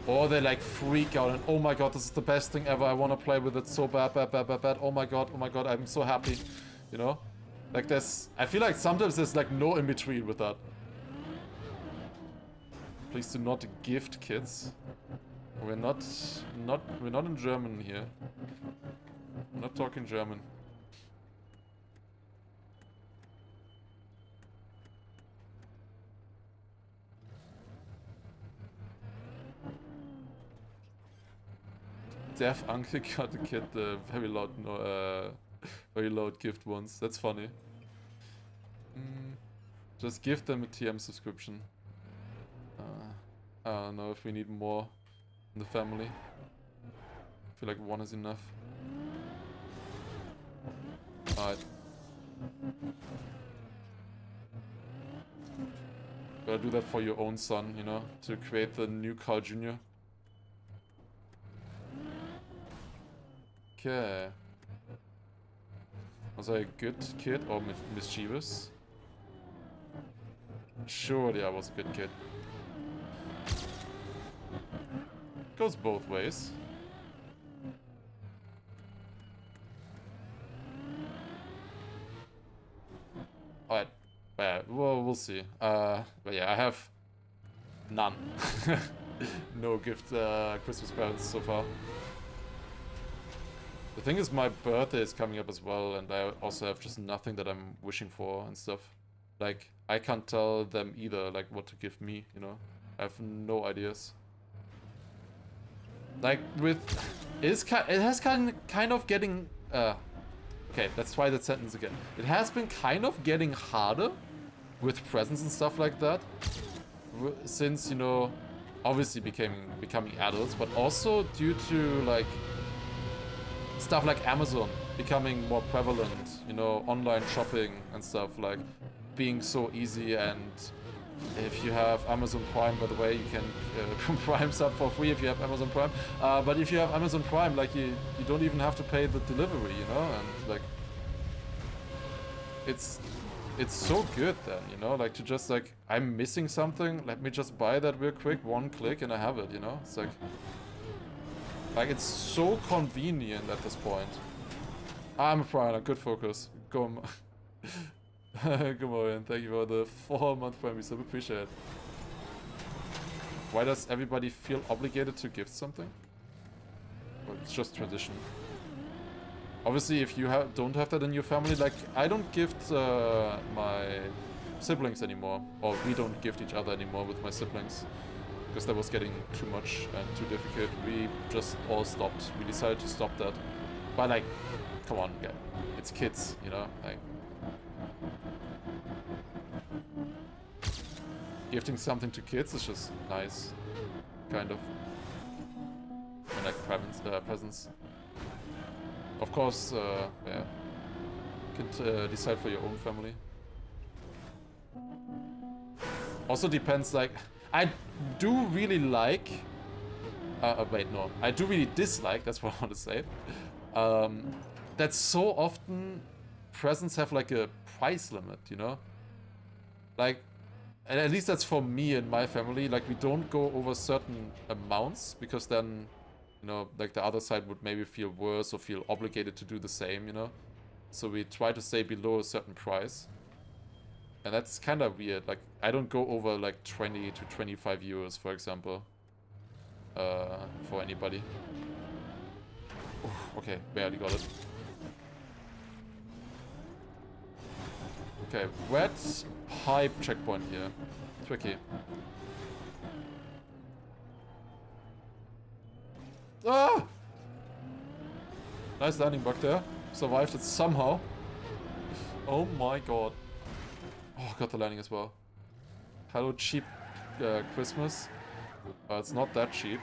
Or they like freak out and oh my god, this is the best thing ever. I want to play with it so bad. Oh my god, I'm so happy, you know. Like there's, I feel like sometimes there's like no in between with that. Please do not gift kids. We're not in German here. We're not talking German. Deaf uncle got a kid very loud gift once. That's funny. Just give them a TM subscription. I don't know if we need more in the family. I feel like one is enough. Alright. Gotta do that for your own son, you know, to create the new Carl Jr. Okay. Was I a good kid or mischievous? Surely I was a good kid. Goes both ways. Alright. Well, we'll see. But yeah, I have none. No gift Christmas presents so far. The thing is, my birthday is coming up as well, and I also have just nothing that I'm wishing for and stuff. Like, I can't tell them either, like, what to give me, you know? I have no ideas. Like, with... it has kind of getting... okay, let's try that sentence again. It has been kind of getting harder with presents and stuff like that. Since, you know, obviously becoming adults, but also due to, like... stuff like Amazon becoming more prevalent, you know, online shopping and stuff, like being so easy. And if you have Amazon Prime, by the way, you can Prime sub for free if you have Amazon Prime. But if you have Amazon Prime, like you don't even have to pay the delivery, you know, and like it's so good then, you know, like to just like, I'm missing something, let me just buy that real quick, one click and I have it, you know. It's like it's so convenient at this point. I'm a Prime, good focus. Go on, thank you for the 4-month Prime sub, appreciate it. Why does everybody feel obligated to gift something? Well, it's just tradition. Obviously, if you don't have that in your family, like, I don't gift my siblings anymore. Or we don't gift each other anymore with my siblings. Because that was getting too much and too difficult. We just all stopped. We decided to stop that. But, like, come on, yeah. It's kids, you know? Like, gifting something to kids is just nice. Kind of. And, like, presents. Of course, yeah. You can decide for your own family. Also depends, like, I do really like... wait, no. I do really dislike, that's what I want to say. That so often presents have, like, a price limit, you know? Like, and at least that's for me and my family. Like, we don't go over certain amounts, because then... You know, like the other side would maybe feel worse or feel obligated to do the same, you know? So we try to stay below a certain price. And that's kind of weird. Like, I don't go over like 20 to 25 euros, for example. For anybody. Oof, okay, barely got it. Okay, wet pipe checkpoint here. Tricky. Ah! Nice landing bug there. Survived it somehow. Oh my god. Oh, got the landing as well. Hello, cheap Christmas. It's not that cheap.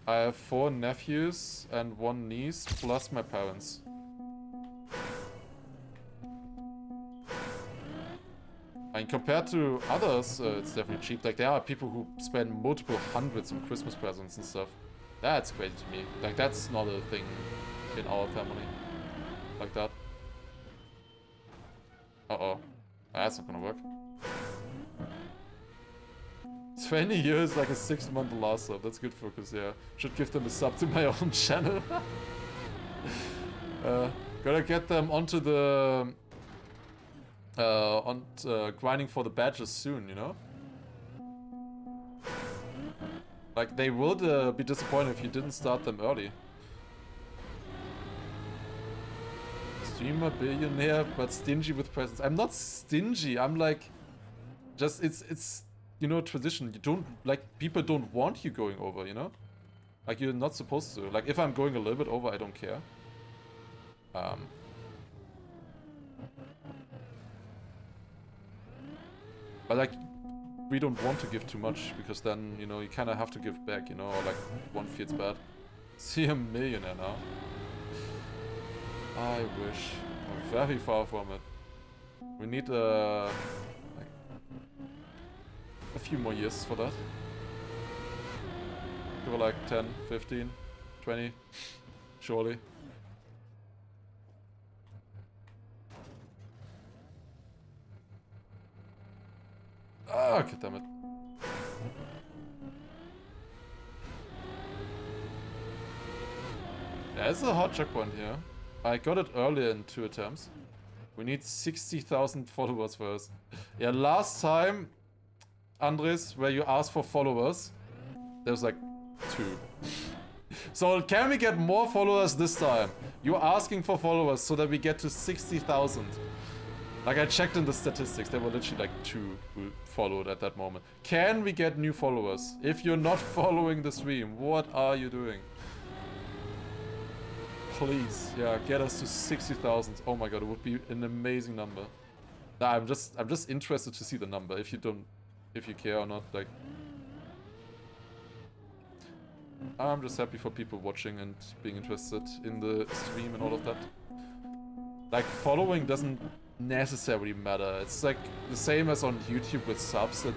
I have 4 nephews and 1 niece, plus my parents. I mean, compared to others, it's definitely cheap. Like, there are people who spend multiple hundreds on Christmas presents and stuff. That's crazy to me. Like, that's not a thing in our family. Like that. Uh-oh. That's not gonna work. 20 years, like a 6-month Lars sub. That's good focus, yeah. Should give them a sub to my own channel. Gotta get them onto the... grinding for the badges soon, you know? Like, they would be disappointed if you didn't start them early. Streamer, billionaire, but stingy with presents. I'm not stingy, I'm like... Just, it's you know, tradition. You don't, like, people don't want you going over, you know? Like, you're not supposed to. Like, if I'm going a little bit over, I don't care. But, like, we don't want to give too much, because then, you know, you kind of have to give back, you know, or, like, one feels bad. See a millionaire now. I wish. I'm very far from it. We need, like, a few more years for that. Give it, like, 10, 15, 20, surely. Ah, okay, damn it. There's a hard checkpoint here. I got it earlier in 2 attempts. We need 60,000 followers first. Yeah, last time, Andres, where you asked for followers, there was like 2. So can we get more followers this time? You're asking for followers so that we get to 60,000. Like, I checked in the statistics, there were literally like 2 who followed at that moment. Can we get new followers? If you're not following the stream, what are you doing? Please, yeah, get us to 60,000. Oh my god, it would be an amazing number. Nah, I'm just interested to see the number, if you care or not, like... I'm just happy for people watching and being interested in the stream and all of that. Like, following doesn't necessarily matter. It's like the same as on YouTube with subs. That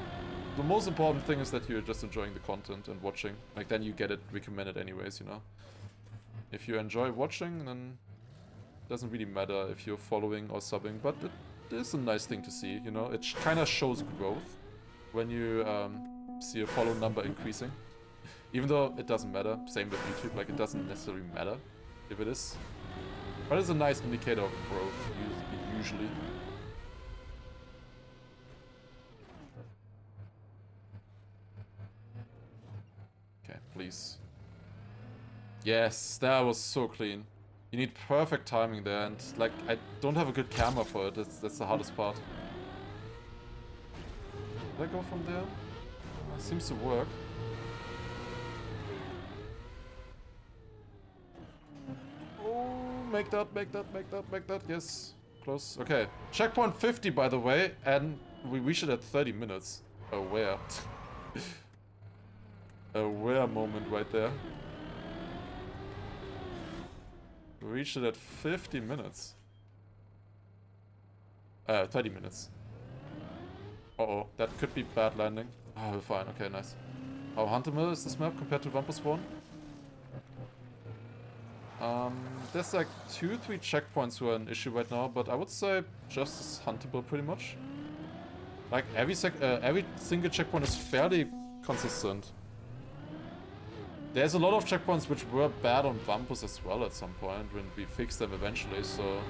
the most important thing is that you're just enjoying the content and watching. Like, then you get it recommended anyways, you know? If you enjoy watching, then it doesn't really matter if you're following or subbing, but it is a nice thing to see, you know? It kind of shows growth when you see a follow number increasing. Even though it doesn't matter, same with YouTube, like, it doesn't necessarily matter if it is. But it's a nice indicator of growth, usually. Please. Yes, that was so clean. You need perfect timing there, and like I don't have a good camera for it. That's the hardest part. Did I go from there? Seems to work. Oh, make that. Yes, close. Okay, checkpoint 50, by the way, and we reached it at 30 minutes. Aware. Aware moment right there. We reached it at 50 minutes. 30 minutes. Uh-oh, that could be bad landing. Oh, we're fine. Okay, nice. How huntable is this map compared to Vampus 1? There's like 2-3 checkpoints who are an issue right now, but I would say just as huntable pretty much. Like every single checkpoint is fairly consistent. There's a lot of checkpoints which were bad on Vampus as well at some point when we fixed them eventually, so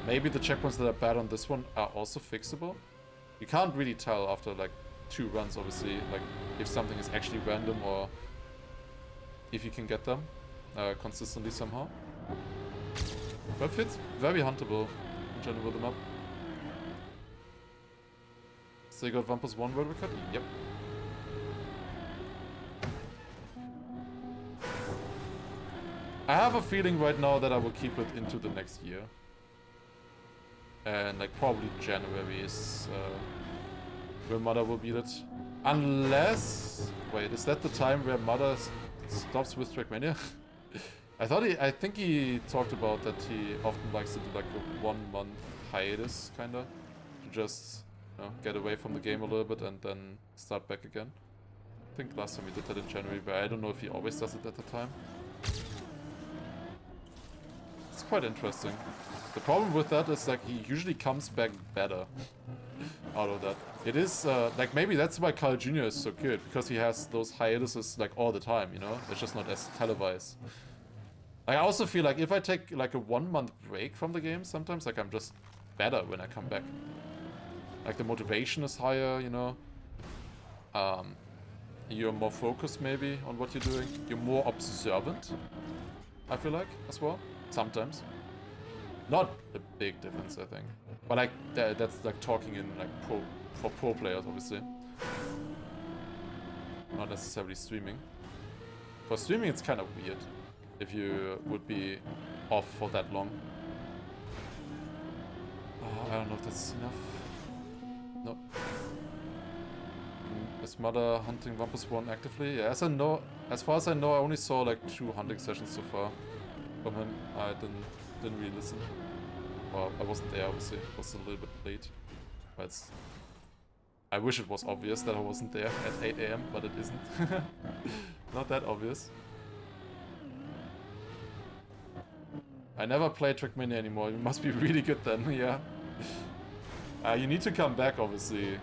maybe the checkpoints that are bad on this one are also fixable. You can't really tell after like 2 runs, obviously, like if something is actually random or if you can get them consistently somehow. But it's very huntable in general with the map. So you got Vampus 1 world record? Yep. I have a feeling right now that I will keep it into the next year. And like probably January is where Mother will beat it. Unless... Wait, is that the time where Mother stops with Trackmania? I think he talked about that he often likes to do like a 1-month hiatus, kinda. To just, you know, get away from the game a little bit and then start back again. I think last time he did that in January, but I don't know if he always does it at the time. It's quite interesting. The problem with that is like he usually comes back better out of that. It is like maybe that's why Carl Jr. is so good, because he has those hiatuses like all the time, you know? It's just not as televised. I also feel like if I take like a 1-month break from the game, sometimes like I'm just better when I come back. Like the motivation is higher, you know? You're more focused maybe on what you're doing. You're more observant, I feel like, as well. Sometimes. Not a big difference, I think. But like, that's like talking in like for pro players, obviously. Not necessarily streaming. For streaming, it's kind of weird if you would be off for that long. I don't know if that's enough. No. Is Mother hunting Vampus 1 actively? Yeah, as far as I know, I only saw like 2 hunting sessions so far from him. I didn't really listen. Well, I wasn't there, obviously. It was a little bit late. But I wish it was obvious that I wasn't there at 8 AM, but it isn't. Not that obvious. I never play Trackmania anymore. You must be really good then, yeah. You need to come back, obviously.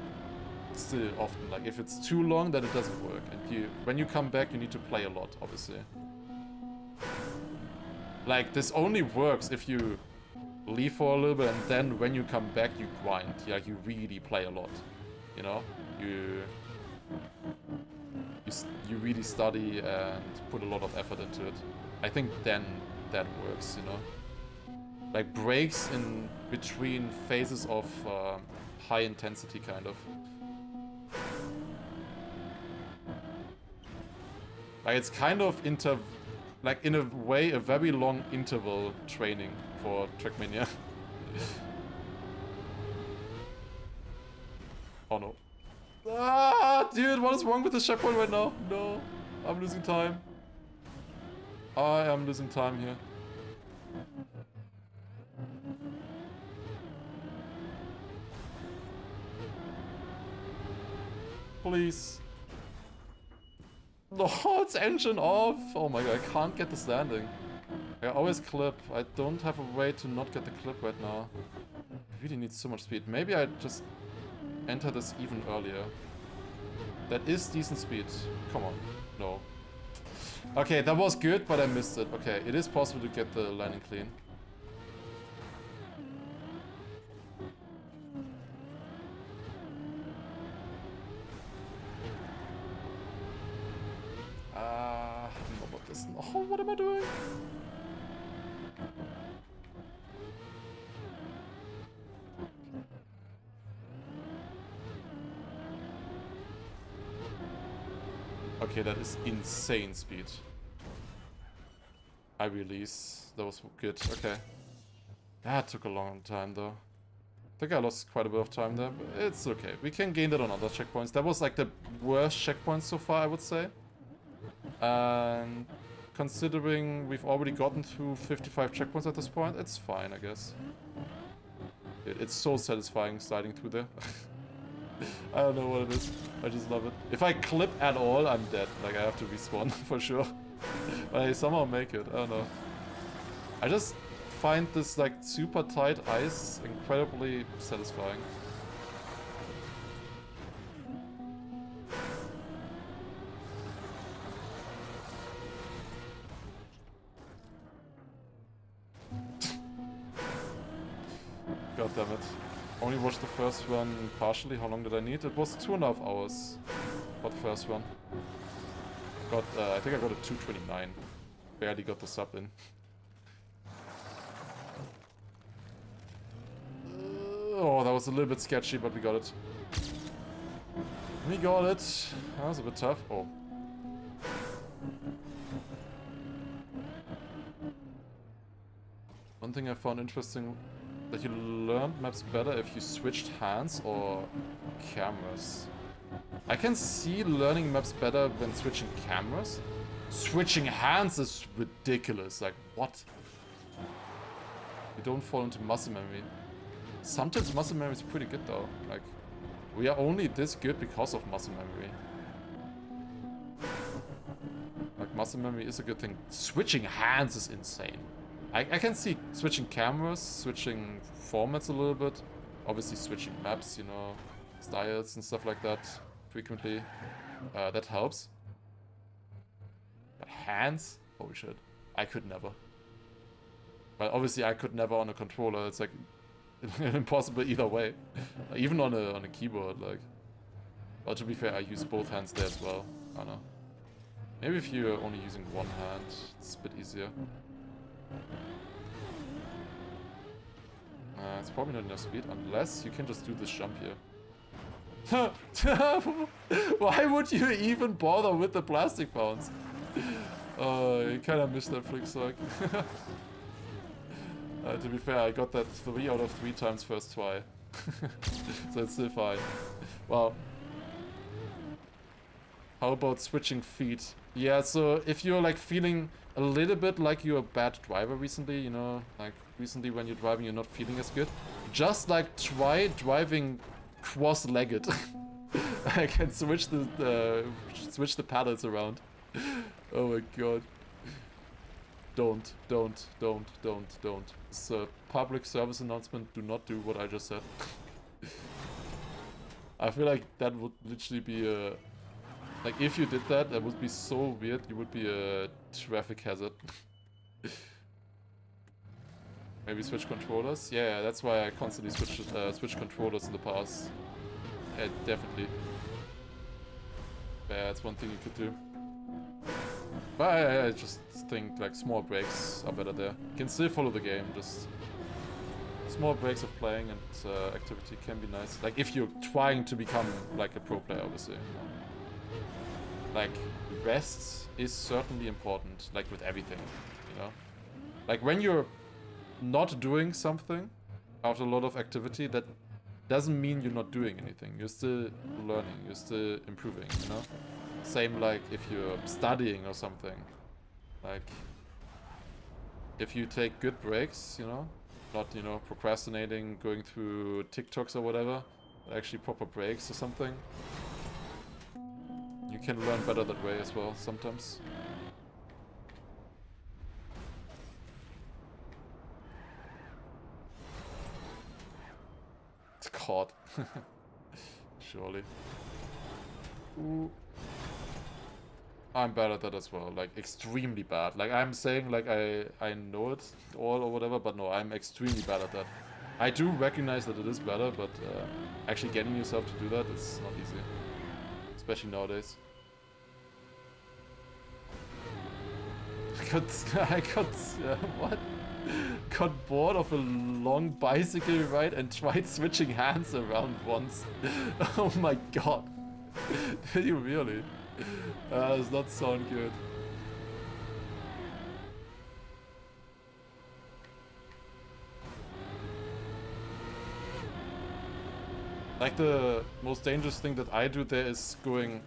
Still often. Like, if it's too long, then it doesn't work. And when you come back, you need to play a lot, obviously. Like, this only works if you leave for a little bit, and then when you come back, you grind. Like, you really play a lot. You know? You really study and put a lot of effort into it. I think then that works, you know? Like, breaks in between phases of high intensity, kind of. Like, it's kind of like, in a way, a very long interval training for Trackmania. Oh no. Ah, dude, what is wrong with this checkpoint right now? No, I'm losing time. I am losing time here. Please. No, it's engine off! Oh my god, I can't get this landing. I always clip. I don't have a way to not get the clip right now. I really need so much speed. Maybe I just enter this even earlier. That is decent speed. Come on. No. Okay, that was good, but I missed it. Okay, it is possible to get the landing clean. Oh, what am I doing? Okay, that is insane speed. I release. That was good. Okay. That took a long time though. I think I lost quite a bit of time there, but it's okay. We can gain that on other checkpoints. That was like the worst checkpoint so far, I would say. And considering we've already gotten through 55 checkpoints at this point, it's fine, I guess. It's so satisfying sliding through there. I don't know what it is. I just love it. If I clip at all, I'm dead. Like, I have to respawn for sure. But I somehow make it. I don't know. I just find this, like, super tight ice incredibly satisfying. God damn it. Only watched the first one partially. How long did I need? It was 2.5 hours for the first one. Got, I think I got a 2:29. Barely got the sub in. Oh, that was a little bit sketchy, but we got it. We got it. That was a bit tough. Oh. One thing I found interesting, that you learned maps better if you switched hands or cameras. I can see learning maps better when switching cameras. Switching hands is ridiculous. Like, what? You don't fall into muscle memory. Sometimes muscle memory is pretty good though. Like, we are only this good because of muscle memory. Like, muscle memory is a good thing. Switching hands is insane. I can see switching cameras, switching formats a little bit. Obviously switching maps, you know, styles and stuff like that frequently. That helps. But hands? Holy shit. I could never. But obviously I could never on a controller. It's like impossible either way. Even on a keyboard, like. But to be fair, I use both hands there as well. I don't know. Maybe if you're only using one hand, it's a bit easier. It's probably not enough speed, unless you can just do this jump here. Why would you even bother with the plastic bounce? You kinda missed that flick suck. To be fair, I got that 3 out of 3 times first try. So it's still fine. Well. How about switching feet? Yeah, so if you're like feeling a little bit like you're a bad driver recently, you know, like recently when you're driving you're not feeling as good, just like try driving cross-legged. I can switch the paddles around. Oh my god. Don't. It's a public service announcement. Do not do what I just said. I feel like that would literally be a... Like, if you did that, that would be so weird. You would be a traffic hazard. Maybe switch controllers? Yeah, that's why I constantly switch controllers in the past. Yeah, definitely. Yeah, that's one thing you could do. But I just think, like, small breaks are better there. You can still follow the game, just... Small breaks of playing and activity can be nice. Like, if you're trying to become, like, a pro player, obviously. You know? Like, rest is certainly important, like with everything, you know? Like, when you're not doing something after a lot of activity, that doesn't mean you're not doing anything. You're still learning, you're still improving, you know? Same like if you're studying or something. Like, if you take good breaks, you know? Not, you know, procrastinating, going through TikToks or whatever, but actually proper breaks or something. You can learn better that way as well, sometimes. It's caught. Surely. Ooh. I'm bad at that as well, like extremely bad. Like I'm saying like I know it all or whatever, but no, I'm extremely bad at that. I do recognize that it is better, but actually getting yourself to do that is not easy. Especially nowadays. what? Got bored of a long bicycle ride and tried switching hands around once. Oh my god. Did you really? Does not sound good. Like the most dangerous thing that I do there is going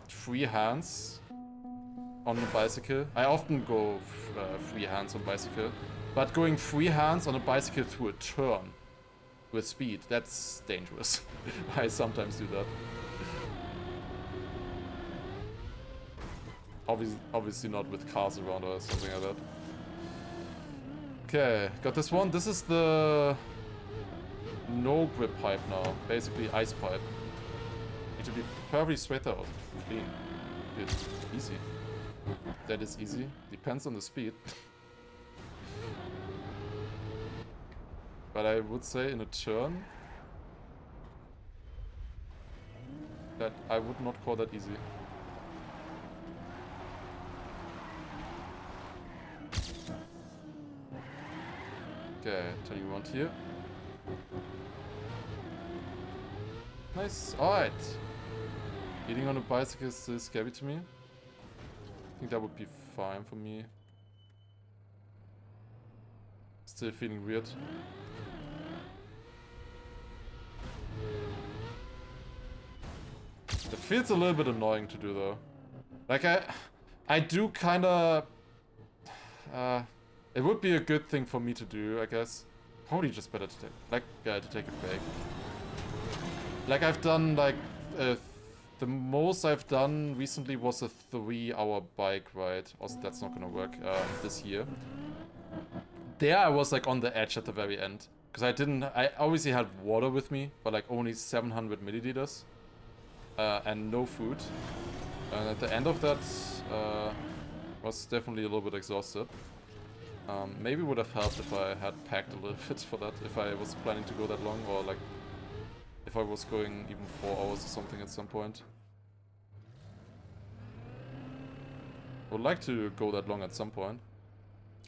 free hands on a bicycle. I often go free hands on bicycle, but going free hands on a bicycle through a turn with speed, that's dangerous. I sometimes do that. Obviously not with cars around or something like that. Okay, got this one. This is the no grip pipe now. Basically ice pipe. Need to be perfectly straight out. Clean. Good. Easy. That is easy. Depends on the speed. But I would say in a turn that I would not call that easy. Okay, turning around here. Nice. Alright. Eating on a bicycle is still scary to me. I think that would be fine for me. Still feeling weird. It feels a little bit annoying to do though. Like I do kinda it would be a good thing for me to do, I guess. Probably just better to take a break. Like I've done like the most I've done recently was a 3-hour bike ride. Also, that's not gonna work this year. There I was like on the edge at the very end because I obviously had water with me, but like only 700 milliliters and no food. And at the end of that, was definitely a little bit exhausted. Maybe would have helped if I had packed a little bit for that, if I was planning to go that long, or like if I was going even 4 hours or something at some point. I would like to go that long at some point.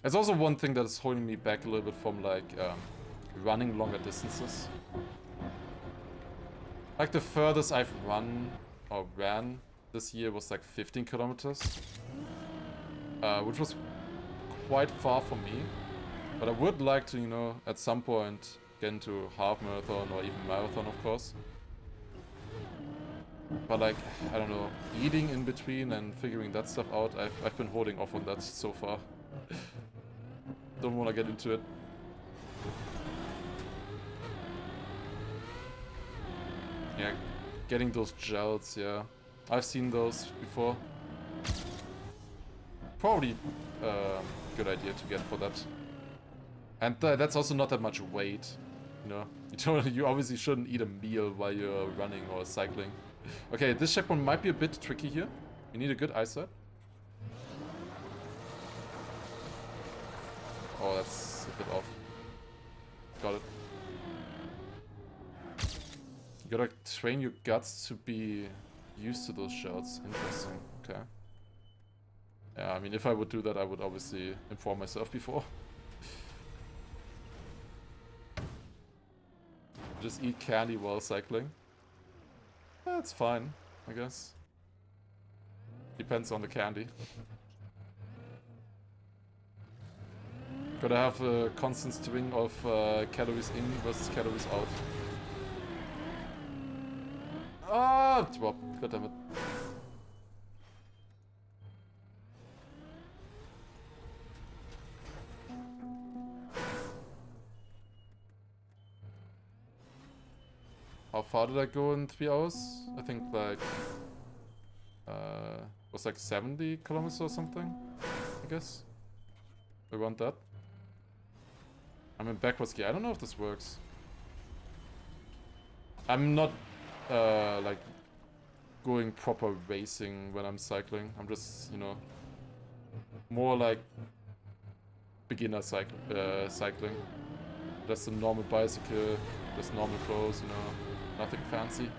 It's also one thing that is holding me back a little bit from like running longer distances. Like the furthest I've run or ran this year was like 15 kilometers, which was quite far for me. But I would like to, you know, at some point get into half marathon or even marathon, of course. But like, I don't know, eating in between and figuring that stuff out, I've been holding off on that so far. Don't want to get into it. Yeah, getting those gels, yeah. I've seen those before. Probably good idea to get for that. And that's also not that much weight, you know. You obviously shouldn't eat a meal while you're running or cycling. Okay, this checkpoint might be a bit tricky here. You need a good eyesight. Oh, that's a bit off. Got it. You gotta train your guts to be used to those shots. Interesting. Okay. Yeah, I mean, if I would do that, I would obviously inform myself before. Just eat candy while cycling. That's fine, I guess. Depends on the candy. Gotta have a constant string of calories in versus calories out. Ah, drop. Goddammit. How far did I go in 3 hours? I think like was like 70 kilometers or something, I guess. Around that. I'm in backwards gear. I don't know if this works. I'm not like going proper racing when I'm cycling. I'm just, you know, more like beginner cycling. Just a normal bicycle, just normal clothes, you know. Nothing fancy.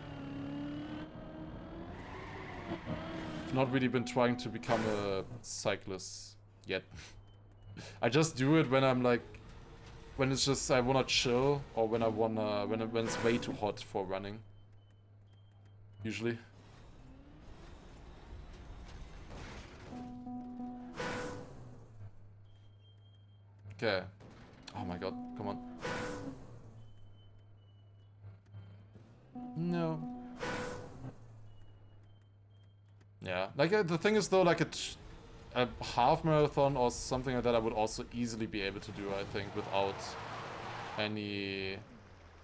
I've not really been trying to become a cyclist yet. I just do it when I'm like, when it's just I wanna chill, or when I wanna when it's way too hot for running. Usually. Okay. Oh my god, come on. No. Yeah, like the thing is though, like a half marathon or something like that I would also easily be able to do, I think, without any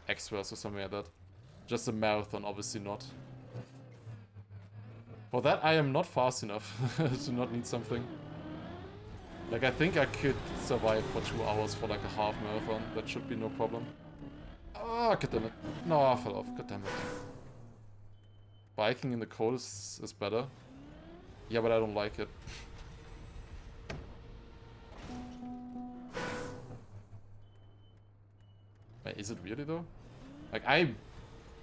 extras or something like that. Just a marathon, obviously not. For that I am not fast enough to not need something. Like I think I could survive for 2 hours for like a half marathon. That should be no problem. Oh, goddammit. No, I fell off. Goddammit. Biking in the cold is better. Yeah, but I don't like it. Wait, is it really though? Like I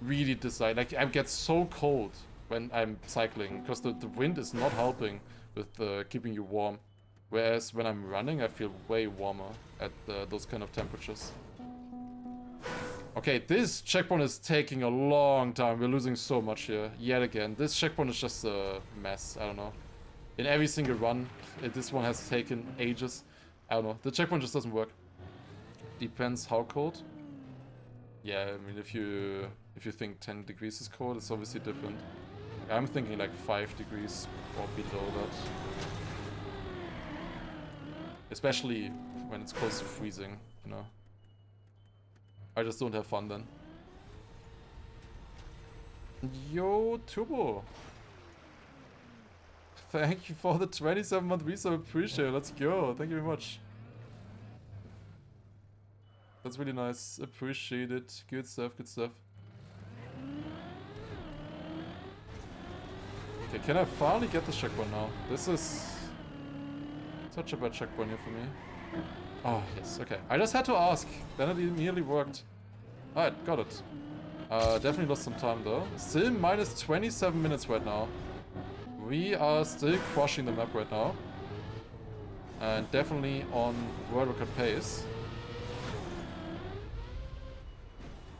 really decide, like I get so cold when I'm cycling because the wind is not helping with keeping you warm. Whereas when I'm running, I feel way warmer at those kind of temperatures. Okay, this checkpoint is taking a long time. We're losing so much here, yet again. This checkpoint is just a mess, I don't know. In every single run, this one has taken ages. I don't know, the checkpoint just doesn't work. Depends how cold. Yeah, I mean, if you think 10 degrees is cold, it's obviously different. I'm thinking like 5 degrees or below that. Especially when it's close to freezing, you know. I just don't have fun then. Yo, Turbo. Thank you for the 27-month resub, appreciate it. Let's go. Thank you very much. That's really nice. Appreciate it. Good stuff, good stuff. Okay, can I finally get this checkpoint now? This is such a bad checkpoint here for me. Oh, yes, okay. I just had to ask. Then it immediately worked. Alright, got it. Definitely lost some time though. Still minus 27 minutes right now. We are still crushing the map right now. And definitely on world record pace.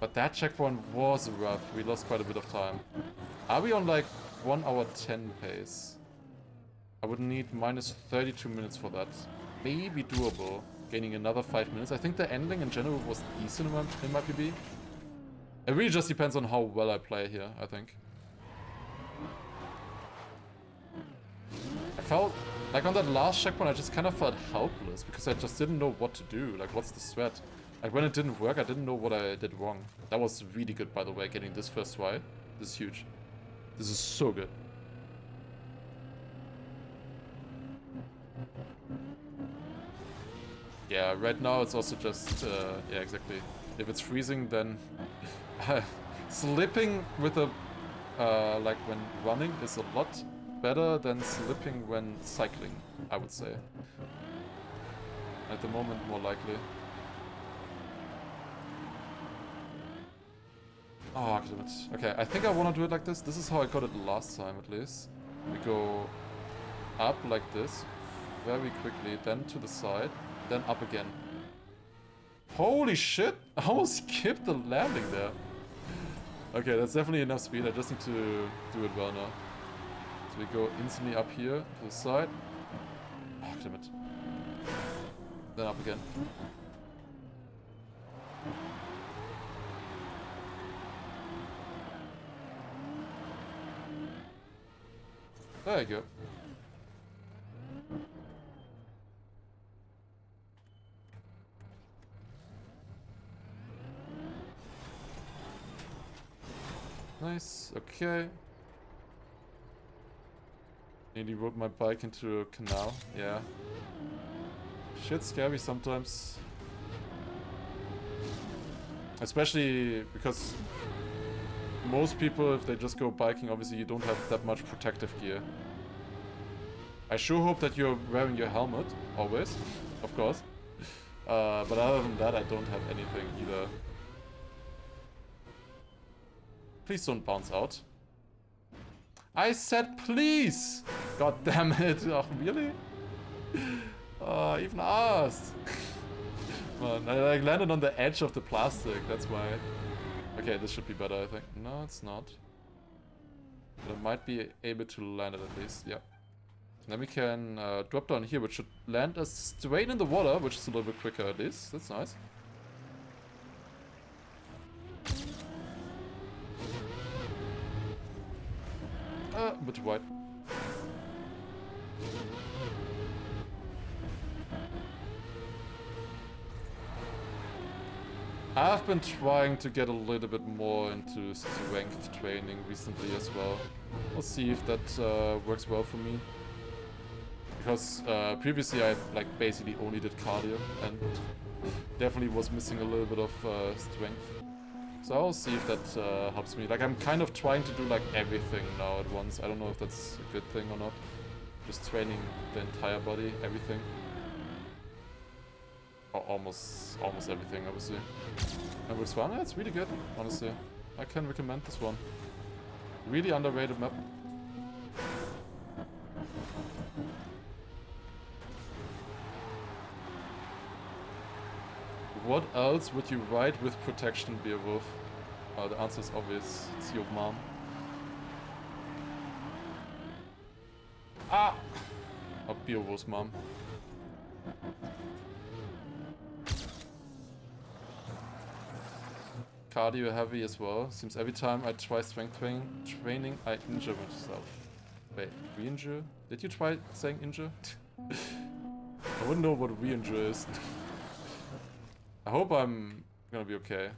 But that checkpoint was rough. We lost quite a bit of time. Are we on like 1 hour 10 pace? I would need minus 32 minutes for that. Maybe doable. Gaining another 5 minutes. I think the ending in general was decent in my PB. It really just depends on how well I play here, I think. I felt like on that last checkpoint I just kind of felt helpless because I just didn't know what to do. Like, what's the threat? Like, when it didn't work, I didn't know what I did wrong. That was really good, by the way, getting this first try. This is huge. This is so good. Yeah, right now it's also just, yeah, exactly. If it's freezing, then slipping with a, like when running is a lot better than slipping when cycling, I would say. At the moment, more likely. Oh, damn it. Okay, I think I want to do it like this. This is how I got it last time, at least. We go up like this, very quickly, then to the side. Then up again. Holy shit! I almost skipped the landing there. Okay, that's definitely enough speed. I just need to do it well now. So we go instantly up here to the side. Oh, damn it. Then up again. There you go. Nice, okay. Nearly rode my bike into a canal, yeah. Shit's scary sometimes. Especially because most people, if they just go biking, obviously you don't have that much protective gear. I sure hope that you're wearing your helmet, always, of course. But other than that, I don't have anything either. Please don't bounce out. I said please! God damn it. Oh, really? Oh, I even asked. Man, I like landed on the edge of the plastic, that's why. Okay, this should be better, I think. No, it's not. But I might be able to land it at least, yeah. Then we can drop down here, which should land us straight in the water, which is a little bit quicker at least. That's nice. A bit wide. I've been trying to get a little bit more into strength training recently as well. We'll see if that works well for me. Because previously I like basically only did cardio and definitely was missing a little bit of strength. So I'll see if that helps me. Like I'm kind of trying to do like everything now at once. I don't know if that's a good thing or not. Just training the entire body, everything. Or almost everything, obviously. And with Swana, it's really good, honestly. I can recommend this one. Really underrated map. What else would you ride with protection, Beowulf? The answer is obvious. It's your mom. Ah! Oh, Beowulf's mom. Cardio heavy as well. Seems every time I try strength training, I injure myself. Wait, re-injure? Did you try saying injure? I wouldn't know what re-injure is. I hope I'm gonna be okay.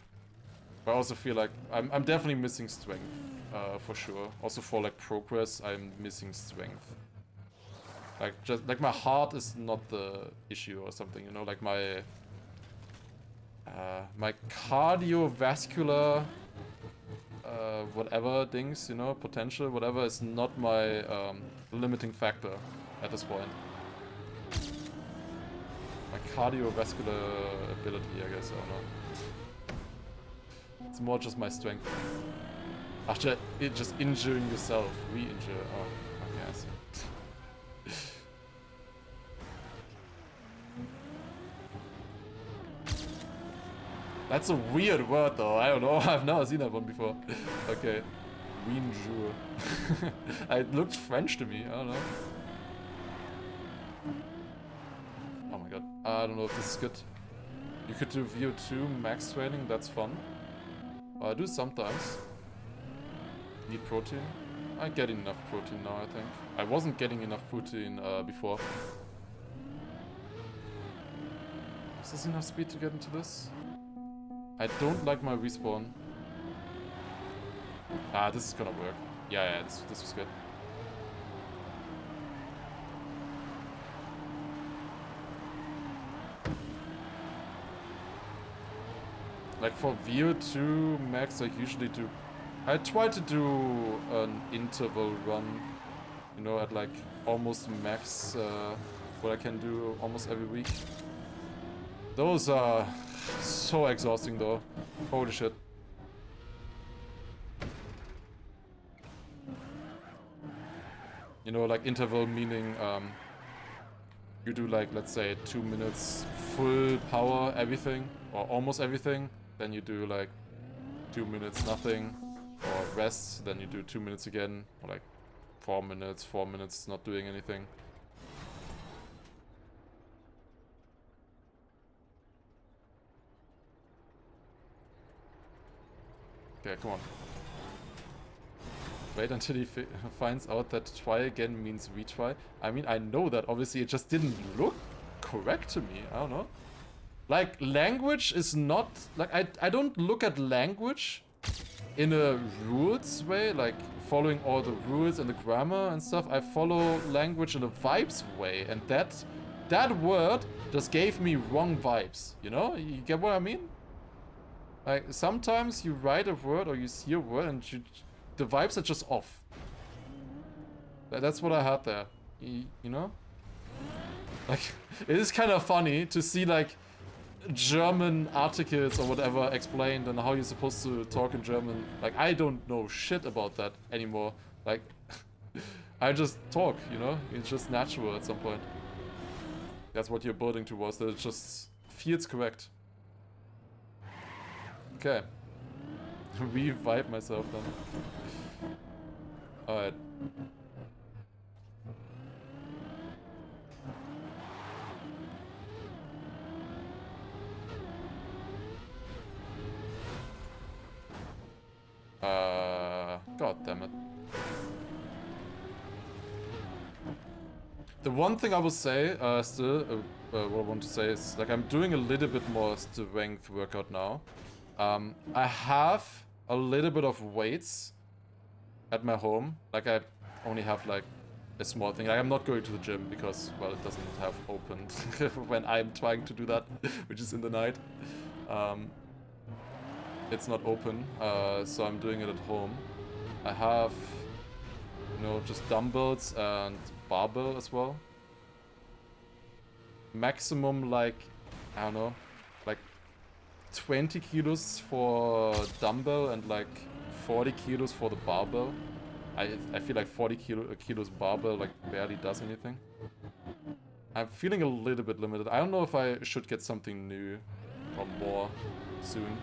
But I also feel like I'm definitely missing strength, for sure. Also for like progress, I'm missing strength. Like just like my heart is not the issue or something, you know, like my cardiovascular whatever things, you know, potential, whatever is not my limiting factor at this point. My cardiovascular ability, I guess, I don't know. It's more just my strength. After it just injuring yourself, re-injure. Oh, okay, I see. That's a weird word though, I don't know, I've never seen that one before. Okay. Re-injure. It looked French to me, I don't know. Oh my god, I don't know if this is good. You could do VO2 max training, that's fun. I do sometimes. Need protein? I get enough protein now, I think. I wasn't getting enough protein before. Is this enough speed to get into this? I don't like my respawn. Ah, this is gonna work. Yeah, this was good. Like for VO2 max, I usually do... I try to do an interval run, you know, at like almost max, what I can do almost every week. Those are so exhausting though. Holy shit. You know, like interval meaning you do like, let's say 2 minutes full power everything, or almost everything. Then you do like 2 minutes nothing, or rest, then you do 2 minutes again, or like 4 minutes not doing anything. Okay, come on. Wait until he finds out that try again means retry. I mean, I know that, obviously, it just didn't look correct to me. I don't know. Like, language is not... Like, I don't look at language in a rules way, like following all the rules and the grammar and stuff. I follow language in a vibes way, and that word just gave me wrong vibes, you know? You get what I mean? Like, sometimes you write a word or you see a word and the vibes are just off. That's what I had there, you know? Like, it is kind of funny to see, like, German articles or whatever explained and how you're supposed to talk in German. Like, I don't know shit about that anymore. Like, I just talk, you know? It's just natural at some point. That's what you're building towards, that it just feels correct. Okay. Revive myself then. Alright. God damn it. The one thing I will say, still, what I want to say is, like, I'm doing a little bit more strength workout now. I have a little bit of weights at my home. Like, I only have, like, a small thing. Like, I'm not going to the gym because, well, it doesn't have opened when I'm trying to do that, which is in the night. It's not open, so I'm doing it at home. I have, you know, just dumbbells and barbell as well. Maximum, like, I don't know, like 20 kilos for dumbbell and like 40 kilos for the barbell. I feel like 40 kilos barbell like barely does anything. I'm feeling a little bit limited. I don't know if I should get something new or more soon.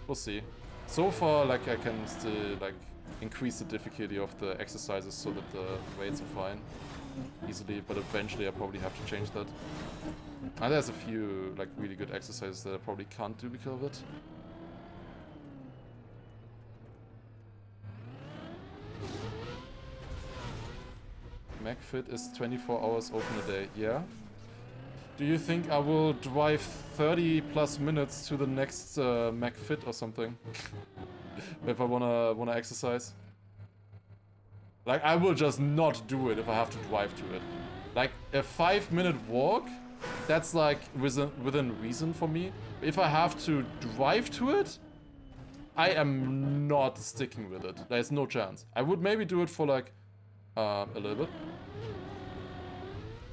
We'll see. So far, like, I can still, like, increase the difficulty of the exercises so that the weights are fine easily, but eventually I probably have to change that. And there's a few, like, really good exercises that I probably can't do because of it. McFit is 24 hours open a day. Yeah. Do you think I will drive 30 plus minutes to the next McFit or something? If I wanna exercise? Like, I will just not do it if I have to drive to it. Like, a 5-minute walk, that's like within reason for me. If I have to drive to it, I am not sticking with it. There's no chance. I would maybe do it for like a little bit.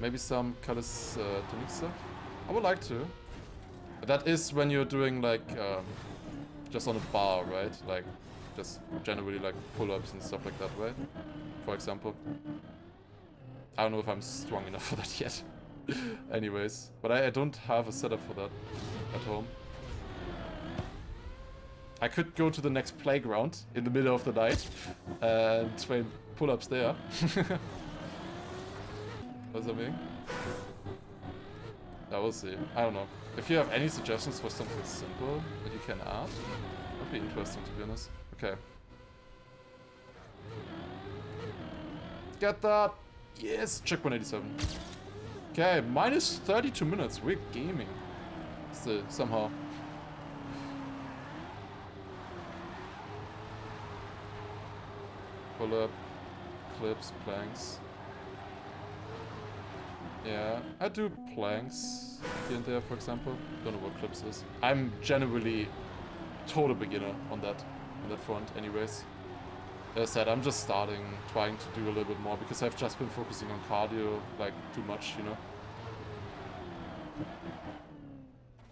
Maybe some calisthenics stuff. I would like to. But that is when you're doing like just on a bar, right? Like just generally like pull-ups and stuff like that, right? For example. I don't know if I'm strong enough for that yet. Anyways, but I don't have a setup for that at home. I could go to the next playground in the middle of the night and train pull-ups there. What's that mean? Yeah, we'll see. I don't know. If you have any suggestions for something simple that you can add, that'd be interesting, to be honest. Okay. Get that! Yes! Check 187. Okay, minus 32 minutes. We're gaming. Still, somehow. Pull up, clips, planks. Yeah, I do planks here and there, for example. Don't know what clips is. I'm generally total beginner on that front anyways. As I said, I'm just starting, trying to do a little bit more because I've just been focusing on cardio, like, too much, you know?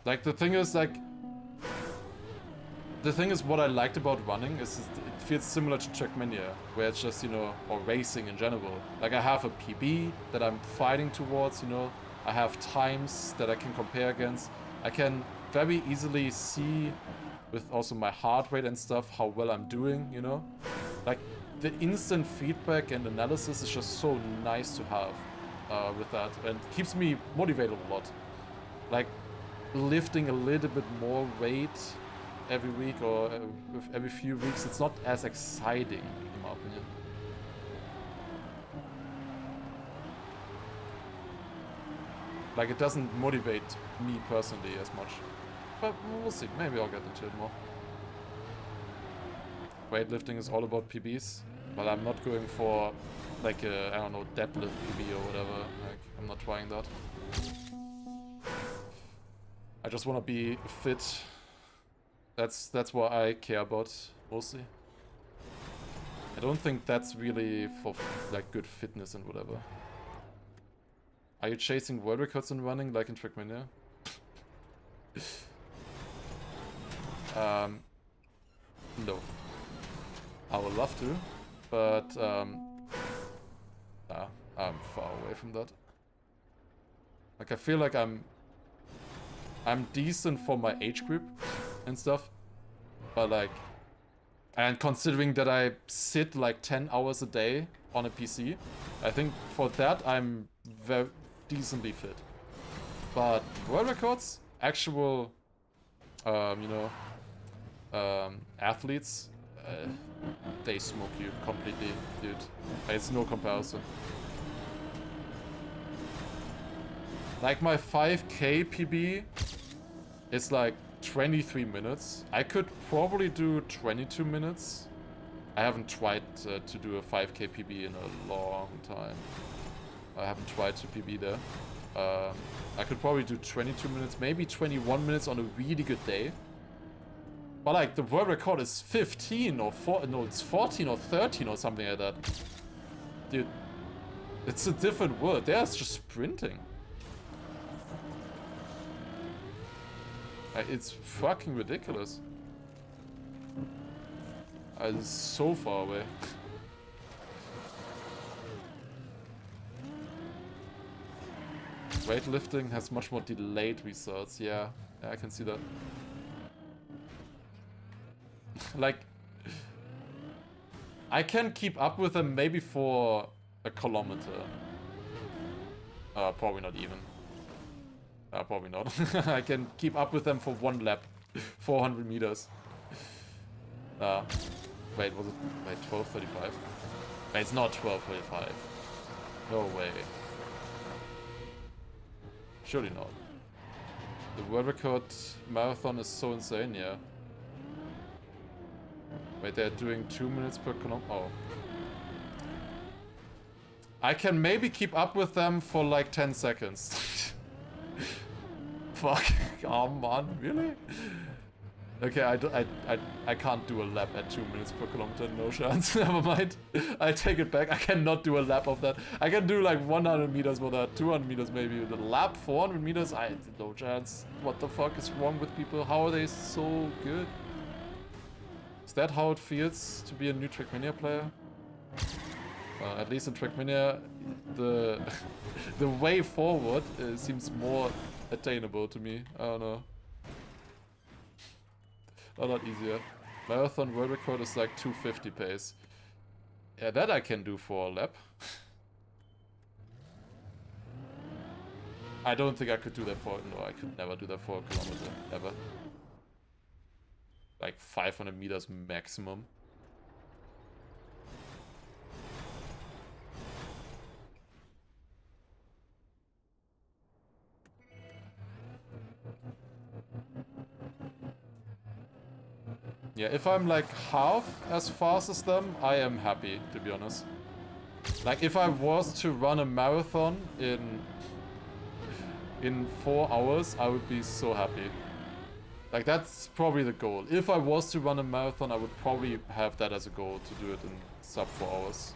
Like, the thing is, what I liked about running is it feels similar to Trackmania, where it's just, you know, or racing in general. Like, I have a PB that I'm fighting towards, you know, I have times that I can compare against. I can very easily see, with also my heart rate and stuff, how well I'm doing, you know? Like, the instant feedback and analysis is just so nice to have with that, and keeps me motivated a lot. Like, lifting a little bit more weight every week or every few weeks, it's not as exciting, in my opinion. Like, it doesn't motivate me personally as much. But we'll see, maybe I'll get into it more. Weightlifting is all about PBs, but I'm not going for, like, a, I don't know, deadlift PB or whatever. Like, I'm not trying that. I just want to be fit. That's what I care about, mostly. I don't think that's really for, like, good fitness and whatever. Are you chasing world records in running, like in Trackmania? No. I would love to, but I'm far away from that. Like, I feel like I'm decent for my age group and stuff. But like, and considering that I sit like 10 hours a day on a PC, I think for that I'm very decently fit. But world records, actual, you know, athletes, they smoke you completely, dude. It's no comparison. Like my 5K PB is like 23 minutes. I could probably do 22 minutes. I haven't tried to do a 5K PB in a long time. I haven't tried to PB there. I could probably do 22 minutes, maybe 21 minutes on a really good day. But like the world record is 15 or 4, no, it's 14 or 13 or something like that. Dude, it's a different world. There's just sprinting. It's fucking ridiculous. It's so far away. Weightlifting has much more delayed results. Yeah, I can see that. Like, I can keep up with them maybe for a kilometer. Probably not even. Probably not. I can keep up with them for one lap. 400 meters. Wait, was it? Wait, 12:35? Wait, it's not 12:35. No way. Surely not. The world record marathon is so insane, yeah. Wait, they're doing 2 minutes per kilometer. Oh. I can maybe keep up with them for like 10 seconds. Fuck. Come on, really? Okay, I can't do a lap at 2 minutes per kilometer, no chance. Never mind. I take it back. I cannot do a lap of that. I can do like 100 meters for that, 200 meters maybe. The lap, 400 meters, no chance. What the fuck is wrong with people? How are they so good? Is that how it feels to be a new Trackmania player? At least in Trackmania, the the way forward seems more attainable to me. I don't know. A lot easier. Marathon world record is like 250 pace. Yeah, that I can do for a lap. I don't think I could do that for... No, I could never do that for a kilometer. Ever. Like 500 meters maximum. Yeah, if I'm like half as fast as them, I am happy, to be honest. Like if I was to run a marathon in 4 hours, I would be so happy. Like that's probably the goal. If I was to run a marathon, I would probably have that as a goal, to do it in sub 4 hours.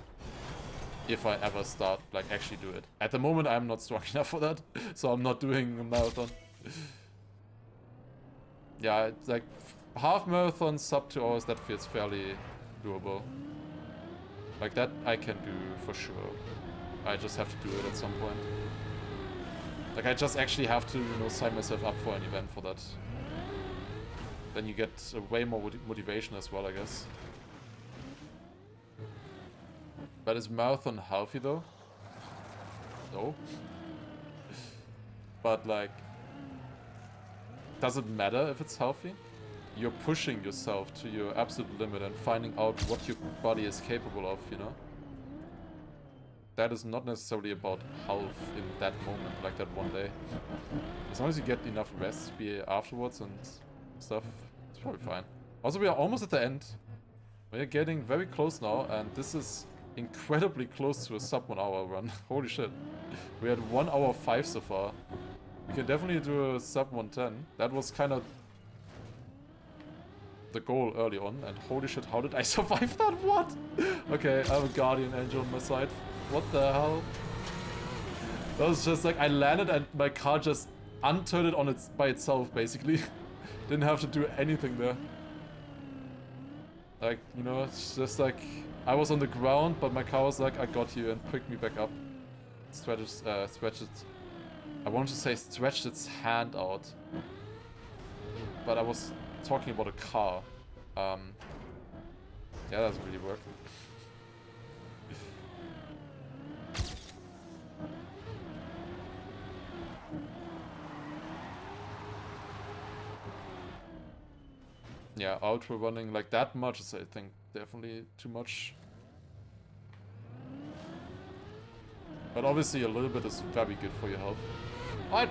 If I ever start, like actually do it. At the moment, I'm not strong enough for that, so I'm not doing a marathon. Yeah, it's like half marathon, sub 2 hours, that feels fairly doable. Like that I can do for sure. I just have to do it at some point. Like I just actually have to, you know, sign myself up for an event for that. Then you get way more motivation as well, I guess. But is marathon healthy though? No. But like, does it matter if it's healthy? You're pushing yourself to your absolute limit and finding out what your body is capable of, you know? That is not necessarily about health in that moment, like that one day. As long as you get enough rest afterwards and stuff, it's probably fine. Also, we are almost at the end. We're getting very close now, and this is incredibly close to a sub 1 hour run. Holy shit. We had 1 hour 5 so far. We can definitely do a sub 110. That was kind of the goal early on, and holy shit, how did I survive that? What? Okay, I have a guardian angel on my side. What the hell? That was just like, I landed and my car just unturned on by itself, basically. Didn't have to do anything there. Like, you know, it's just like, I was on the ground, but my car was like, I got you, and picked me back up. Stretches I wanted to say stretched its hand out. But I was talking about a car. Yeah, that doesn't really work. Yeah, outrun running like that much is, I think, definitely too much. But obviously a little bit is very good for your health. Alright,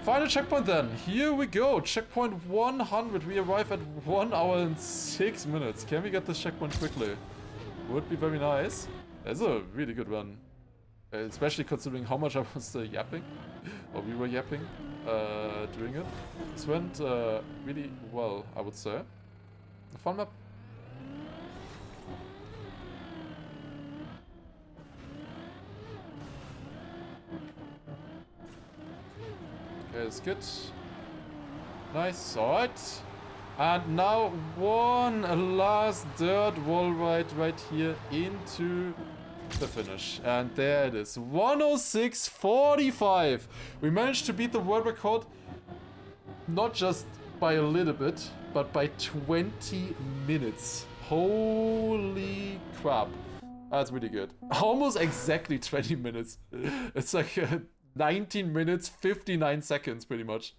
final checkpoint then. Here we go. Checkpoint 100. We arrive at 1 hour and 6 minutes. Can we get this checkpoint quickly? Would be very nice. That's a really good run. Especially considering how much I was yapping. Or we were yapping doing it. This went really well, I would say. A fun map. Okay, that's good. Nice, alright. And now one last dirt wall ride right here into the finish. And there it is. 106.45. We managed to beat the world record. Not just by a little bit, but by 20 minutes. Holy crap. That's really good. Almost exactly 20 minutes. It's like 19 minutes, 59 seconds pretty much.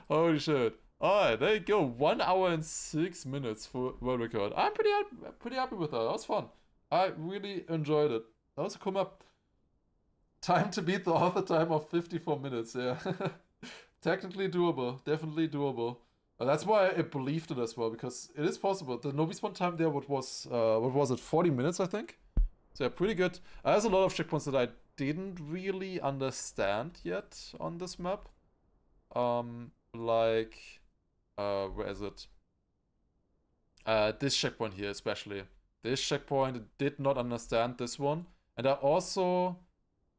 Holy shit. Alright, there you go. 1 hour and 6 minutes for world record. I'm pretty happy with that. That was fun. I really enjoyed it. That was a cool map. Time to beat the author time of 54 minutes, yeah. Technically doable. Definitely doable. That's why I believed it as well, because it is possible. The Novi spawn time there, what was it, 40 minutes, I think? So yeah, pretty good. There's a lot of checkpoints that I didn't really understand yet on this map. Like, where is it? This checkpoint here especially. This checkpoint, I did not understand this one. And I also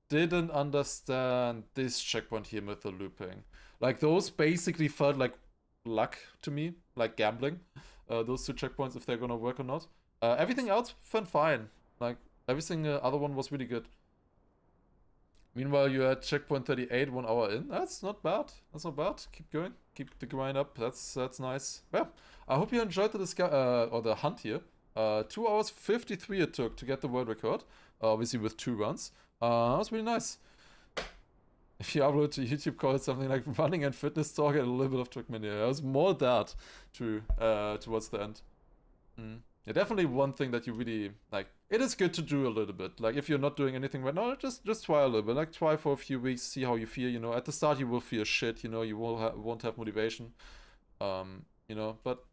didn't understand this checkpoint here with the looping. Like, those basically felt like luck to me, like gambling. Those two checkpoints, if they're gonna work or not. Everything else went fine. Like, everything other one was really good. Meanwhile, you had checkpoint 38, 1 hour in. That's not bad. That's not bad. Keep going. Keep the grind up. That's nice. Yeah. I hope you enjoyed the hunt here. 2 hours 53 it took to get the world record. Obviously with 2 runs. That was really nice. If you upload to YouTube, call it something like running and fitness talk and a little bit of Trackmania. It was more that towards the end. Yeah, definitely one thing that you really like. It is good to do a little bit. Like, if you're not doing anything right now, just try a little bit. Like, try for a few weeks, see how you feel. You know, at the start you will feel shit. You know, you won't have motivation. You know, but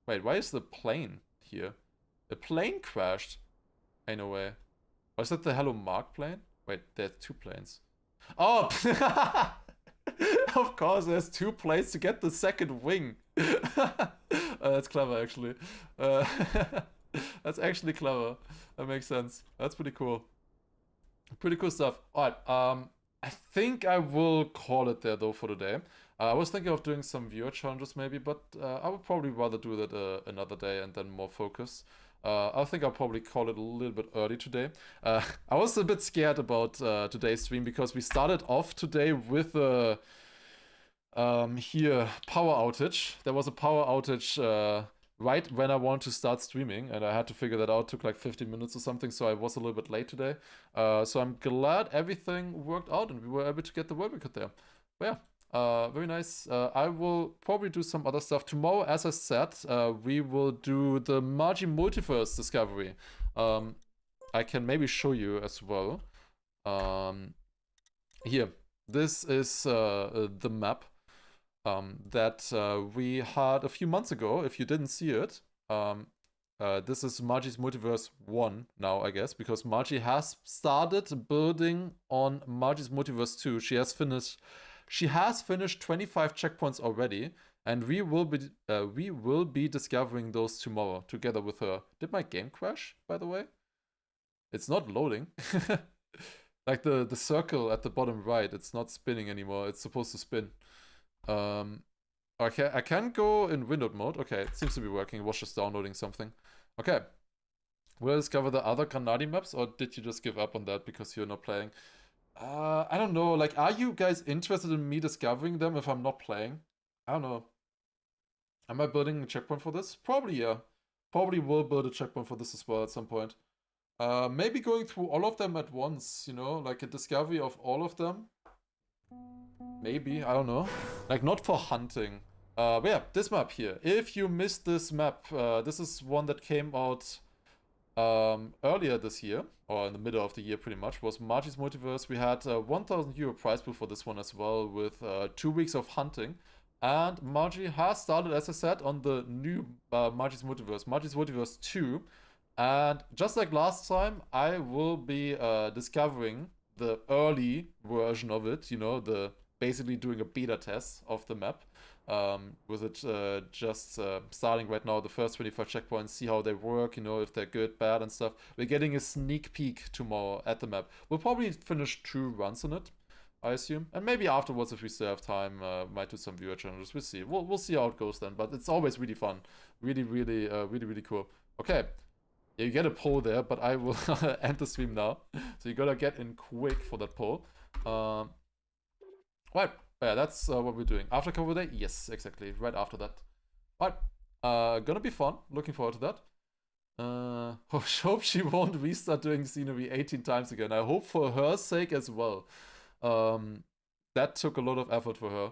wait, why is the plane here? The plane crashed. Ain't no way. Was that the Hello Mark plane? Wait, there's 2 planes. Oh! Of course, there's 2 planes to get the second wing. That's clever, actually. That's actually clever. That makes sense. That's pretty cool. Pretty cool stuff. Alright, I think I will call it there, though, for today. I was thinking of doing some viewer challenges, maybe, but I would probably rather do that another day and then more focus. I think I'll probably call it a little bit early today. I was a bit scared about today's stream because we started off today with a power outage. There was a power outage right when I wanted to start streaming, and I had to figure that out. It took like 15 minutes or something, so I was a little bit late today. So I'm glad everything worked out and we were able to get the world record there. But yeah. Very nice. I will probably do some other stuff. Tomorrow, as I said, we will do the Margie Multiverse discovery. I can maybe show you as well. Here, this is the map that we had a few months ago, if you didn't see it. This is Margie's Multiverse 1 now, I guess, because Margie has started building on Margie's Multiverse 2. She has finished 25 checkpoints already, and we will be discovering those tomorrow together with her. Did my game crash, by the way? It's not loading. Like the circle at the bottom right, it's not spinning anymore. It's supposed to spin. Okay, I can go in windowed mode. Okay, it seems to be working. It was just downloading something. Okay. We'll discover the other Granadi maps, or did you just give up on that because you're not playing? I don't know. Like, are you guys interested in me discovering them if I'm not playing? I don't know. Am I building a checkpoint for this? Probably, yeah. Probably will build a checkpoint for this as well at some point. Maybe going through all of them at once, you know, like a discovery of all of them. Maybe, I don't know. Like, not for hunting. But yeah, this map here. If you missed this map, this is one that came out earlier this year, or in the middle of the year pretty much, was Margie's Multiverse. We had a 1,000 euro prize pool for this one as well, with 2 weeks of hunting. And Margie has started, as I said, on the new Margie's Multiverse 2. And just like last time, I will be discovering the early version of it, you know, the basically doing a beta test of the map. With it just starting right now, the first 25 checkpoints, see how they work, you know, if they're good, bad, and stuff. We're getting a sneak peek tomorrow at the map. We'll probably finish 2 runs on it, I assume, and maybe afterwards, if we still have time, might do some viewer challenges. We'll see. We'll see how it goes then. But it's always really fun, really cool. Okay, yeah, you get a poll there, but I will end the stream now. So you gotta get in quick for that poll. Right, yeah, that's what we're doing. After cover day? Yes, exactly. Right after that. Right, gonna be fun. Looking forward to that. Hope she won't restart doing scenery 18 times again. I hope for her sake as well. That took a lot of effort for her.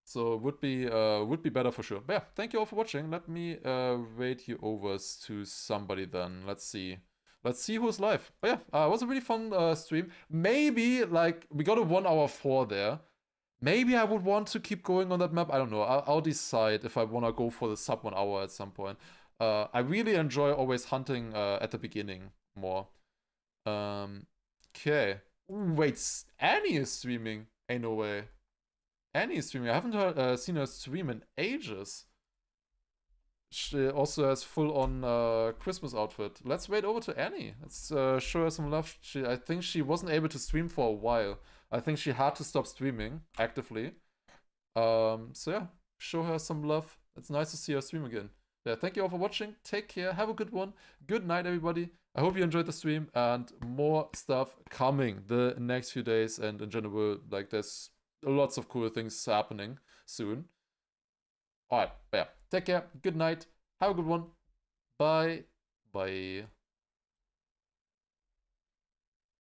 So would be better for sure. But yeah, thank you all for watching. Let me rate you over to somebody then. Let's see. Let's see who's live. But yeah, it was a really fun stream. Maybe like we got a 1 hour 4 there. Maybe I would want to keep going on that map. I don't know. I'll decide if I want to go for the sub 1 hour at some point. I really enjoy always hunting at the beginning more. Okay. Wait, Annie is streaming. Ain't no way. Annie is streaming. I haven't seen her stream in ages. She also has full on Christmas outfit. Let's wait over to Annie. Let's show her some love. I think she wasn't able to stream for a while. I think she had to stop streaming actively. So yeah, show her some love. It's nice to see her stream again. Yeah, thank you all for watching. Take care. Have a good one. Good night, everybody. I hope you enjoyed the stream and more stuff coming the next few days. And in general, like there's lots of cool things happening soon. Alright, yeah. Take care. Good night. Have a good one. Bye. Bye.